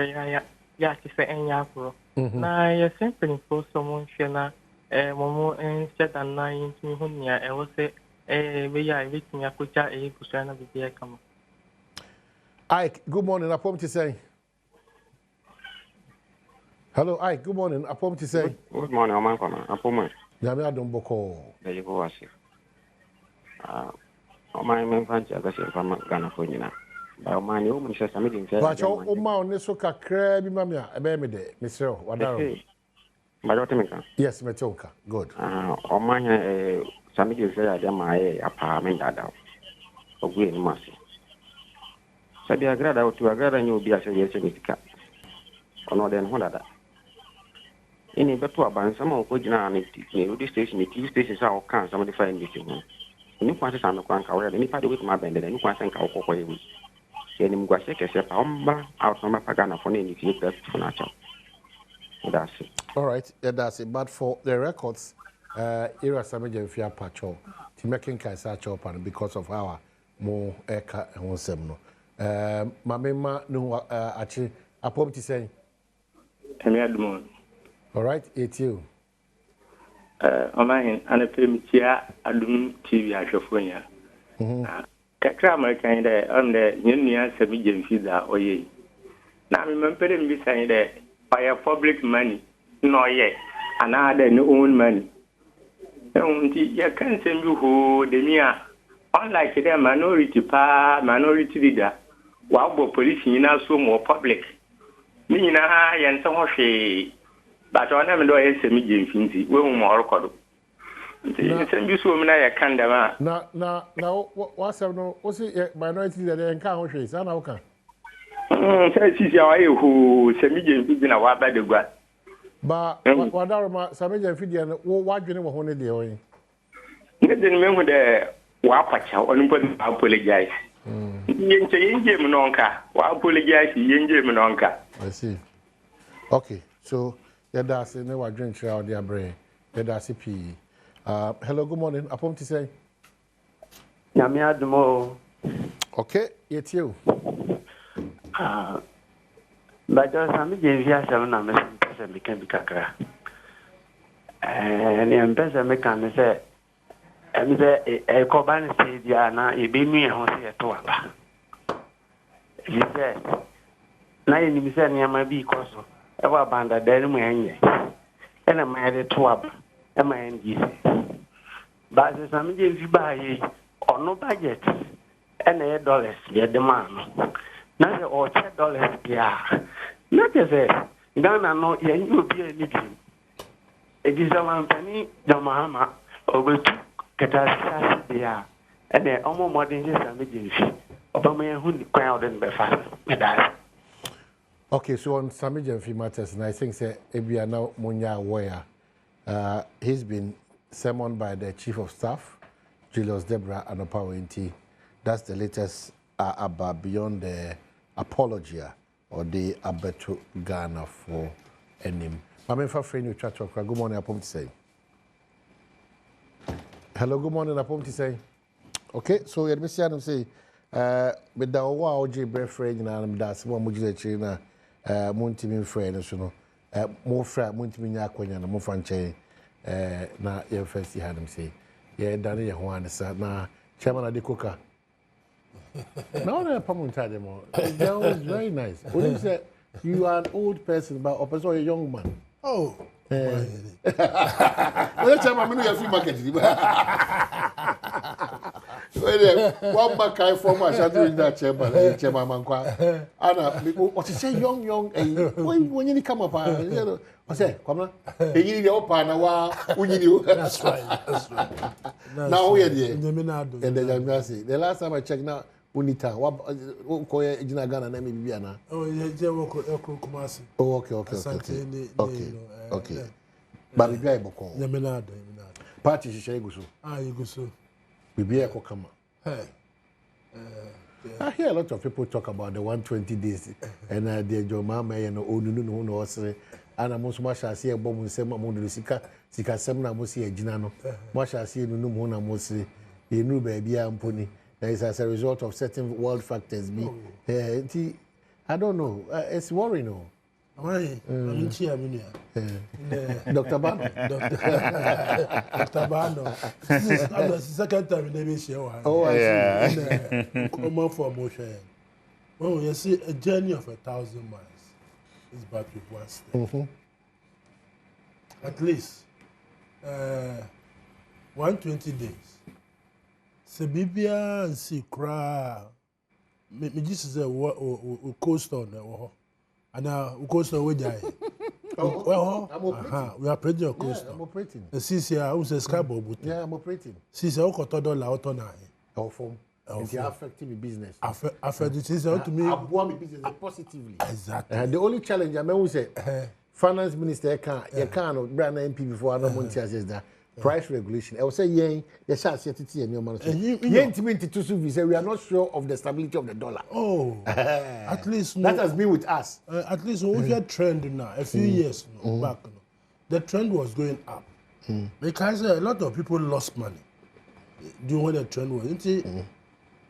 ya ki say enya pro na ye simply for someone shena momo instead than 9 hunya e wo say Ike, good morning. Apom to say. Hello, Ike. Good morning. Apom to say. Good morning, Oman Koma. Apom. Nyame Adom Boko. There you go, Asif. Oman men fancy agasi from Ghana for you now. Oman, you must say something. But your Oma on so kakra bi mamia ebe me de Mr. Wadaro. Bajotemeka. Yes, Metoka. Good. Oman Sammy Gyamfi ya mae apartment dada. Ogwe ni masi. Sabi Agradaa to Agradaa nyo bi ase yese nitika. Ono den ho dada. Ini beto abansama okogina na radio station ni TV station sa o kan some dey find this one. Ni kwase sa me kwan ka we ni pa de wit ma bende ni kwase nka okokọ ewu. Ye ni mgwase kese pa omba out no paga na phone ni ti press phone acha. That's it. All right, that's it. But for the records era Sammy Gyamfi pacho ti making kaisa chopan because of our more eka wonsem no mamema no achi apom ti say emi Adom. All right, it's you Oman ana premitia Adom TV ahwefonya kakra American de on the nyenua Sammy Gyamfi da oye na me mempere mbi say de by public money no ye another no own money. Nti ya kan sembi ho de mia unlike the minority leader, while police in also more public. Me na yen so hwe but on am do Sammy Gyamfi we more record. It's a so me na ya kan dem na what's no what's minority leader en kan hwe say na wo kan. Say si ya who Sammy Gyamfi bi na wa ba de gua. Ba wadaroma Sammy Gyamfi de wo adwene wo ho ne de oyin. Ne de me hu de wa kwacha onu po apologize. Yenje me nonka wa apologize yenje me nonka. I see. Okay, so that's ne wa drink share out there brain. That's CP. Hello, good morning. Apom to say. Nyame adumo. Okay, it's you. But Sammy Gyamfi asem na me se me kan bi kakra. Ne empesa me kan say em say e ko ban say dia na e be nu e ho say to aba. He said na ye ni se niam bi koso e wa banda dan mu enye e na ma de to aba e ma en ji ba se Sammy Gyamfi ba yi ono budget e na $dollars ye de ma no na se o $dollars bia na ke se Ghana no ye ni obi ani bi e ji zaman pani da Mahama obetu kata bia e na omo modern Sammy Gyamfi obama ye hu ni kwan odin be fa me da. Okay, so on Sammy Gyamfi matters, and I think say Ebia now Munya Warrior. He's been summoned by the Chief of Staff, Julius Deborah Anopawenti. That's the latest about beyond the apology or the abeto Ghana for enim. I'm for friend you chat. Good morning, Apom to say. Hello, good morning, Apom to say. Okay, so you're missing say, with the OJ breath and that's one much na. Muntimi friend so no more friend muntimi nya akwanya na mo fanche na ye first had him say ye dane ye ho ansa na chairman adekoka now na pamunta dem that was very nice when you say you are an old person but also a young man well chairman me no ya free market one back I from my shadow that chairman mankwa ana what you say young when you come up I say come on you need your partner wa that's right now we are there and the last time I checked now unita wa ko ejina Ghana na me bibia na je wo Kumasi okay ba bibia iboko nyaminado party shisha iguso iguso bibia ko kama I hear a lot of people talk about the 120 days and the Mahama and Onunu no osre and I most much I see a bomb sema mo sika semna mo see ejina no much I see no mo na mo see you know baby amponi that is as a result of certain world factors be I don't know it's worrying no why I'm here Dr. Bano Dr. Bano this is the second time we never share one I see come for motion oh you see a journey of 1,000 miles is but with one step at least 120 days se bibia and see cry me just say coast on and coastal we die. We are operating your coastal. I'm operating. The CC, I was a skybo. Yeah, I'm operating. CC, I got $1 out on our form. It's affecting the business. Affecting CC to me. I want my business positively. Exactly. The only challenge I may say, finance minister can't brand MP before I don't want to say that. Price regulation. I will say, we are not sure of the stability of the dollar. Oh, at least that has been with us. At least we have trend now. A few years back, the trend was going up because a lot of people lost money during the trend was.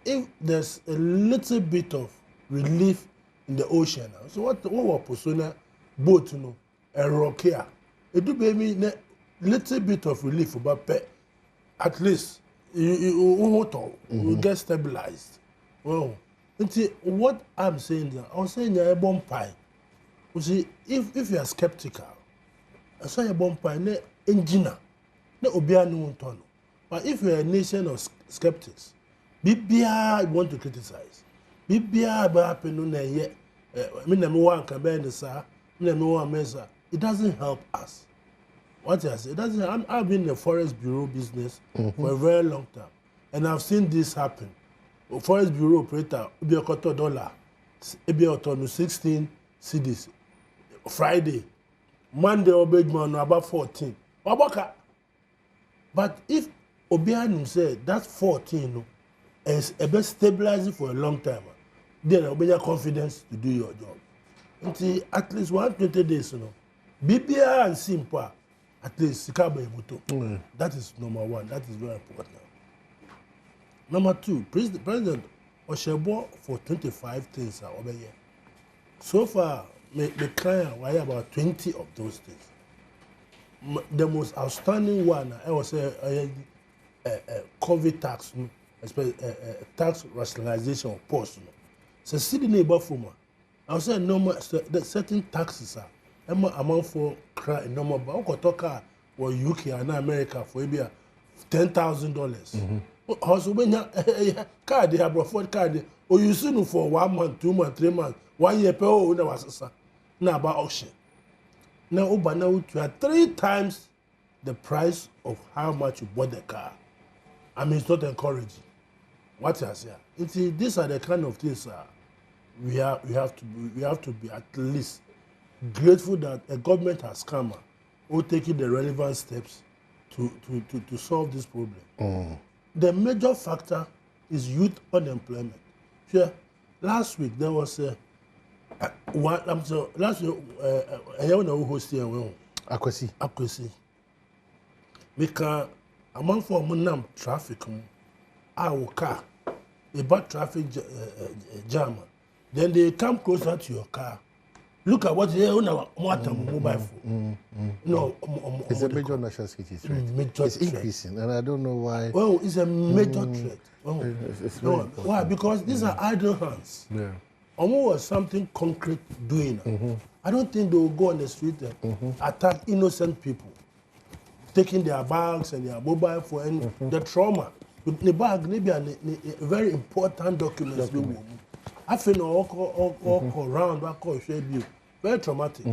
If there's a little bit of relief in the ocean, so what was persona boat a rock here? It do be little bit of relief, but at least you get stabilized. Well, what I'm saying there, I'm saying you're a bomb pie. You see, if you are skeptical, I say a bomb pie, ne engineer, ne obianu untono. But if you are a nation of skeptics, Bibia want to criticize. Bibia ba happen no na ye. Me na me wan ka be sa. Me na me wan mesa. It doesn't help us. What I say, it doesn't. I've been in the Forest Bureau business for a very long time, and I've seen this happen. Forest Bureau operator be a $1, be a 16 cedis. Friday, Monday obedman about 14. But if Obianum said that's 14 no, is a best stabilizing for a long time, then I'll be your confidence to do your job. Until at least 120 days, you know. BBA and Simpa, at least Sikaba Ibuto. That is number one. That is very important. Number two, President Oshebo for 25 things over here. So far, the client were about 20 of those things. The most outstanding one, I was a COVID tax, especially tax rationalization of post. So, city neighbor for I was saying normal certain taxes are amount for cry normal, but I talk or UK and America for maybe $10,000. Also, when you card they have afford card, or you see for 1 month, 2 months, 3 months, 1 year per hour, that was now about auction. Now, you are 3 times the price of how much you bought the car. I mean, it's not encouraging. What I say, these are the kind of things we have to be at least grateful that a government has come or taking the relevant steps to solve this problem. The major factor is youth unemployment. Yeah, last week there was last week I host here Akwesi. Because among for munam traffic our car about traffic jam, then they come closer to your car. Look at what they own mobile phone. No, it's a major national security threat. It's increasing, and I don't know why. Well, it's a major threat. Why? Because these are idle hands. Yeah. Almost something concrete doing. I don't think they will go on the street and attack innocent people, taking their bags and their mobile phone and the trauma. The bag maybe a very important document. I feel all around very traumatic.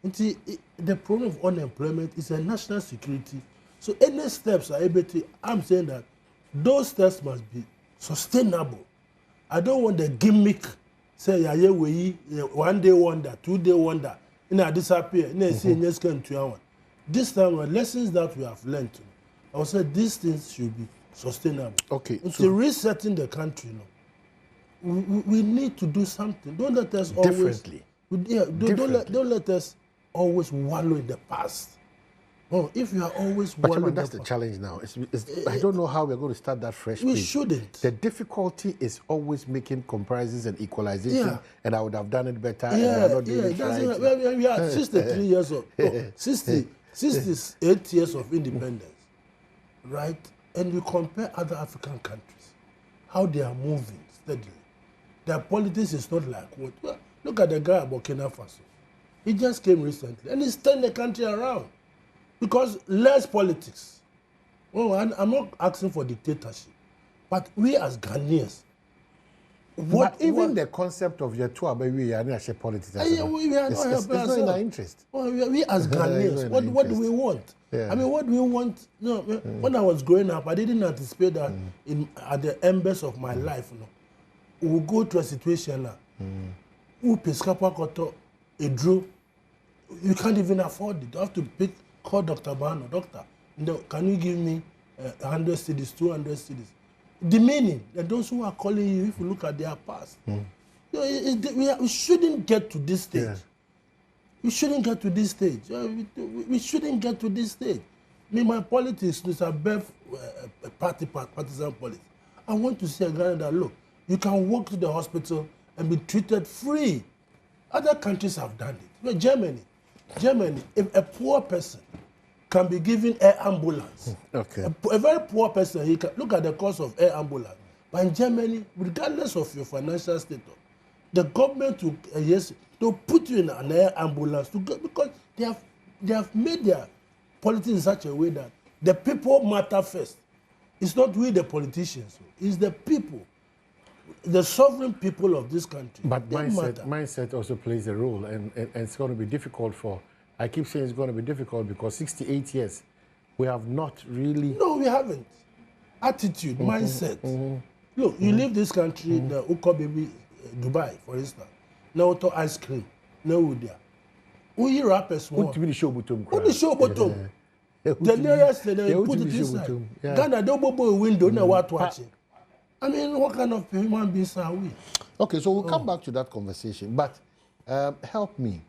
The problem of unemployment is a national security. So any steps are able to, I'm saying that those steps must be sustainable. I don't want the gimmick, say, 1 day wonder, 2 day wonder, I disappear, this time, the lessons that we have learned, I would say these things should be sustainable. Okay. So resetting the country, we need to do something. Don't let us differently. Don't let us always wallow in the past. If you are always wallowing, that's the challenge now. I don't know how we're going to start that fresh. We shouldn't. The difficulty is always making comparisons and equalization, and I would have done it better. We are 63 years old. 68 years of independence, right? And you compare other African countries, how they are moving steadily. Their politics is not like what. Well, look at the guy at Burkina Faso. He just came recently, and he's turned the country around because less politics. I'm not asking for dictatorship, but we as Ghanaians. The concept of your tour, we are not politics. We are not not in our interest. We as Ghanaians, what do we want? Yeah. I mean, what do we want? When I was growing up, I didn't anticipate that at the embers of my life, we'll go to a situation now. You can't even afford it. You have to call Dr. Bano. Doctor, can you give me 100 cedis, 200 cedis? The meaning that those who are calling you, if you look at their past, we shouldn't get to this stage. Yeah. We shouldn't get to this stage. We shouldn't get to this stage. My politics is above partisan politics. I want to say again that look, you can walk to the hospital and be treated free. Other countries have done it. Germany, if a poor person can be given air ambulance. Okay. A very poor person, he can look at the cost of air ambulance. But in Germany, regardless of your financial status, the government will put you in an air ambulance because they have made their politics in such a way that the people matter first. It's not we, the politicians. It's the people, the sovereign people of this country. But mindset also plays a role, and it's going to be difficult for. I keep saying it's going to be difficult because 68 years, we have not really. No, we haven't. Attitude, mindset. Look, you leave this country, the Uko baby, Dubai, for instance. No to ice cream, no there. We rappers want. Who the show bottom? Who the show bottom? The nearest they put it inside. Ghana don't go window now what watching. I mean, what kind of human beings are we? Okay, so we'll come back to that conversation, but help me.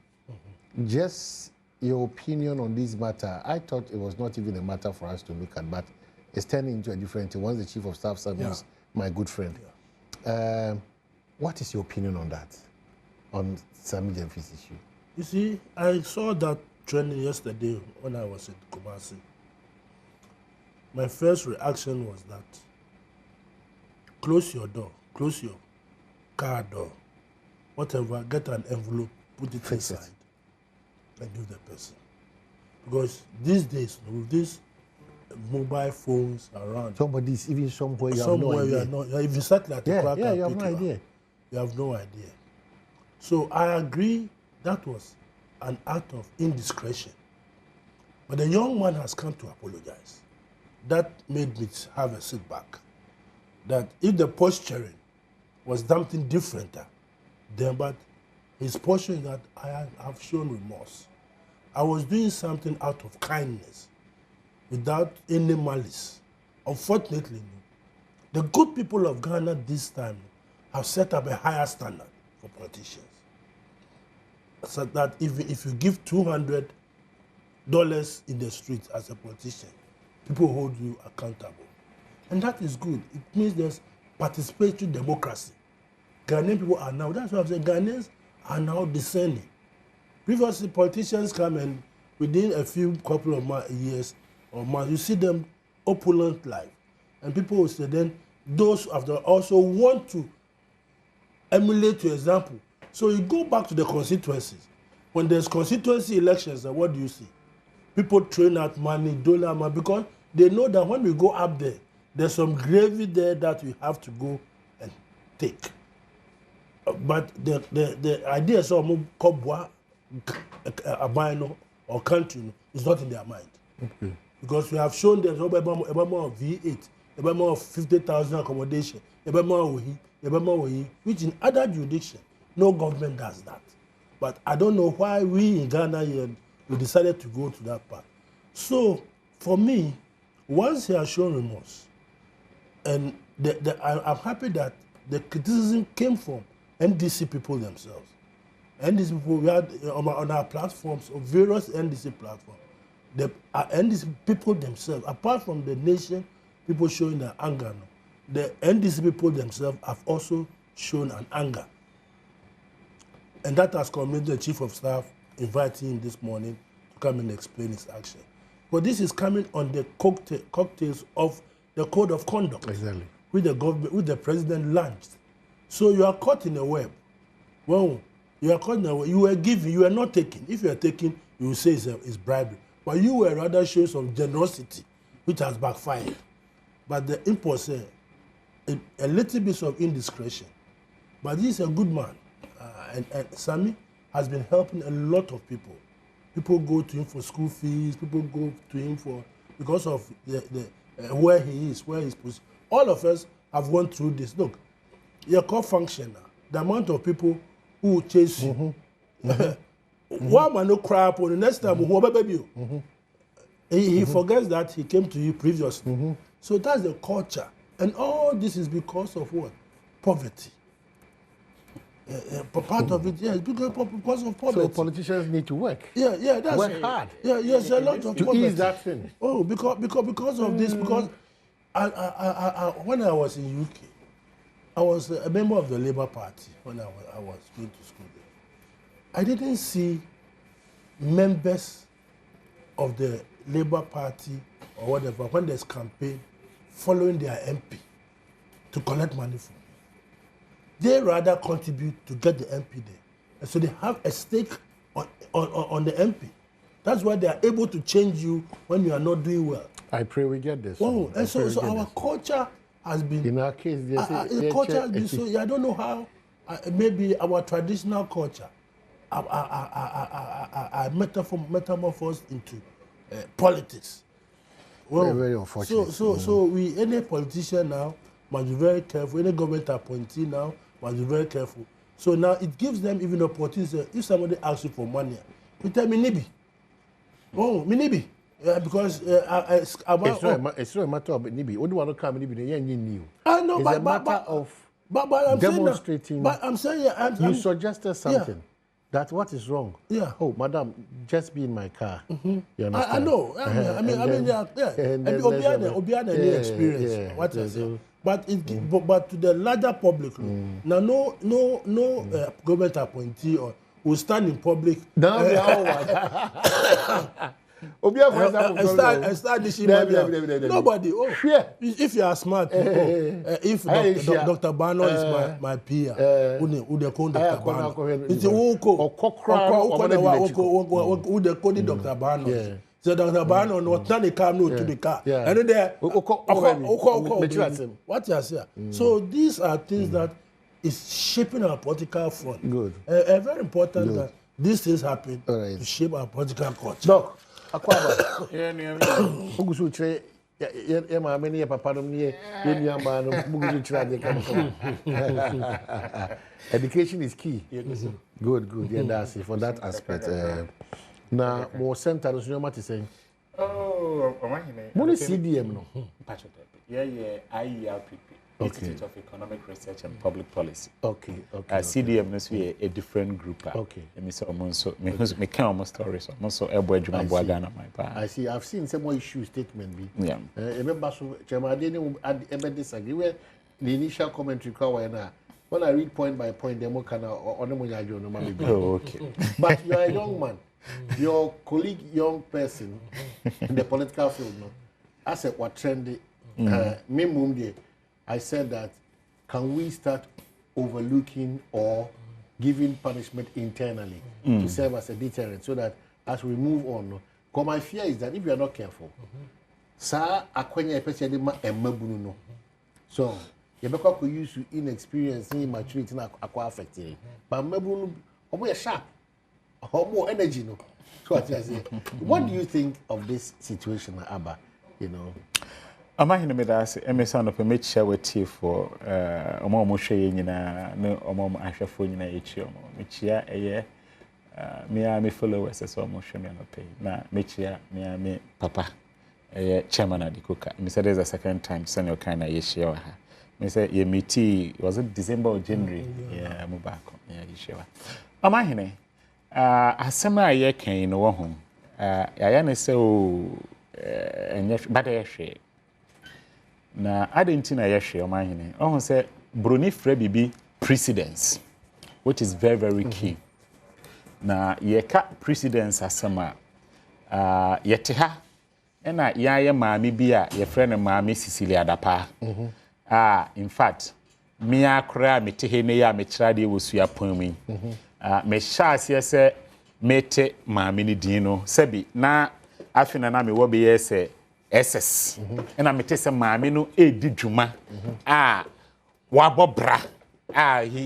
Just your opinion on this matter. I thought it was not even a matter for us to look at, but it's turning into a different thing. Once the Chief of Staff Service, my good friend. What is your opinion on that, on Sammy Gyamfi's issue? You see, I saw that training yesterday when I was in Kumasi. My first reaction was that close your door, close your car door, whatever, get an envelope, put it inside, and give the person. Because these days, with these mobile phones around, somebody's even somewhere you have no idea. If you start like you have no idea. You have no idea. So I agree that was an act of indiscretion. But the young man has come to apologize. That made me have a setback. That if the posturing was something different, then but his posture is that I have shown remorse. I was doing something out of kindness, without any malice. Unfortunately, the good people of Ghana this time have set up a higher standard for politicians. So that if you give $200 in the streets as a politician, people hold you accountable. And that is good. It means there's participatory democracy. Ghanaian people are now, that's what I'm saying, Ghanaians are now discerning. Previously, politicians come and within a few couple of years or months, you see them opulent life. And people will say then, those after also want to emulate your example. So you go back to the constituencies. When there's constituency elections, what do you see? People train out money, dollar money, because they know that when we go up there, there's some gravy there that we have to go and take. But the idea is Kobwa, Abino, or country is not in their mind. Okay. Because we have shown them about more of V8, about more of 50,000 accommodation, about more of which in other jurisdictions, no government does that. But I don't know why we in Ghana here, we decided to go to that part. So, for me, once he has shown remorse, and I'm happy that the criticism came from NDC people themselves. NDC people, we had on our platforms, of various NDC platforms, the NDC people themselves, apart from the nation, people showing their anger, the NDC people themselves have also shown an anger. And that has convinced the Chief of Staff, inviting him this morning to come and explain his action. But this is coming on the cocktails of the Code of Conduct, exactly, with the government, with the president launched. So you are caught in a web. Well, you are caught in a web. You were giving, you were not taking. If you are taking, you will say it's bribery. But you were rather showing some generosity, which has backfired. But the impulse, a little bit of indiscretion. But he is a good man. And Sammy has been helping a lot of people. People go to him for school fees. People go to him for because of where he is, where he's positioned. All of us have gone through this. Look, your core function, the amount of people who will chase you. One man no cry upon the next time who baby you. He forgets that he came to you previously. So that's the culture. And all this is because of what? Poverty. Part of it, yes, because of poverty. So politicians need to work. Yeah, that's work hard. Yeah, yes, a lot of to poverty. ease that thing. Oh, because of this, because I when I was in UK, I was a member of the Labour Party when I was going to school there. I didn't see members of the Labour Party or whatever when there's campaign following their MP to collect money from. They rather contribute to get the MP there. And so they have a stake on the MP. That's why they are able to change you when you are not doing well. I pray we get this. Oh, and so our culture has been. In our case, the culture has been so. I don't know how. Maybe our traditional culture are metamorphosed into politics. Well, very, very unfortunate. So any politician now must be very careful. Any government appointee now must be very careful. So now it gives them even opportunity. If somebody asks you for money, you tell me Nibi. Oh, me Nibi. Because it's not a matter of Nibi. What do you want to come Nibi? I know, it's a matter of I'm demonstrating. But I'm saying you suggested something. Yeah. That what is wrong? Yeah. Oh, madam, just be in my car. You understand? I know. I mean, Obiana experience. What I say. But to the larger public, now no government appointee or will stand in public. Start dishing money out. Nobody. Oh, if you are smart, if Dr. Bano is my peer, who they call Dr. Bano? It's who they call Dr. Bano. So Dr. Bano no turn the car no to the car. And then what you say? So these are things that is shaping our political front. Good. Very important that these things happen to shape our political culture. Doc, Akwaba. Mugusu tre ye ma me ne papa no ne ye nuamba no mugusu tre ade kan. Education is key. Good. Yeah, that's it for that aspect. Now, more center no nyoma te say. Oh, Money CDM no. Yeah, IERPP. Institute of Economic Research and Public Policy. Okay. CDM is a different group. Okay. Me say almost me can almost stories. Almost ebo adwuma bo aga na my pa. I see. I've seen some more issue statement be. Yeah. Remember so Chairman Adeni disagree where the initial commentary when I read point by point demo kana onemo yajo no ma be. Oh, okay. But you are a young man. Your colleague young person in the political field no. I said what trendy me mum I said that, can we start overlooking or giving punishment internally to serve as a deterrent so that as we move on, because my fear is that if you are not careful, sir, akwenya especially emabunu no. So, you could use inexperience, immaturity na akwa affected. But emabunu omo sharp, omo energy no. So I say, what do you think of this situation, Abba? You know. Amahine me da se emesa no pe me chia wati for omo hwe nyina ne omo ahwefo nyina echi omo me chia eye me followers so omo hwe me no pe na me chia me papa chairman adikoka me said there's a second time senior kind ye share wa ha me say ye meeting was it December or January yeah mo back yeah ye share wa amahine asema ye kan no wo ho ya ne say o enye bada ye hwe na Argentina yehwe omahene ohun say Bruni frɛ bibi precedence which is very very key na yeka precedence asema yete ha na yaye maami bi a yefrɛ ne maami Sicilia Adapa in fact me akra mete ne ya me kyerade wosua pon me hyase sɛ mete maami ne din no sebi na afina na me wo be yese SS and I mete se maami no edi dwuma wabobra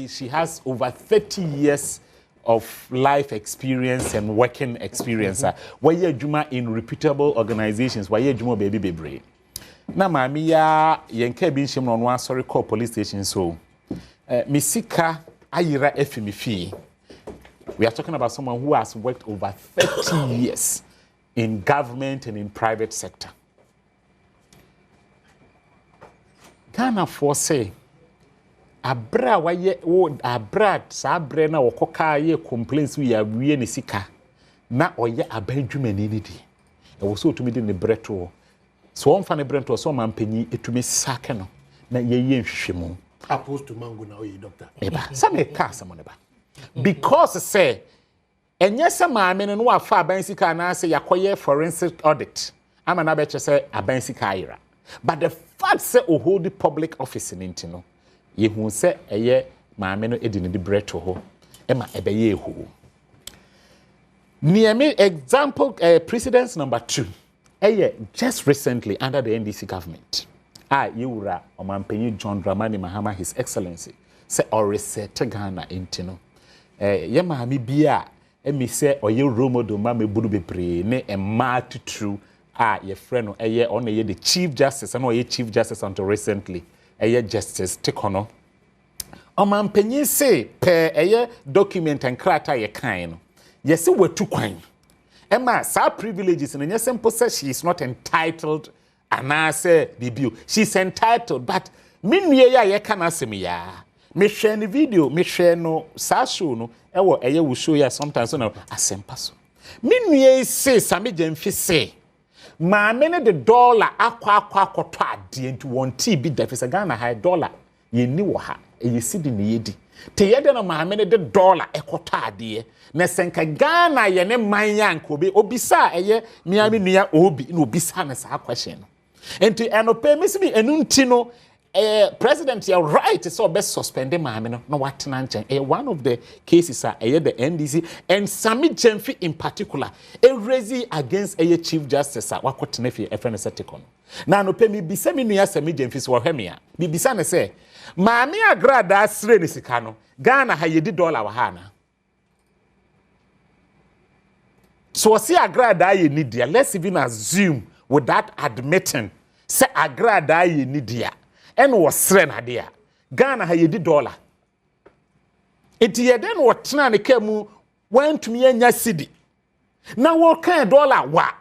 she has over 30 years of life experience and working experience why dwuma in reputable organizations why dwuma baby bebre na maami ya yenka bi nhim no asori call police station so misika ayira efimifi we are talking about someone who has worked over 30 years in government and in private sector. Ghana for say abra waye wo abra sa abre na wokoka ye complaints we awie ne sika na oye abadwumani ni di e wo so otumi di ne breto so on fa ne breto so mampanyi etumi sake no na ye nhwehwemu opposed to mango na oye doctor eba some ka some ne ba because say enye se maame no afa abansika na say yakoye forensic audit ama na be che say abansika ayira. But the fact say o hold the public office in intino, ye hu say eye maame no edi ne di breto ho, e ma ebe ye hu. Niame example precedence number 2. Just recently under the NDC government. Yura Omampenyi John Dramani Mahama, His Excellency, say or reset Ghana intino. Mahami bia emi say or you romo do mame budu bebre ne e mat true ye friend on the Chief Justice and ye Chief Justice until recently Justice Tekono. Omampenyi say per document and krata ye kind. Yes, we're too kind. Emma, sa privileges and yes, simple says she is not entitled. And I say, debut. She's entitled, but me ya can ask me ya. Me share the video, me share no sasho no. Will show you sometimes no asempaso. Me say Sammy Gyamfi say. Ma mene the dollar akwa kotwa di into 1 TB deficit Ghana high dollar. Ye ni wo ha. Ye see the yedi. Te yede no ma mene the dollar ekotwa di. Na senka Ghana ye ne manyan kobe obisa miami nua obi no obisa na sa question. And to anope miss me enuntino president you're right so best suspend maame no what nanchen one of the cases are the NDC and Sammy Gyamfi in particular raise against Chief Justice wakotene fi FNS Tekon na anope mi bisa me nua Sammy Gyamfi so hwemia bi bisa ne say maame Agradaa sre ne sika no Ghana ha yedi dollar wa ha na so see Agradaa ye ni dia let's even assume without admitting say Agradaa ye ni dia and was srena dia Ghana ha yedi dollar enti ye den wo tena ne kamu wantumi anya cedi na wo kan dollar wa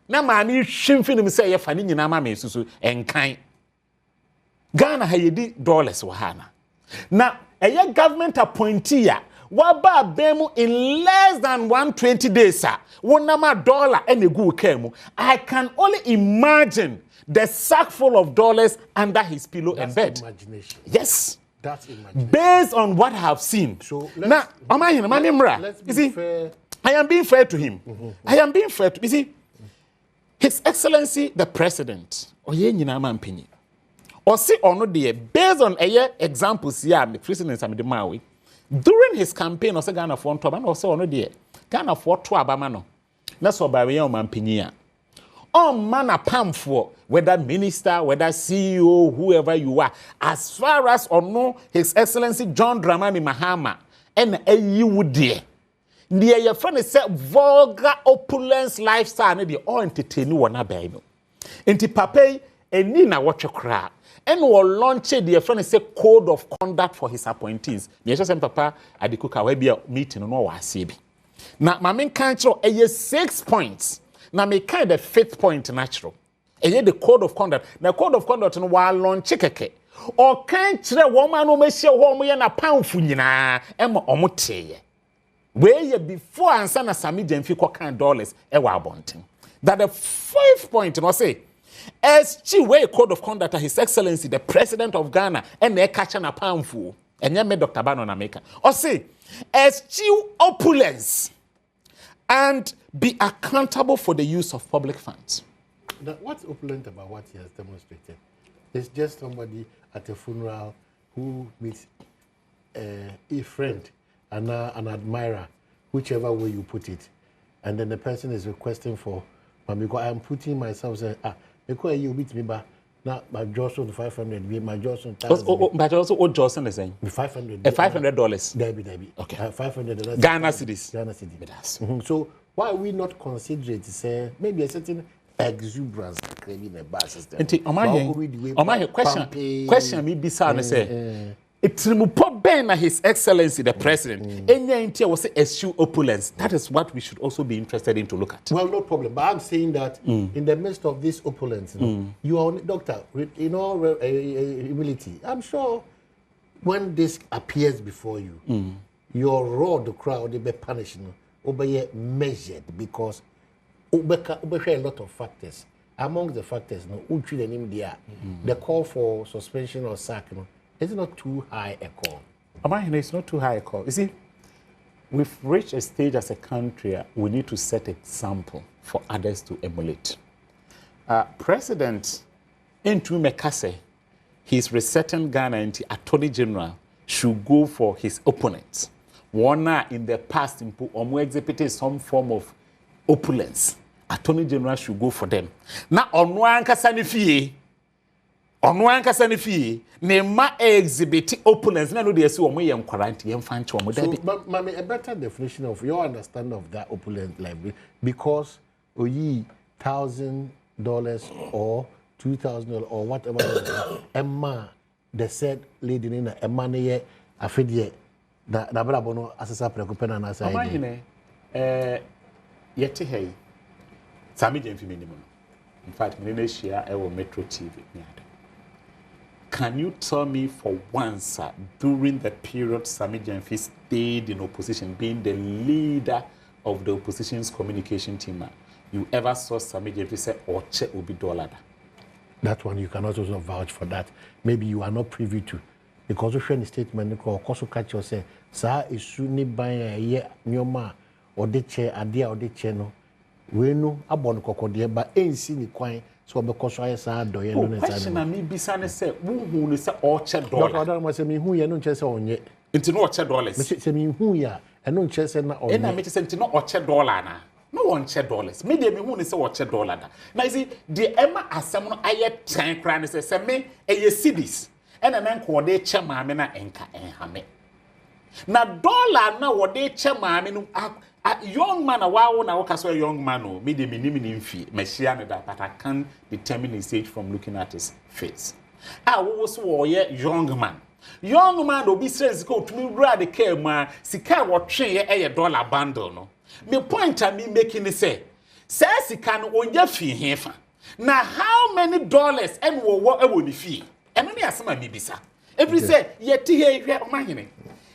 na ma ni hwimfi nim say ye fa ni nyina ma me susu enkan Ghana ha yedi dollars wa hana na government appointee ya waba bemu in less than 120 days wonama dollar and egu kemu I can only imagine the sack full of dollars under his pillow and bed. Imagination. Yes. That's imagination. Based on what I have seen. So now, you see, I am being fair to him. I am being fair to you see, His Excellency the President, or see or no dear, based on examples here, the President Sammy Maui, during his campaign, also Ghana for one also on no dear, Ghana for 2 abamano. That's what by way of Mampinia. Man a pam for whether minister, whether CEO, whoever you are, as far as or no His Excellency John Dramani Mahama and you would dear. Near your friend is said vulgar opulence lifestyle, and the all entertain one a baby. Inti pape and Nina watch a crowd. And will launch the friend say code of conduct for his appointees. The just papa at the cook will be a meeting no wasibi. Now my main control 6 points. Now me kind of 5th point natural. The code of conduct. The code of conduct no wa launch keke. Or can't chire woman no me share wo na pound nyina e mo omoteye. Where before answer na Sammy Gyamfi ko kan dollars e wa abonten. That the 5th point no say as way code of conduct His Excellency the President of Ghana and they catch na pound fu. Enye me Dr. Bano na make. Or say as opulence and be accountable for the use of public funds. Now, what's opulent about what he has demonstrated? It's just somebody at a funeral who meets a friend and an admirer, whichever way you put it. And then the person is requesting for, because I'm putting myself, saying, because you beat me back. Now, my Johnson 500, my Johnson 1,000. But also, what Johnson is saying? $500. $500. Debbie. Okay. $500. Ghana cedis. Ghana cedis. So, why are we not considering to say maybe a certain exuberance in a bar system? Question me beside say it's Ben His Excellency the President. Any was eschew opulence. That is what we should also be interested in to look at. Well, no problem. But I'm saying that in the midst of this opulence, you are doctor, in all humility. I'm sure when this appears before you, your raw the crowd will be punished. Obey measured because obey a lot of factors. Among the factors, the call for suspension or sack, it's not too high a call. It's not too high a call. You see, we've reached a stage as a country we need to set an example for others to emulate. President Ntumi Mekase, he's resetting Ghana into Attorney General should go for his opponents. one in the past exhibited some form of opulence. Attorney General should go for them. Now on one fee. Nema exhibit opulence. Now they see omo yem quarantine yem fan cho omo. So, mommy, a better definition of your understanding of that opulence library because oyi $1,000 or $2,000 or whatever. Emma, the said lady in a money afidie na brabo no asesa prekopena na sai. Amanyine yeti hey. Sammy Gyamfi minimum. In fact, me na share e wo Metro TV. Can you tell me for once during the period Sammy Gyamfi stayed in opposition, being the leader of the opposition's communication team, you ever saw Sammy Gyamfi say Oche Obi Dollar? That one you cannot also vouch for that. Maybe you are not privy to. Because of any statement, also catch yourself. Sa isu ni banya ye nyoma or the chair adia or the channel. We know about the but ain't seen the coin. So because I saw do you know question na me bisa say who ni say $100. Doctor must say me who you no chese onye. Into no $100. Me say me who ya e no chese na onye. Na me say into no $100 na. No $100. Me dey me who ni say $100 na. Na see the Emma asem no aye 10 kra ni say me eye cedis. E na nko de che maame na enka enhame. Na dollar na wo de che maame no a young man, a wow, now a young man, me the minimum fee, Messiah, but I can't determine his age from looking at his face. I was a young man. Young man will be says go to me rather care man, Sika what train a dollar bundle. No, me point at me making it say, says he can own your fee here. Now, how many dollars and what would be fee? And many are some of me, sir. Every say, yet here, money.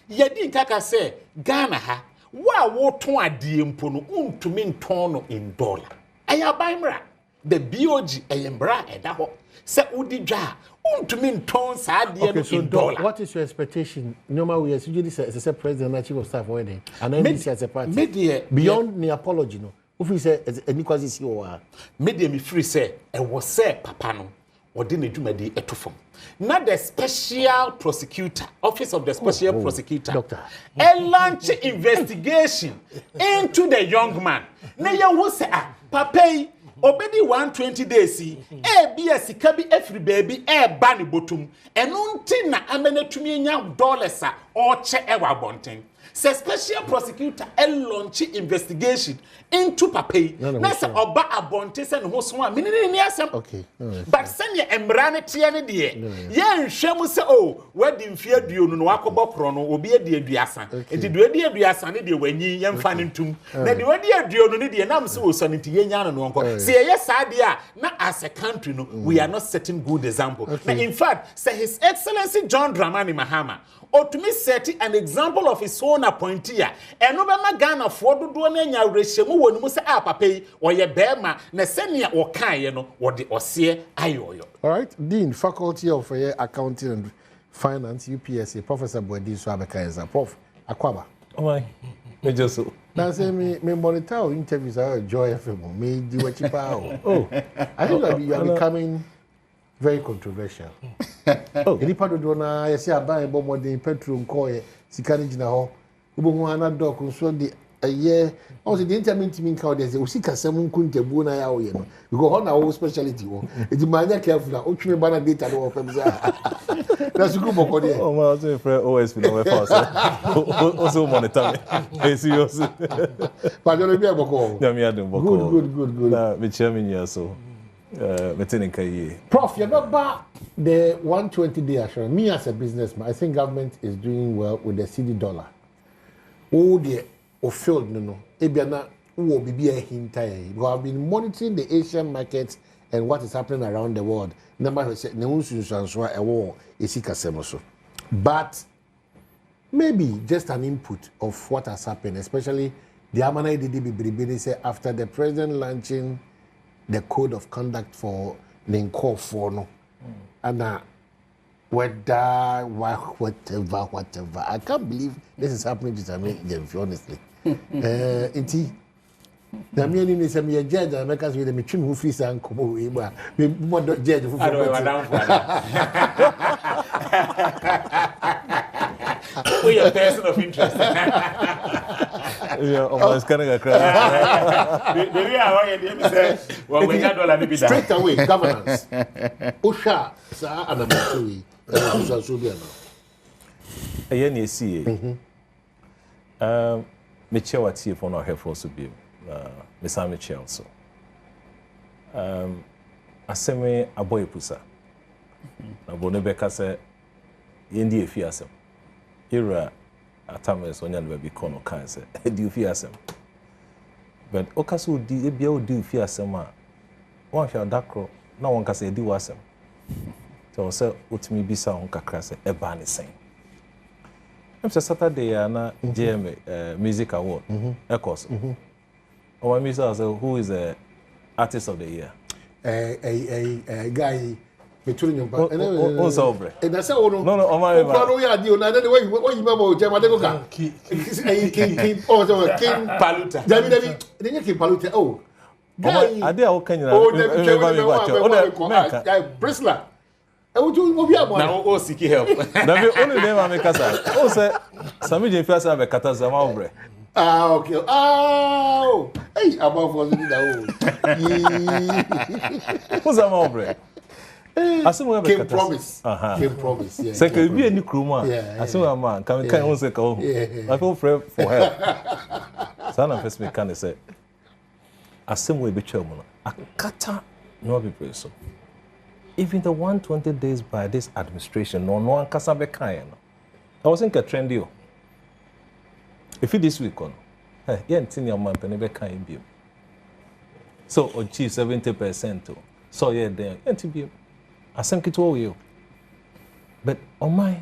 Yet didn't kaka say, Ghana ha. Wa wo ton adie mpo no untumi nton no in dollar ayabamra the BOG ayembra eda ho se udi dwa untumi nton sa adie no in dollar. What is your expectation? Normal we usually say as a president and chief of staff wedding and then this as a party beyond the apology no if we say any quasi see o media me free say e wo say papa no odi na dwumadi etofom. Not the special prosecutor, office of the special prosecutor, doctor, a launch investigation into the young man. Now you will say, Papa, obedi 120 days, BS kabi every baby, bunny bottom, and until na amene to me dollars or che ewa bonting. Say special prosecutor launch investigation into Papa. Nasa oba abonte se no so a minini ni asem. Okay. But send your embrane tiane de. Ye nhwem se oh, wedding fear duo no wakobo kro no obi e de aduasa. Enti de aduasa ne de wanyi ye mfa ne ntum. Na de wadi aduo no ne de nam se wo so ne ti ye nya no nko. Se ye sa de a na as a country no we are not setting good example. Now in fact, say His Excellency John Dramani Mahama or to me set an example of his own appointee. And no Ghana for do na nya rehemu wonu mu se papa or ye bema na senia o kan ye no wo de osie ayoyo. All right, Dean, Faculty of Accounting and Finance, UPSA, Professor Boedi Swabeka, Prof. Akwaba. Oh my, me just so. Now say me monitor interviews are Joy FM. Me do what you power. Oh, I think that you are becoming very controversial. Oh, any part of Dona, I see a buy a bomb the petrol coy, Sikani Jinaho, Ubuana dog, so the a year. Also, the intermittent mean how there's a Usika Samun Kuntabuna, you know. We go on our specialty. It's my careful, Uchme Bana data or that's a good book. Oh, my friend always been away fast. Also, monitor. I see you. But you'll be able to go. Good. Now, me chairman, yeah, so. Prof, you're not back the 120-day assurance. Me as a businessman, I think government is doing well with the CD dollar. Oh, the field, no. Ebiana, who will be a hint. Because I've been monitoring the Asian markets and what is happening around the world. But maybe just an input of what has happened, especially the Amana Didi say after the president launching the code of conduct for Linko for no. And whatever. I can't believe this is happening to Sammy Gyamfi, honestly. Inti. Na me ni se me judge na make us with me twin who fees and come we ba. Me mo judge who. We are person of interest. Yeah, almost kind of cry. The way I say, well, we got all the straight away governance. Osha, sa anamatui. Ayen ye see. Me chair what see for no here for so be. Me Sammy chair also. Aseme aboy pusa. Na bonu beka se yendi efi asem. Ira atames onya no be kono kan se di efi asem. But okaso di ebia odi efi asem a won hwa dakro na won kasa edi wasem. So say utimi bisa on kakra se eba ne sen. I'm Saturday na JM Music Award. Ekos. Our music say who is the artist of the year? Guy between you but on sobre. And I say oh no. No, o my. No ya di o na dey wey you remember Jema dey go ka. King oh so King Paluta. David dey King Paluta oh. Guy ade a wo kan nyina. Oh dey Brisla. I would do obi amo. Na o seek help. David only name am kasa. O say Sammy Gyamfi asa be kata zama obre. Ah, okay. Oh, hey, about for me now. Who's a mobre? Asimu Came promise. Came promise. Yeah. Say can be any kruma. Asimu man can say ka. I feel for help. Sana first me can say. Asimu we be chairman. Akata no be so. Even the 120 days by this administration, no one kasa be kan. I was think a trendy. If you this week on, yeah, your man penny be kind be. So achieve 70%. So yeah, there, yeah, be. I think it all you. But on my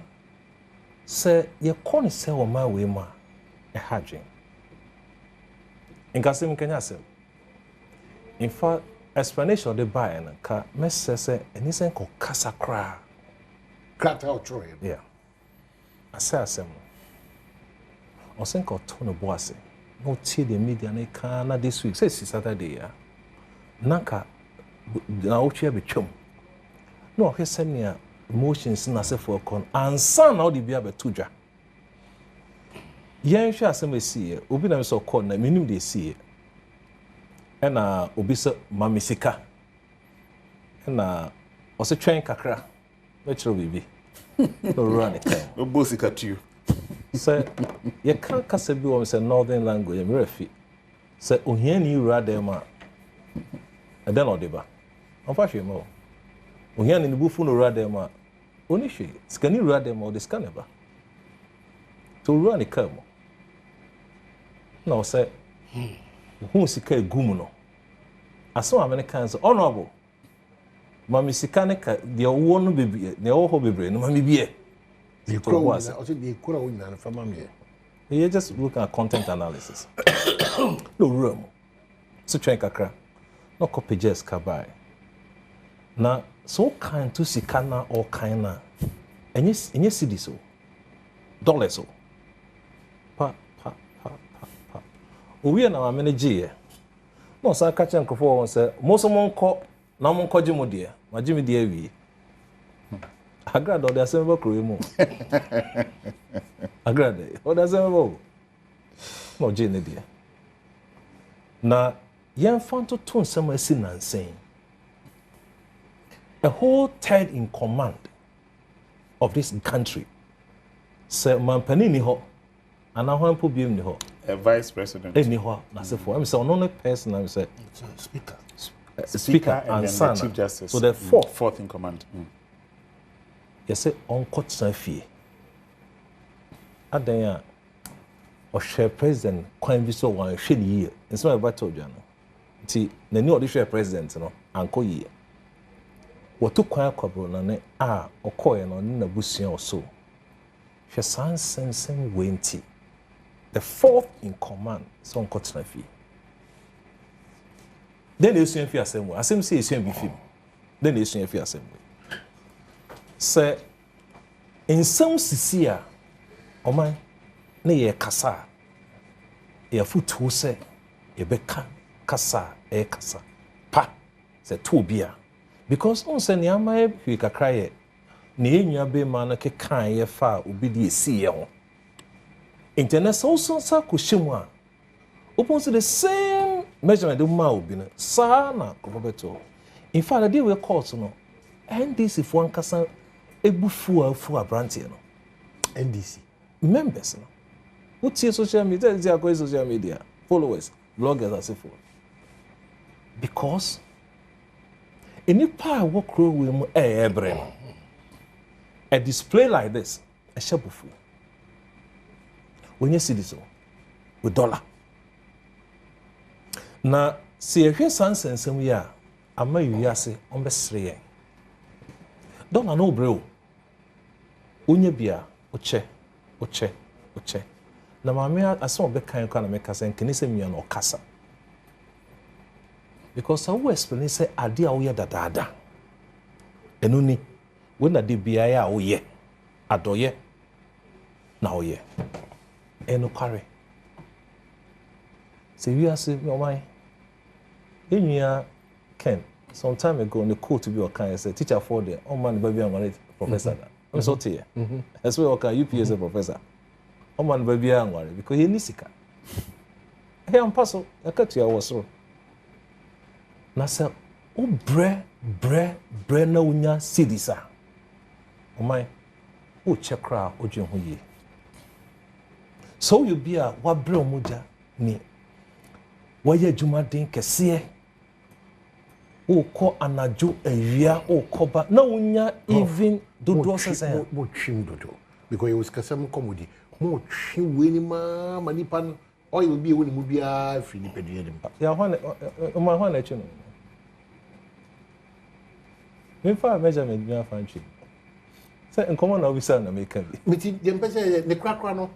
say, you can't say on my way, ma, a hajing. In Kasim Kenyasem. In fact, explanation of the buy and car, mess say, and isn't called Casa Cra. Cracked out, Troy. Yeah. I say, I think I'll turn a boss. No tea the media na this week. Say Saturday ya. Nanka na uchi be chum. No he send me emotions na se for con. Ansa na odi bia be tuja. Yen hwe asem see obi na me so call na minim de see. E na obi so mamisika. E na o se twen kakra. Me chiro bibi. No run it. Obosika tu. Say, you can't cast a bill with a northern language, and refi. Say, oh, here you rather ma. And then all the bar. I'm fashion more. Oh, here in the buffalo rather ma. Only she, scanny rather more the scanner. To run a camel. No, say, who's the care gumuno? I saw how many kinds of honorable. Mammy Sikanica, the old baby, the old hobby brain, mammy beer. You just look at content analysis. No room. So check a crack. No copy just kabai. Now, so kind to Sikana or kinda. And you see this so. Dollars so. Pa. We are now a manager. No, sir, catch and for one say, most of one call, no one call Jimmy dear. My Jimmy dear we. Agradaa the assembly crew mo. Agradaa o the assembly. No Jane dear. Na yan fanto ton some esi nansane. A whole third in command of this country. Say man panini ho. Ana ho mpo biem ni ho. A vice president. Eni ho na se for. I'm say only person I'm say speaker and then the chief justice. So the fourth in command. Yes, on court Sanfie. Addah, or share president, Queen Viso one shady year. And so I told you, see, the new audition president, you know, Uncle Ye. What took quiet couple and or coin on the bushing or so. She sans same Winty. The fourth in command, so on court Sanfie. Then you see if you are same way. I seem to say it's same with him. Then you see if you are same way. Say, in some Sisia, oh my, ne kasa, foot who say, beka kasa, kasa, pa, say two beer. Because on say, Yama, we can cry, ne be man, ke can ye fa, ubidi see you. internet also sa ko shimwa upon the same measurement the ma obi no sa na kobeto in fact the day we court no NDC for ankasa ebufu afu abrantie no NDC members no what social media is your social media followers bloggers as for because any power work row we mu a display like this a shabufu when you see this with dollar na see a sansen we are ama wiase on be sre dollar no bro onye bia oche na mame aso be kan kwa na me kasa nkene se mia na okasa because I will explain say ade a wo ye dadada enu ni we na de bia ya wo ye adoye na wo ye enu kware se wiase me omai enua Ken some time ago in the court to be a kind say teacher for there on man baby and professor I'm so here as well okay UPS a professor on man baby and worry because he nisika hey am paso I cut you was so na say o bre na unya sidisa o mai o chekra o dwen ho ye so you be a wa bre omuja ni wa ye adwuma den kese o ko anajo awia o ko ba na unya even dodo sese mo twim dodo because you was kasam komodi mo twi weni ma manipa o you be woni mu bia fi ni pedua dem ya hwan na chuno me fa measurement bia fa ntwi say enkomo na obisa na make bi meti dem pese ne krakra no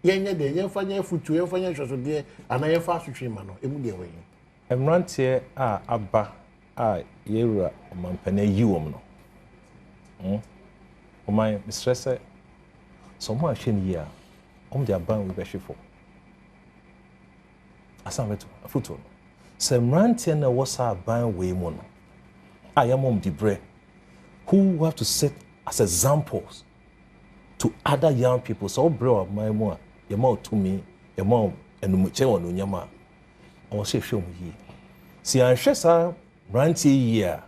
yenye de yen fanya futu yen fanya hwoso de ana yen fa asotwe ma no emu de we emrantie a aba a yewura omampana yiwom no oman stress so mo ahwe ni ya de aban we be hwefo asameto futu se emrantie na wosa aban we mu no ayamom di bre who have to set as examples to other young people so bro my mo yema to me yema enumuche wonu nyama o se hwe mu yi si anhwe sa branch year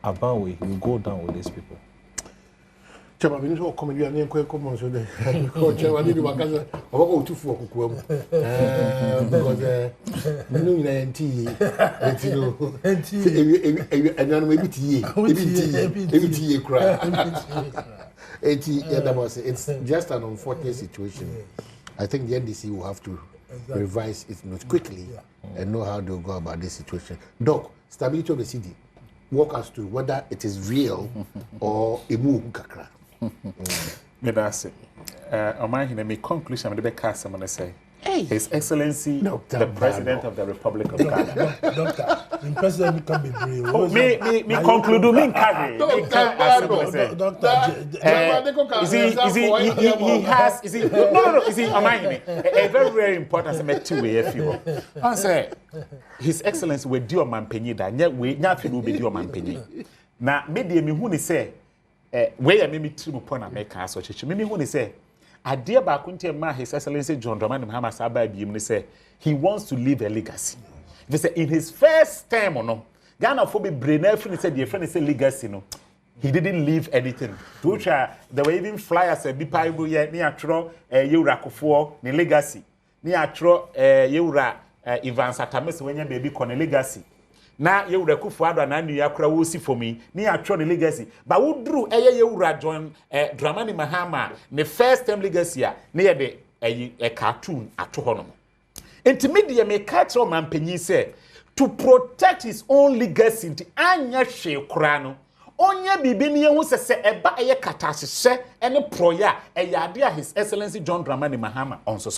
about we you go down with these people chama bini so come you na come so de ko chama ni wakaza o ko tufu okukuwa mu because no na enti no enanu ebiti kra enti it's just an unfortunate situation. I think the NDC will have to revise its notes quickly and know how to go about this situation. Doc, stability of the city, walk us through whether it is real or a move kakra. Me that's it. My conclusion, I'm going to cast someone say, His Excellency, the President of the Republic of Ghana. Doctor, the President can be brave. Me conclude, me carry. He has, is he, no, is he, a very, very important, I say, His Excellency will do a man penny that, yet we, nothing will be do a man penny. Now, maybe me who say, where I made to upon America, so maybe who say, Addah Bakunte His Excellency John Dramani Mahama Saba Bim say he wants to leave a legacy. They say in his first term or no, Ghana for be brainer said the friend say legacy no. He didn't leave anything. To which there were even flyers a big Bible here near Tro Yura Kofo ni legacy. Near Tro Yura Ivan Satames when you baby con a legacy. Na ye wura kufuado na nua akra wo si fomi ni atwo ne legacy ba wo dru eye ye wura John Dramani Mahama ne first term legacy a ne ye de a cartoon ato ho no intimidie me catch o man panyi say to protect his own legacy nti anya hwe kura no onye bibi ne hu sese eba eye katahye ene proya ade a His Excellency John Dramani Mahama on so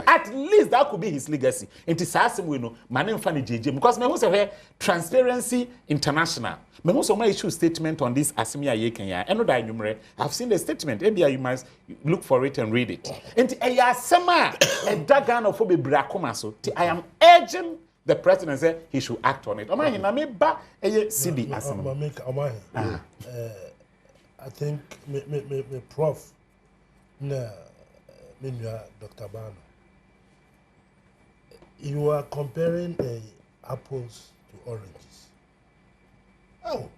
at least that could be his legacy enti sasem we no mane mfa ne jeje because me hu se Transparency International me hu so my issue statement on this asemi aye kan ya eno da nwumre I've seen the statement ebia you must look for it and read it enti asema Ghana for be brakoma so I am urging the president said he should act on it. CD I think me prof Dr. Bano. You are comparing apples to oranges. Oh,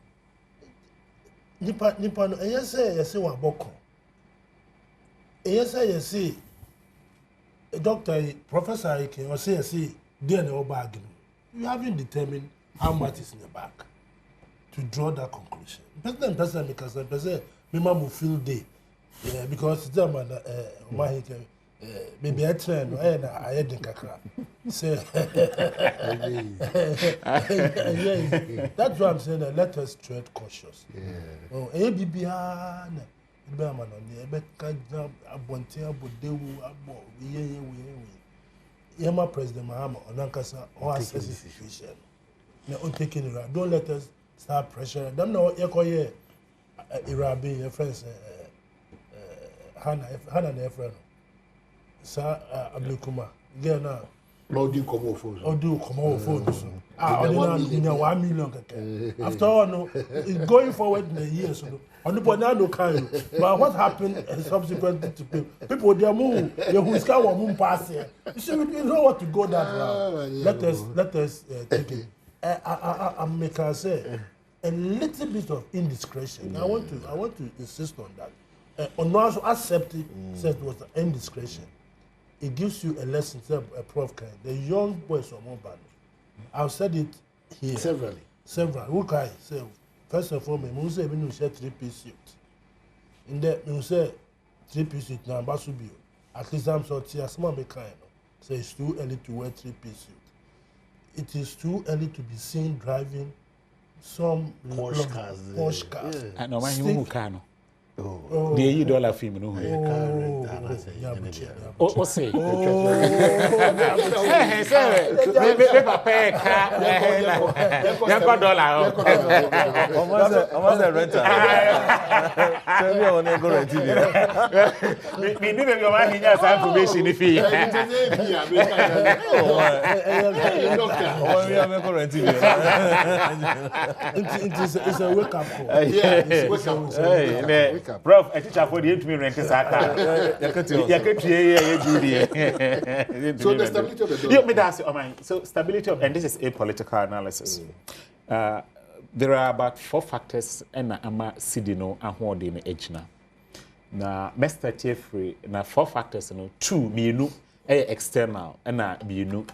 nipa no. Yes, wa boko. Yes, doctor, professor, I can say, dear no bargain. You haven't determined how much is in the bag to draw that conclusion. Person because the person, will feel day. Yeah, because the man, maybe I train, I had the kakra. Say, that's what I'm saying. Let us tread cautious. Oh, ABBN, Berman on the Ebeka jump, Abontia, Bodewu, Abo, Yama President Mahama, on Ankasa, or assess the situation. Now, taking it out. Don't let us start pressure. Don't know Ecoye, Irabi, your friends, Hannah, and her friend. Sir Ablikuma, again now. No, do come over phone. Oh, do come over phone. Ah, 1 million. After all, no, it's going forward in the years. On the point, no kind. But what happened subsequently to people, they move. You who scout or moon pass here. You see, we know what to go that route. Let us take it. I make her say a little bit of indiscretion. I want to insist on that. On also accept it, said it was an indiscretion. It gives you a lesson, a prof kind. The young boys are more bad. I've said it here. Several. Who can I say? First of all, we say we say 3-piece suit. In that, we say 3-piece suit now, Basubi. At least I'm sorry, as my kind. So it's too early to wear 3-piece suit. It is too early to be seen driving some Porsche cars. I know my human car. The $80 film, no. Oh, say. Almost a rental. Tell me I want to go rent it. We need to go and get some information if he. It's a wake up call. Yeah, it's a wake up. Prof, a teacher for the 8 million rent car. So the stability of the dollar. So stability of, and this is a political analysis. There are about 4 factors and ama sidino ahode in ejna. Na Mr. Jeffrey na 4 factors no 2 mienu external and na mienu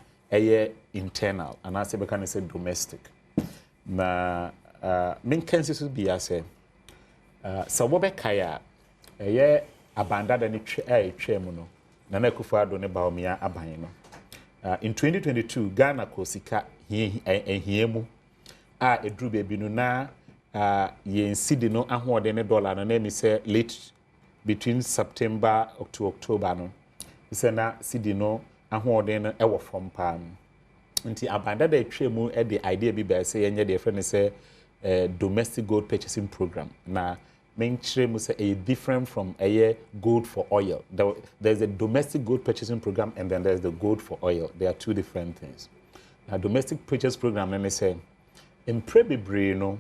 internal and as we can say domestic. Na main consensus be as so wo be kaya abanda da ni twa mu no na na Akufo-Addo ne baomia aban no in 2022 Ghana ko sika hiemu a edru bebi no na yen sidi no ahode ne dollar no na mi say late between September to October no say na sidi no ahode no ewo from pa nti abanda da twa mu the idea bi ba say yenye de friend say domestic gold purchasing program na mention say a different from a gold for oil. There's a domestic gold purchasing program and then there's the gold for oil. They are 2 different things. Now, domestic purchase program, let me say, in pre-bibre, no,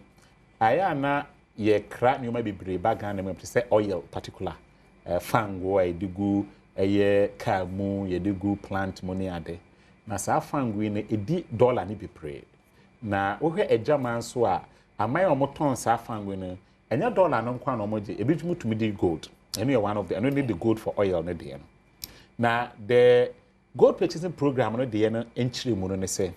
I na ye crack you might be brave back and say oil particular. Fango, I do go a car moon, ye do go plant money a day. Now, sa fango in a dollar ni be pray. Now, okay, a German soa, a my omoton sa fango. And your dollar no kwa no moje e bit to me gold and you are one of the I don't need the gold for oil no dey no na the gold purchasing program no dey no enchire mu no say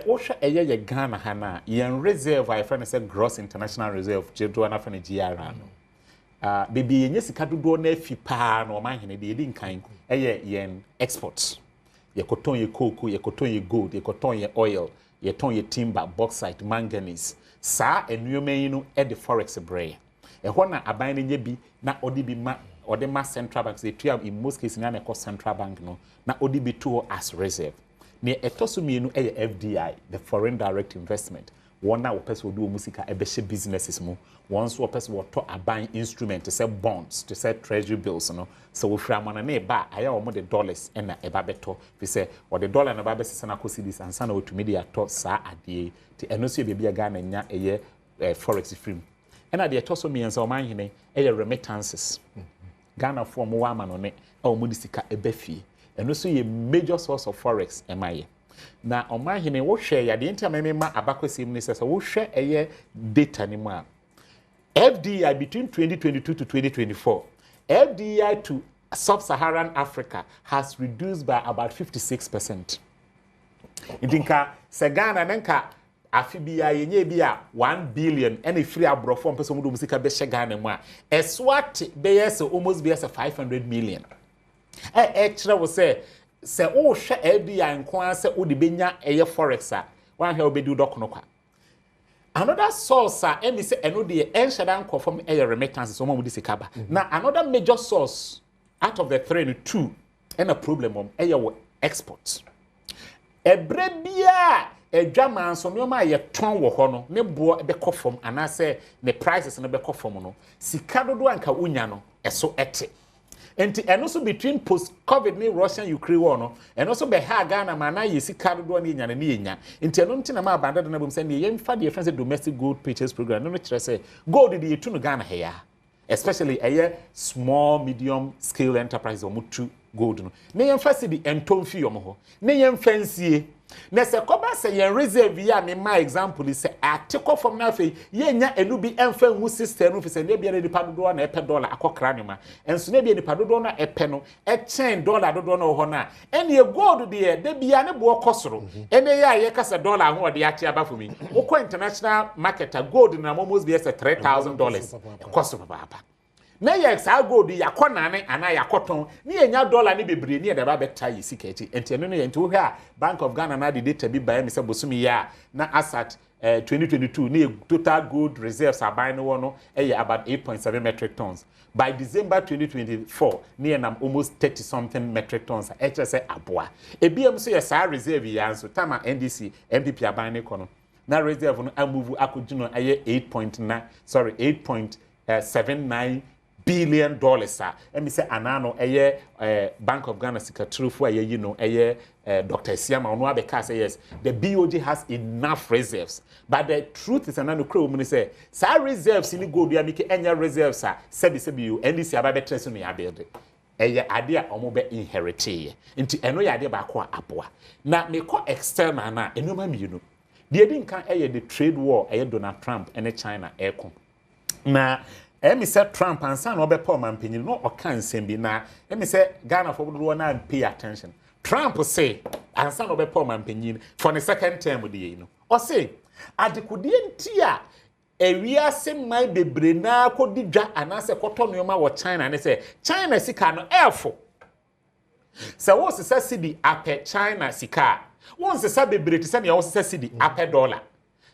o hwa eye Ghana ha na yen reserve I friend say gross international reserve jedo na fa na GR no baby yenye sika dodo na afi pa na o man hene dey di nkan yen exports ye koton ye cocoa ye koton ye gold ye koton ye oil ye ton ye timber bauxite manganese sa enuoma yi no e de forex bray e ho na aban na nya bi na odi bi ma odi ma central bank say tuam in most cases na ko central bank no na odi bi to as reserve ne etoso mienu e FDI the foreign direct investment one na wo pese odi o musika e be she businesses mu one so pese wo to aban instrument to say bonds to say treasury bills no so wo fra mana na e ba aya wo mo the dollars e na e ba beto fi say o the dollar na ba be sesa na ko cedis ansa na wo to media to sa ade ti eno so be bia Ghana nya forex free and at the toso me and so man hine remittances Ghana for mo wa ma no ne e mo di sika ebe fie eno so ye major source of forex emaye na omahene wo hwe ya de ntia memema abakwesi mu ne sese wo hwe eye data ni mu a FDI between 2022 to 2024 FDI to sub-Saharan Africa has reduced by about 56%. Idinka se Ghana nenka afibia yenye bia 1 billion any free abrofo person mu do musika be Ghana mu a eswat be yes almost be 500 million. Kire wo se o hwe FDI nko an se o de benya eye forex a wan hwe obedi dokono kwa. Another source emi se eno de enshada nko from eye remittance so mo mu di sikaba. Na another major source out of the 3 and 2 and a problem eye exports. Ebre bia edwaman so no ma ye ton wo ho no ne bo be kofom anase ne prices no be kofom no sika dodo anka unya no eso ete enti eno so between post covid ni Russian Ukraine war no eno so be ha Ghana ma na ye sika dodo na nya na enya enti eno nti na ma banda na bom se ne ye mfa de friends domestic gold purchase program no kire se gold de ye tu no Ghana he ya especially a small medium scale enterprise or mutu gold no ne yem fa di entomfi yom ho ne yem fancy na se koba se yen reserve ya me my example is article from na fe ye nya enu bi emfa hu system no fi se ne bia ne dipa dodo na epe dollar akokra ne ma enso ne bia dipa dodo na epe no e chen dollar dodo na ho na ene ye gold de bia ne bo kosoro ene ya ye kasa dollar ho de achi aba for me okọ international market gold na almost be $3,000 kosoro papa na ye sa gold yakona ne ana yakoton ne yenya dollar ne bebre ne de ba beta yi sikachi enti eno ne yenti wo ha Bank of Ghana na de data bi ba me se bosumi ya na asset 2022 ne total gold reserves aban no no about 8.7 metric tons by December 2024 ne nam almost 30 something metric tons say aboa ebiam so ye sa reserve ya nso tama NDC MPP aban ne kono na reserve no amove akogino 8.79 billion dollars and me say anano Bank of Ghana sikatrufu you know Dr. Siama ono abeka say yes the BOG has enough reserves but the truth is anano kro mu say sa reserves ni gold ya make enya reserves sebi you NDC ababetre so me abuild ade a omo be inherite nti eno ya ade ba ko aboa na me ko external na enoma mi you the edin kan the trade war Donald Trump and China eko na emi say Trump ansa na obepo mampanyin no oka nsem bi na emi say Ghana for do na pay attention Trump say ansa na obepo mampanyin for the second term de yi no o say adekode ntia ewiase mai bebre na kodi dwa anase koto nneoma wo China ne say China sika no elfo se wo se cedi ape China sika won se bebre ti se ne wo se cedi ape dollar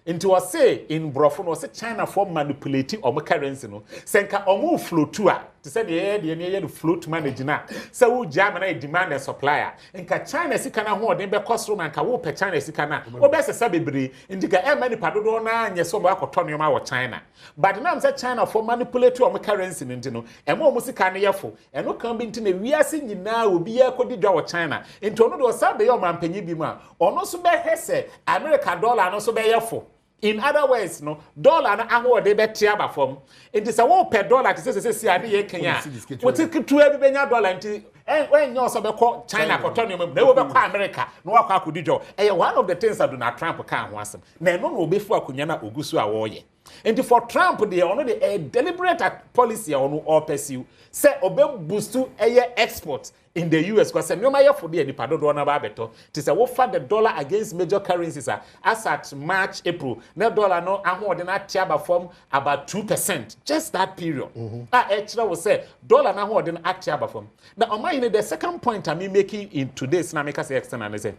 into was say in Brofon was China for manipulating or currency no senka omu float to to say the float manage na so Germany demand and supplier nka China sika na ho den be cost room nka wo pe China sika na wo be sesa bebre ndika e mani padodo na anye so mo akoto nneoma wo China but now say China for manipulate or currency no e mo mu sika na yefo e no kan bi ntina wiase nyina obi ya kodi dwa wo China into no do sabe yo mampanyi bi ma ono so be hese America dollar no so be yefo. In other words, no dollar na aho de betia ba fom. It is a wo per dollar to say ade ye Kenya. What it to every benya dollar nti when you so be call China ko ton no be call America no wa kwa kodijo. One of the things that Donald Trump can ho asem. Na no no obefu akonya na ogusu a wo ye. And for Trump they are not a deliberate policy or no pursue say obe boost to export in the US because no matter for the padodo na ba beto to say what for the dollar against major currencies as at March April na dollar no ahode na tiaba from about 2% just that period extra will say dollar na ahode na tiaba from now on the second point I'm making in today's na make us external say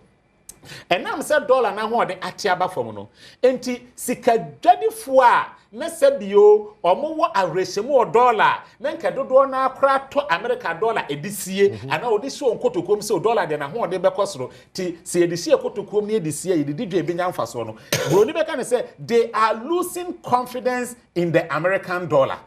and now said dollar na ho de atiaba fom no enti sika dwadifo a na sabio omo arehemu dollar na nka dodo na akra to America dollar edisie ana odisi onkotokom se dollar de na ho de bekosoro ti se edisi ekotokom ne edisie yididwe benya mfaso no broni beka ne say they are losing confidence in the American dollar.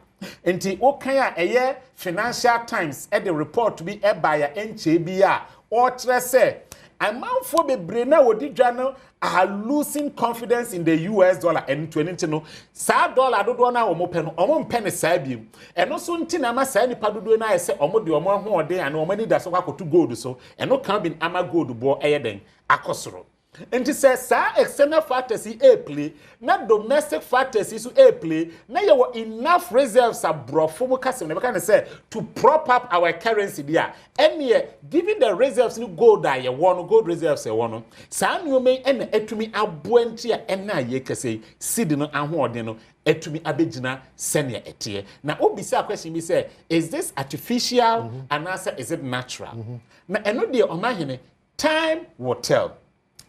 Enti okanya eye Financial Times the report to be ebaya enche bia or say amanfo bebre na wodi dwa no are losing confidence in the US dollar and 20 no sa dollar dodo na omo pe no omo mpe ne sa biem eno so nti na ma sa nipa dodo na ese omo de omo ho ode ana omo ni da so kwakoto gold so eno kan bin ama gold bo eyeden akosoro. And it says, sir, external factors a play, not domestic factors is a play. Now you were enough reserves abroad for to prop up our currency there. And yet, given the reserves you gold that you want, gold reserves you want, some you may end to me a buentia and now ye can say, Sidino and Wardeno, to me abegina senior etie. Now, obisa question me say, is this artificial and answer is it natural? Now, and no dear Omahine, time will tell.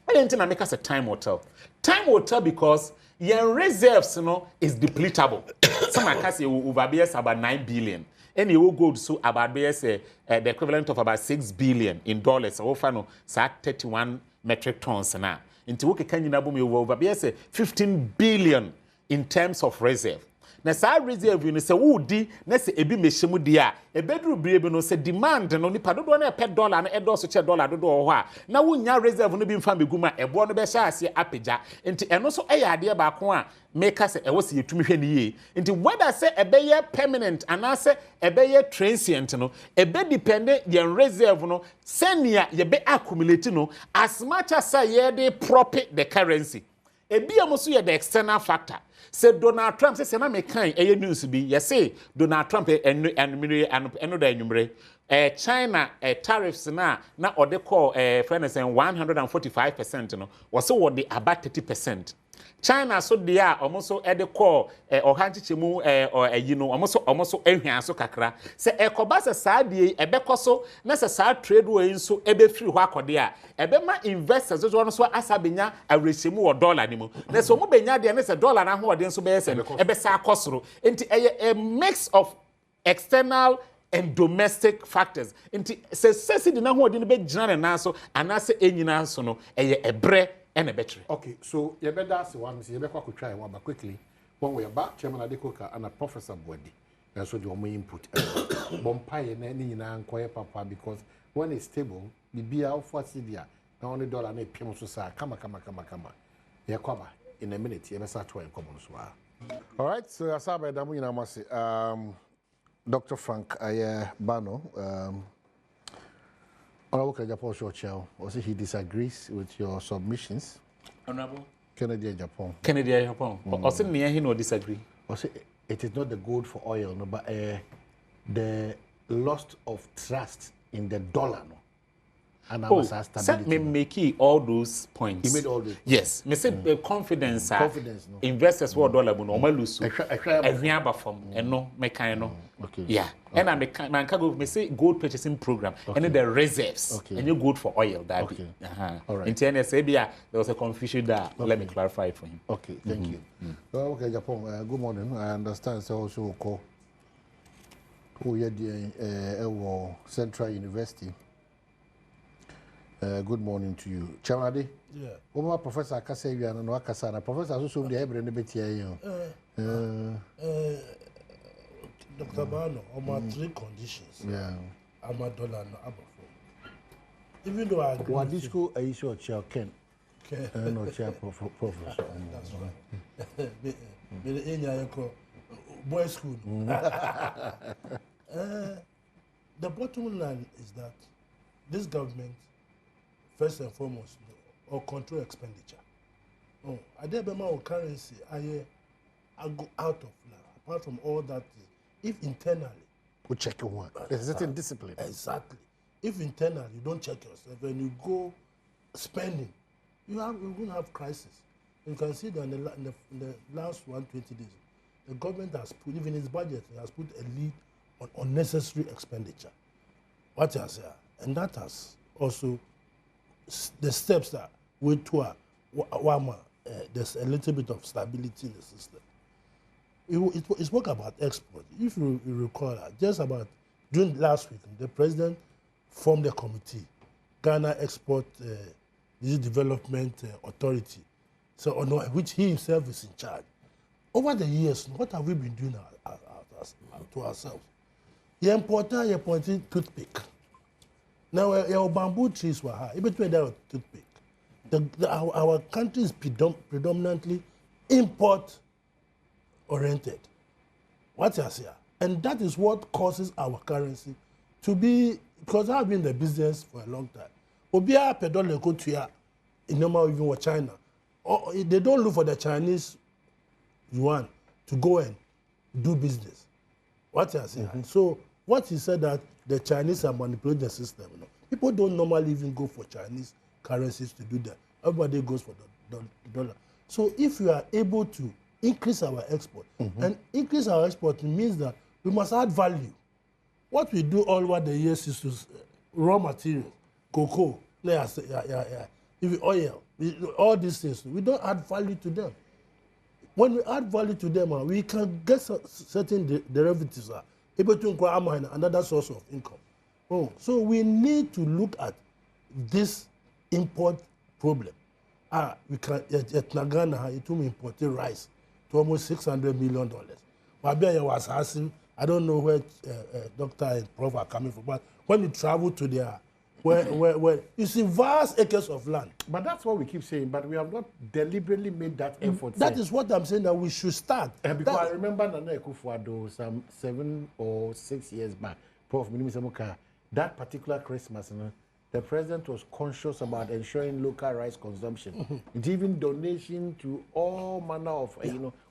I didn't make us a time will tell. Time will tell because your reserves, is depletable. Some can say over BS about 9 billion. And you will go to about BS the equivalent of about $6 billion in dollars. So final 31 metric tons now. Into what can you over BS 15 billion in terms of reserve. Na sa reserve you say wudi na se ebi mehemu dia e bedru briebe no se demand no nipa dodo na pe dollar na edo so che dollar dodo ho a na wunya reserve no bi mfa meguma ebo no be sha ase apagya enti eno so eyade ba ko a make us e wo se yetumi hwe ni ye enti whether say ebeye permanent ana say ebeye transient no ebe depend your reserve no senia ye be accumulate no as much as say dey profit the currency ebi amoso ye the external factor. Say Donald Trump say na me kan news bi yes say Donald Trump and China tariffs na ode call friends 145% no was so what the about 30%. China so they are almost ede call ohanchichemu almost ehwan so kakra say ekobasa saadie ebekoso na sa trade way so ebe free ho akode a ebe ma investors so so asabenya awrechemu o dollar ni mu na so mo benya de na say dollar na ho ode so be say ebe sa akosoro enti a mix of external and domestic factors enti say sesidi na ho ode no be gina na so anase enyina so no ebre and a battery. Okay, so you better say one, you better try one, but quickly. When we are back, Chairman Adekoka and a Professor Bwedi. That's what your main input. Bompire and any inquire papa because when it's stable, the beer for Sidia, now only dollar and a payment to say, come. Yeah, come in a minute, you better try and come on. All right, so as I said, Dr. Frank Bano. Honorable Japan Shortchell, also he disagrees with your submissions. Honorable Kennedy Japan. Also, he no disagree. Also, it is not the gold for oil, no, but the loss of trust in the dollar, no. And our stability. Me make all those points. He made all those. Yes, me say confidence. Confidence, no. Investors who dollar, but no, me lose. Every other form, and no, me kind no. Okay. Yeah. Okay. And I man can go. Me say gold purchasing program, okay. And the reserves, okay. And you gold for oil. That. Okay. All right. In TNS, there was a confusion there. Okay. Let me clarify it for him. Okay. Thank you. Okay, Japan. Good morning. I understand. So also call. Oh yeah, the Central University. Good morning to you. Chamade? Yeah. Oma Professor Akase Wiana no Akasana. Professor also the Hebrew Nebetia. Dr. Bano, Oma 3 conditions. Yeah. Ama dollar no abafo. Even though I agree. What disco are you sure chair Ken? No chair professor. That's right. Be enya yako boys school. The bottom line is that this government first and foremost, or control expenditure. Oh, I did my currency. I go out of line. Apart from all that, if internally, we check your one. There's a certain discipline. Exactly. If internally you don't check yourself, when you go spending, you're going to have crisis. You can see that in the last 120 days, the government has put, even its budget, it has put a lid on unnecessary expenditure. What I say, and that has also the steps that we took, there's a little bit of stability in the system. It spoke about export. If you recall, just about during last week, the president formed a committee, Ghana Export Development Authority, so which he himself is in charge. Over the years, what have we been doing to ourselves? You import toothpick. Now our bamboo trees were high. Even when they were toothpick. Our country is predominantly import oriented. What I say, and that is what causes our currency to be. Because I've been in the business for a long time. Obia pedal go to in normal even with China. Or they don't look for the Chinese yuan to go and do business. What I say. So what he said that the Chinese are manipulating the system. You know? People don't normally even go for Chinese currencies to do that. Everybody goes for the dollar. So if we are able to increase our export, and increase our export means that we must add value. What we do all over the years is to raw material, cocoa, oil, all these things. We don't add value to them. When we add value to them, we can get certain derivatives able to acquire another source of income. So we need to look at this import problem. We can at Ghana it will import rice to almost $600 million. Wabia was asking, I don't know where doctor and prof are coming from, but when you travel to there, where you see vast acres of land. But that's what we keep saying, but we have not deliberately made that effort. That is what I'm saying, that we should start. Because I remember Nana Ekufuado some 7 or 6 years back, Prof. Minimisamuka, that particular Christmas, the president was conscious about ensuring local rice consumption. It even donation to all manner of,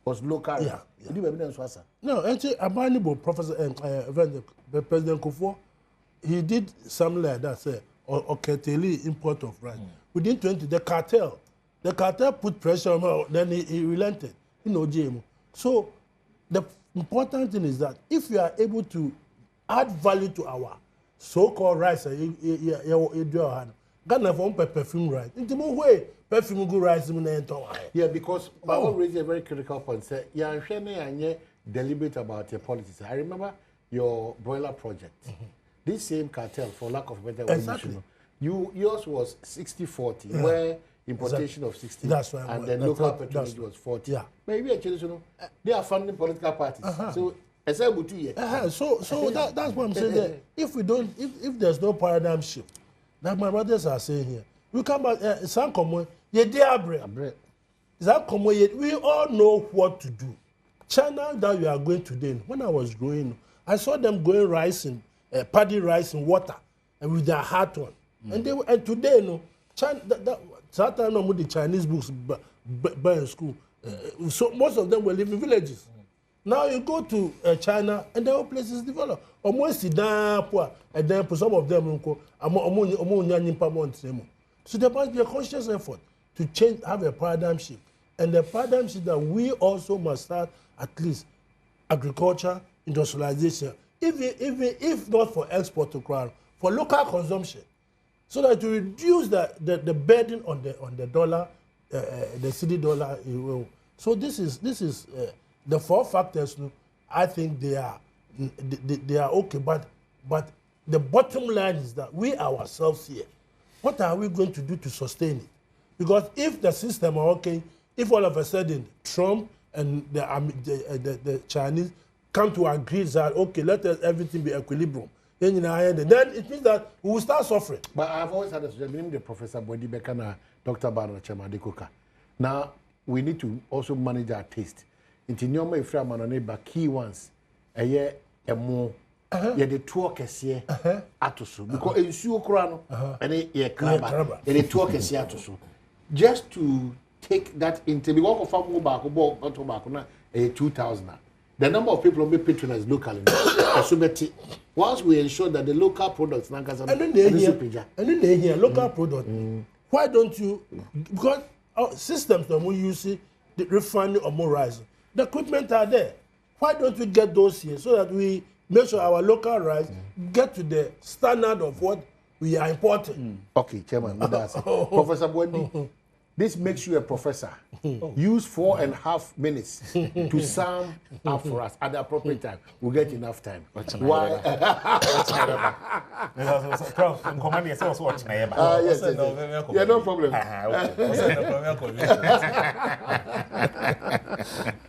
was local rice. Did you evidence was that? No, actually, Abanibo, Professor, President Kufuor, he did something like that, say, or curtail import of rice. Within 20, the cartel put pressure on him, then he relented. GMO. So the important thing is that if we are able to add value to our so-called rice, Ghana for perfume rice. In the way, perfume good rice. Yeah, because Bawa raised a very critical point. Say, you deliberate about your policies. I remember your broiler project. This same cartel, for lack of a better word, yours was 60-40, where importation of 60, that's right, and then local opportunity was 40. Yeah. Maybe actually, they are funding political parties. So. So that's what I'm saying there. If there's no paradigm shift, like my brothers are saying here, we come back, we all know what to do. China that we are going today, when I was growing, I saw them going rice in, paddy rice in water, and with their hat on. And today, China, the Chinese books buy in school. So most of them will live in villages. Now you go to China and the whole place is developed. Almost and then for some of them, so there must be a conscious effort to change, have a paradigm shift. And the paradigm shift that we also must start at least agriculture, industrialization, if not for export to crown, for local consumption, so that to reduce the burden on the dollar, the city dollar. So this is the 4 factors. I think they are okay, but the bottom line is that we ourselves here, what are we going to do to sustain it? Because if the system are okay, if all of a sudden Trump and the Chinese come to agree that okay, let everything be equilibrium, then it means that we will start suffering. But I've always had a suggestion, the Professor Bondi Bekana, Dr. Barna Chamadekoka. Now we need to also manage our taste. Into nyoma ifra manone ba key ones eye emo ye de tuo kese atoso because ensuo kura no ene ye kraba ye de tuo kese atoso just to take that into because of farm back bottle back na 2000. The number of people who be patronized locally once we ensure that the local products and then they here local product. Why don't you, because our systems that we use the refining or more rice, the equipment are there. Why don't we get those here so that we make sure our local rice get to the standard of what we are importing? Okay, Chairman, Professor Bondi, this makes you a professor. Use 4.5 minutes to sum up for us at the appropriate time. We'll get enough time. Why? Yes. Yeah, no problem.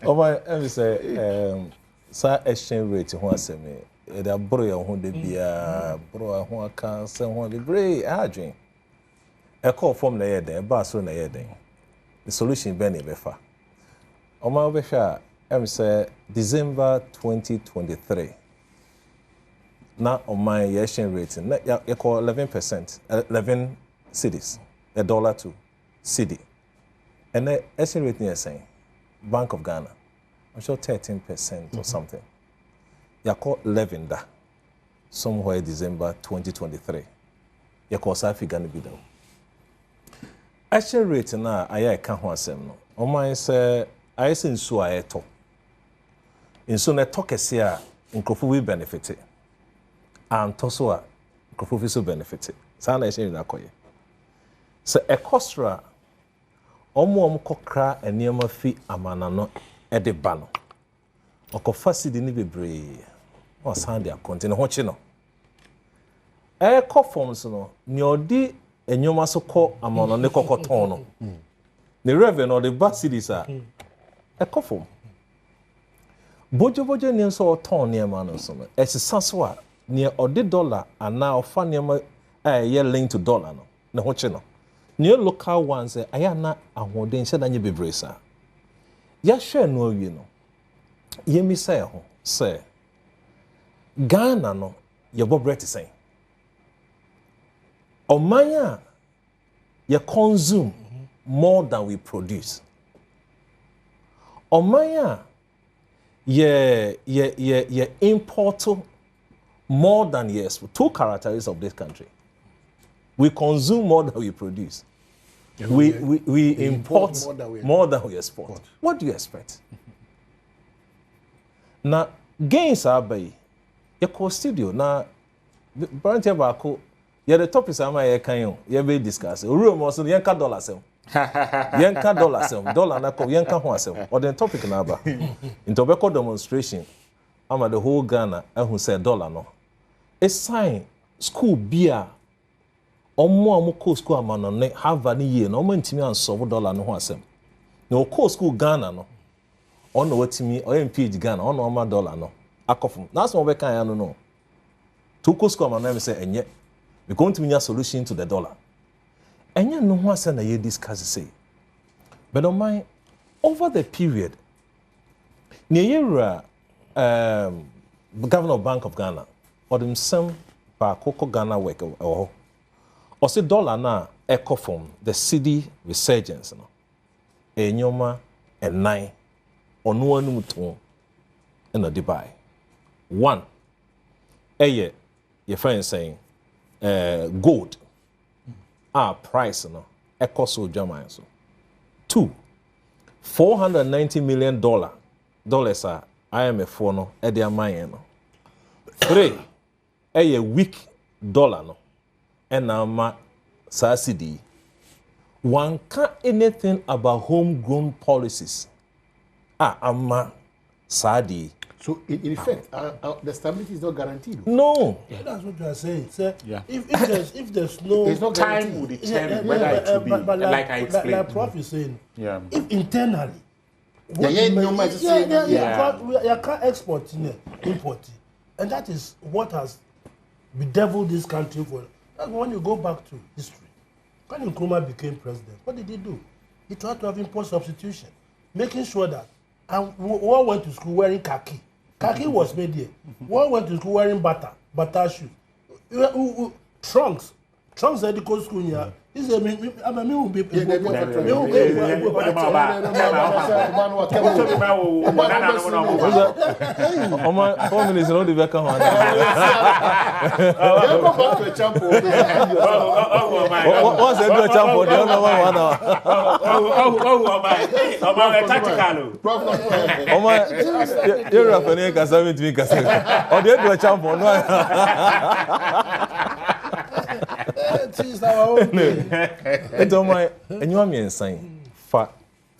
Let me say, exchange rate, the bro who de bia bro who aka say who be great adwen e call form na ye den ba so na ye den the solution be na be fa o ma be sha em say December 2023 na o my exchange rate na you call 11%, 11 cedis, $1 to cedi. And the exchange rate near saying Bank of Ghana, I'm sure 13% or something. You call 11 da somewhere December 2023. You call Safi Ghana be down. Exchange rate na I can't want them no. O my say I say nsu a eto. Nsu na to kese a nkrofo we benefit. And toso a nkrofo so benefit. Sa na exchange na koye. So a costra omo kokra eniema fi amana no e de ba no. Okofa sidi ni bebre. O san dia contain ho chi no. E forms no ni odi enyoma so ko amana ne kokoton no. Ne revenue or the back cities are e form. Bojo ni so ton ne ma no so no. E sisaso a ne odi dollar ana ofa ne ma ye link to dollar no. Ne ho chi no. New local ones ayana ahoden hye danye bebresa ya hwe no awie no ye mi say ho say Ghana no ye bobrete say omanya ye consume more than we produce omanya ye import more than ye export. Two characteristics of this country: we consume more than we produce. We import more than we export. What do you expect? Now, gains are by your studio. Now, Brent Yabako, you're the topics I'm a you be discuss. Room also, yanka dollar sell. Yanka dollar sell. Dollar na ko yanka ho sell. Or the topic na ba. In tobacco demonstration, I'm at the whole Ghana and who said dollar no. A sign school beer. Omo amoko school amana ne Harvard ni ye no mantimi anso dollar no ho asem na o school Ghana no ono watimi o MPH Ghana ono ama dollar no akofum na so be kan ya no to ko school amana me say enye we going to nya solution to the dollar enye no ho asem na ye discuss say but on my over the period ne yera governor of Bank of Ghana or them some ba koko Ghana work or say dollar na echo from the cedi resurgence no enyoma enai onu anu to in the Dubai one your friend saying gold price no echo so German so two $490 million dollars are IMF for no e dey amanye no three weak dollar no and now, Sassidi, one can't anything about homegrown policies. Sadi. So, in effect, the stability is not guaranteed. No. Yeah. That's what you are saying. Sir, yeah. If there's no time will determine whether it will be like I explained. Like Prof is saying, yeah. If internally, you can't export, import, and that is what has bedeviled this country for. When you go back to history, when Nkrumah became president, what did he do? He tried to have import substitution, making sure that one went to school wearing khaki. Khaki was made here. One went to school wearing butter shoes. Trunks at the coast school here. This is me will be my 4 minutes no the back on. What's a good champ for the other one? Oh my, you're a funny Cassavant to me, Cassavant. Or the other champ for and on my and you want me insane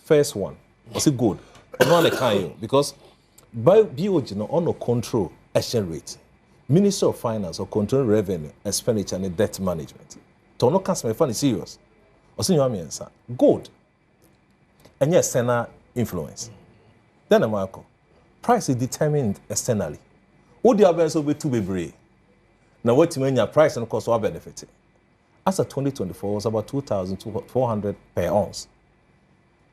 first one was it good not the kind because by BOG no on no control exchange rate Minister of Finance or control revenue expenditure and debt management to no customer fund is serious or see you want me insane good and yes external influence then Marco price is determined externally What the other so be too be. Now what you mean your price and cost will benefit. As of 2024 was about 2,400 per ounce.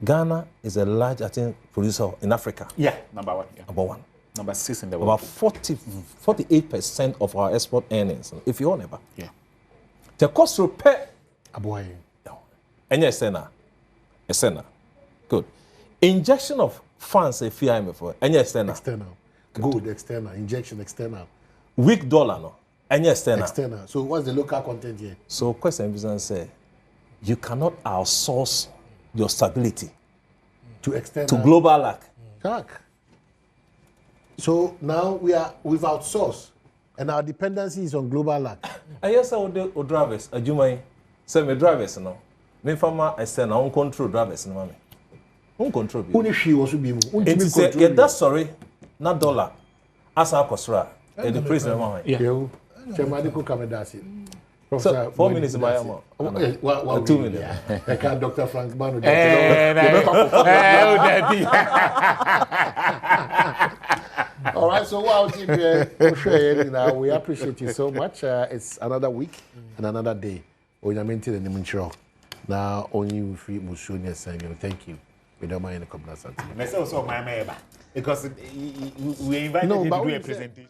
Ghana is a large, I think, producer in Africa. Yeah, number one. Yeah. Number one. Number 6 in the world. About 48% of our export earnings, if you never. Yeah. The cost to pay. Aboy. And yes, Senna. Good. Injection of funds, if you have for. And yes, external. Good, external. Injection, external. Weak dollar, no. And yes, external. So what's the local content here? So question business say, you cannot outsource your stability to external. To global lack. So now we've outsourced, and our dependency is on global lack. And yes, I would drivers. You may say me drivers no. Me farmer external on control drivers no me. On control. Only she was to be. It is say that's sorry, not dollar. As our costra, the president man. Yeah. Chairman Kamedasi. So 4 minutes in Mahama. 2 minutes. I can't Dr. Frank Manu. All right, so we appreciate you so much. It's another week and another day. Now, only free Musunia saying thank you. We don't mind the complaint. Because we invited you to do a presentation.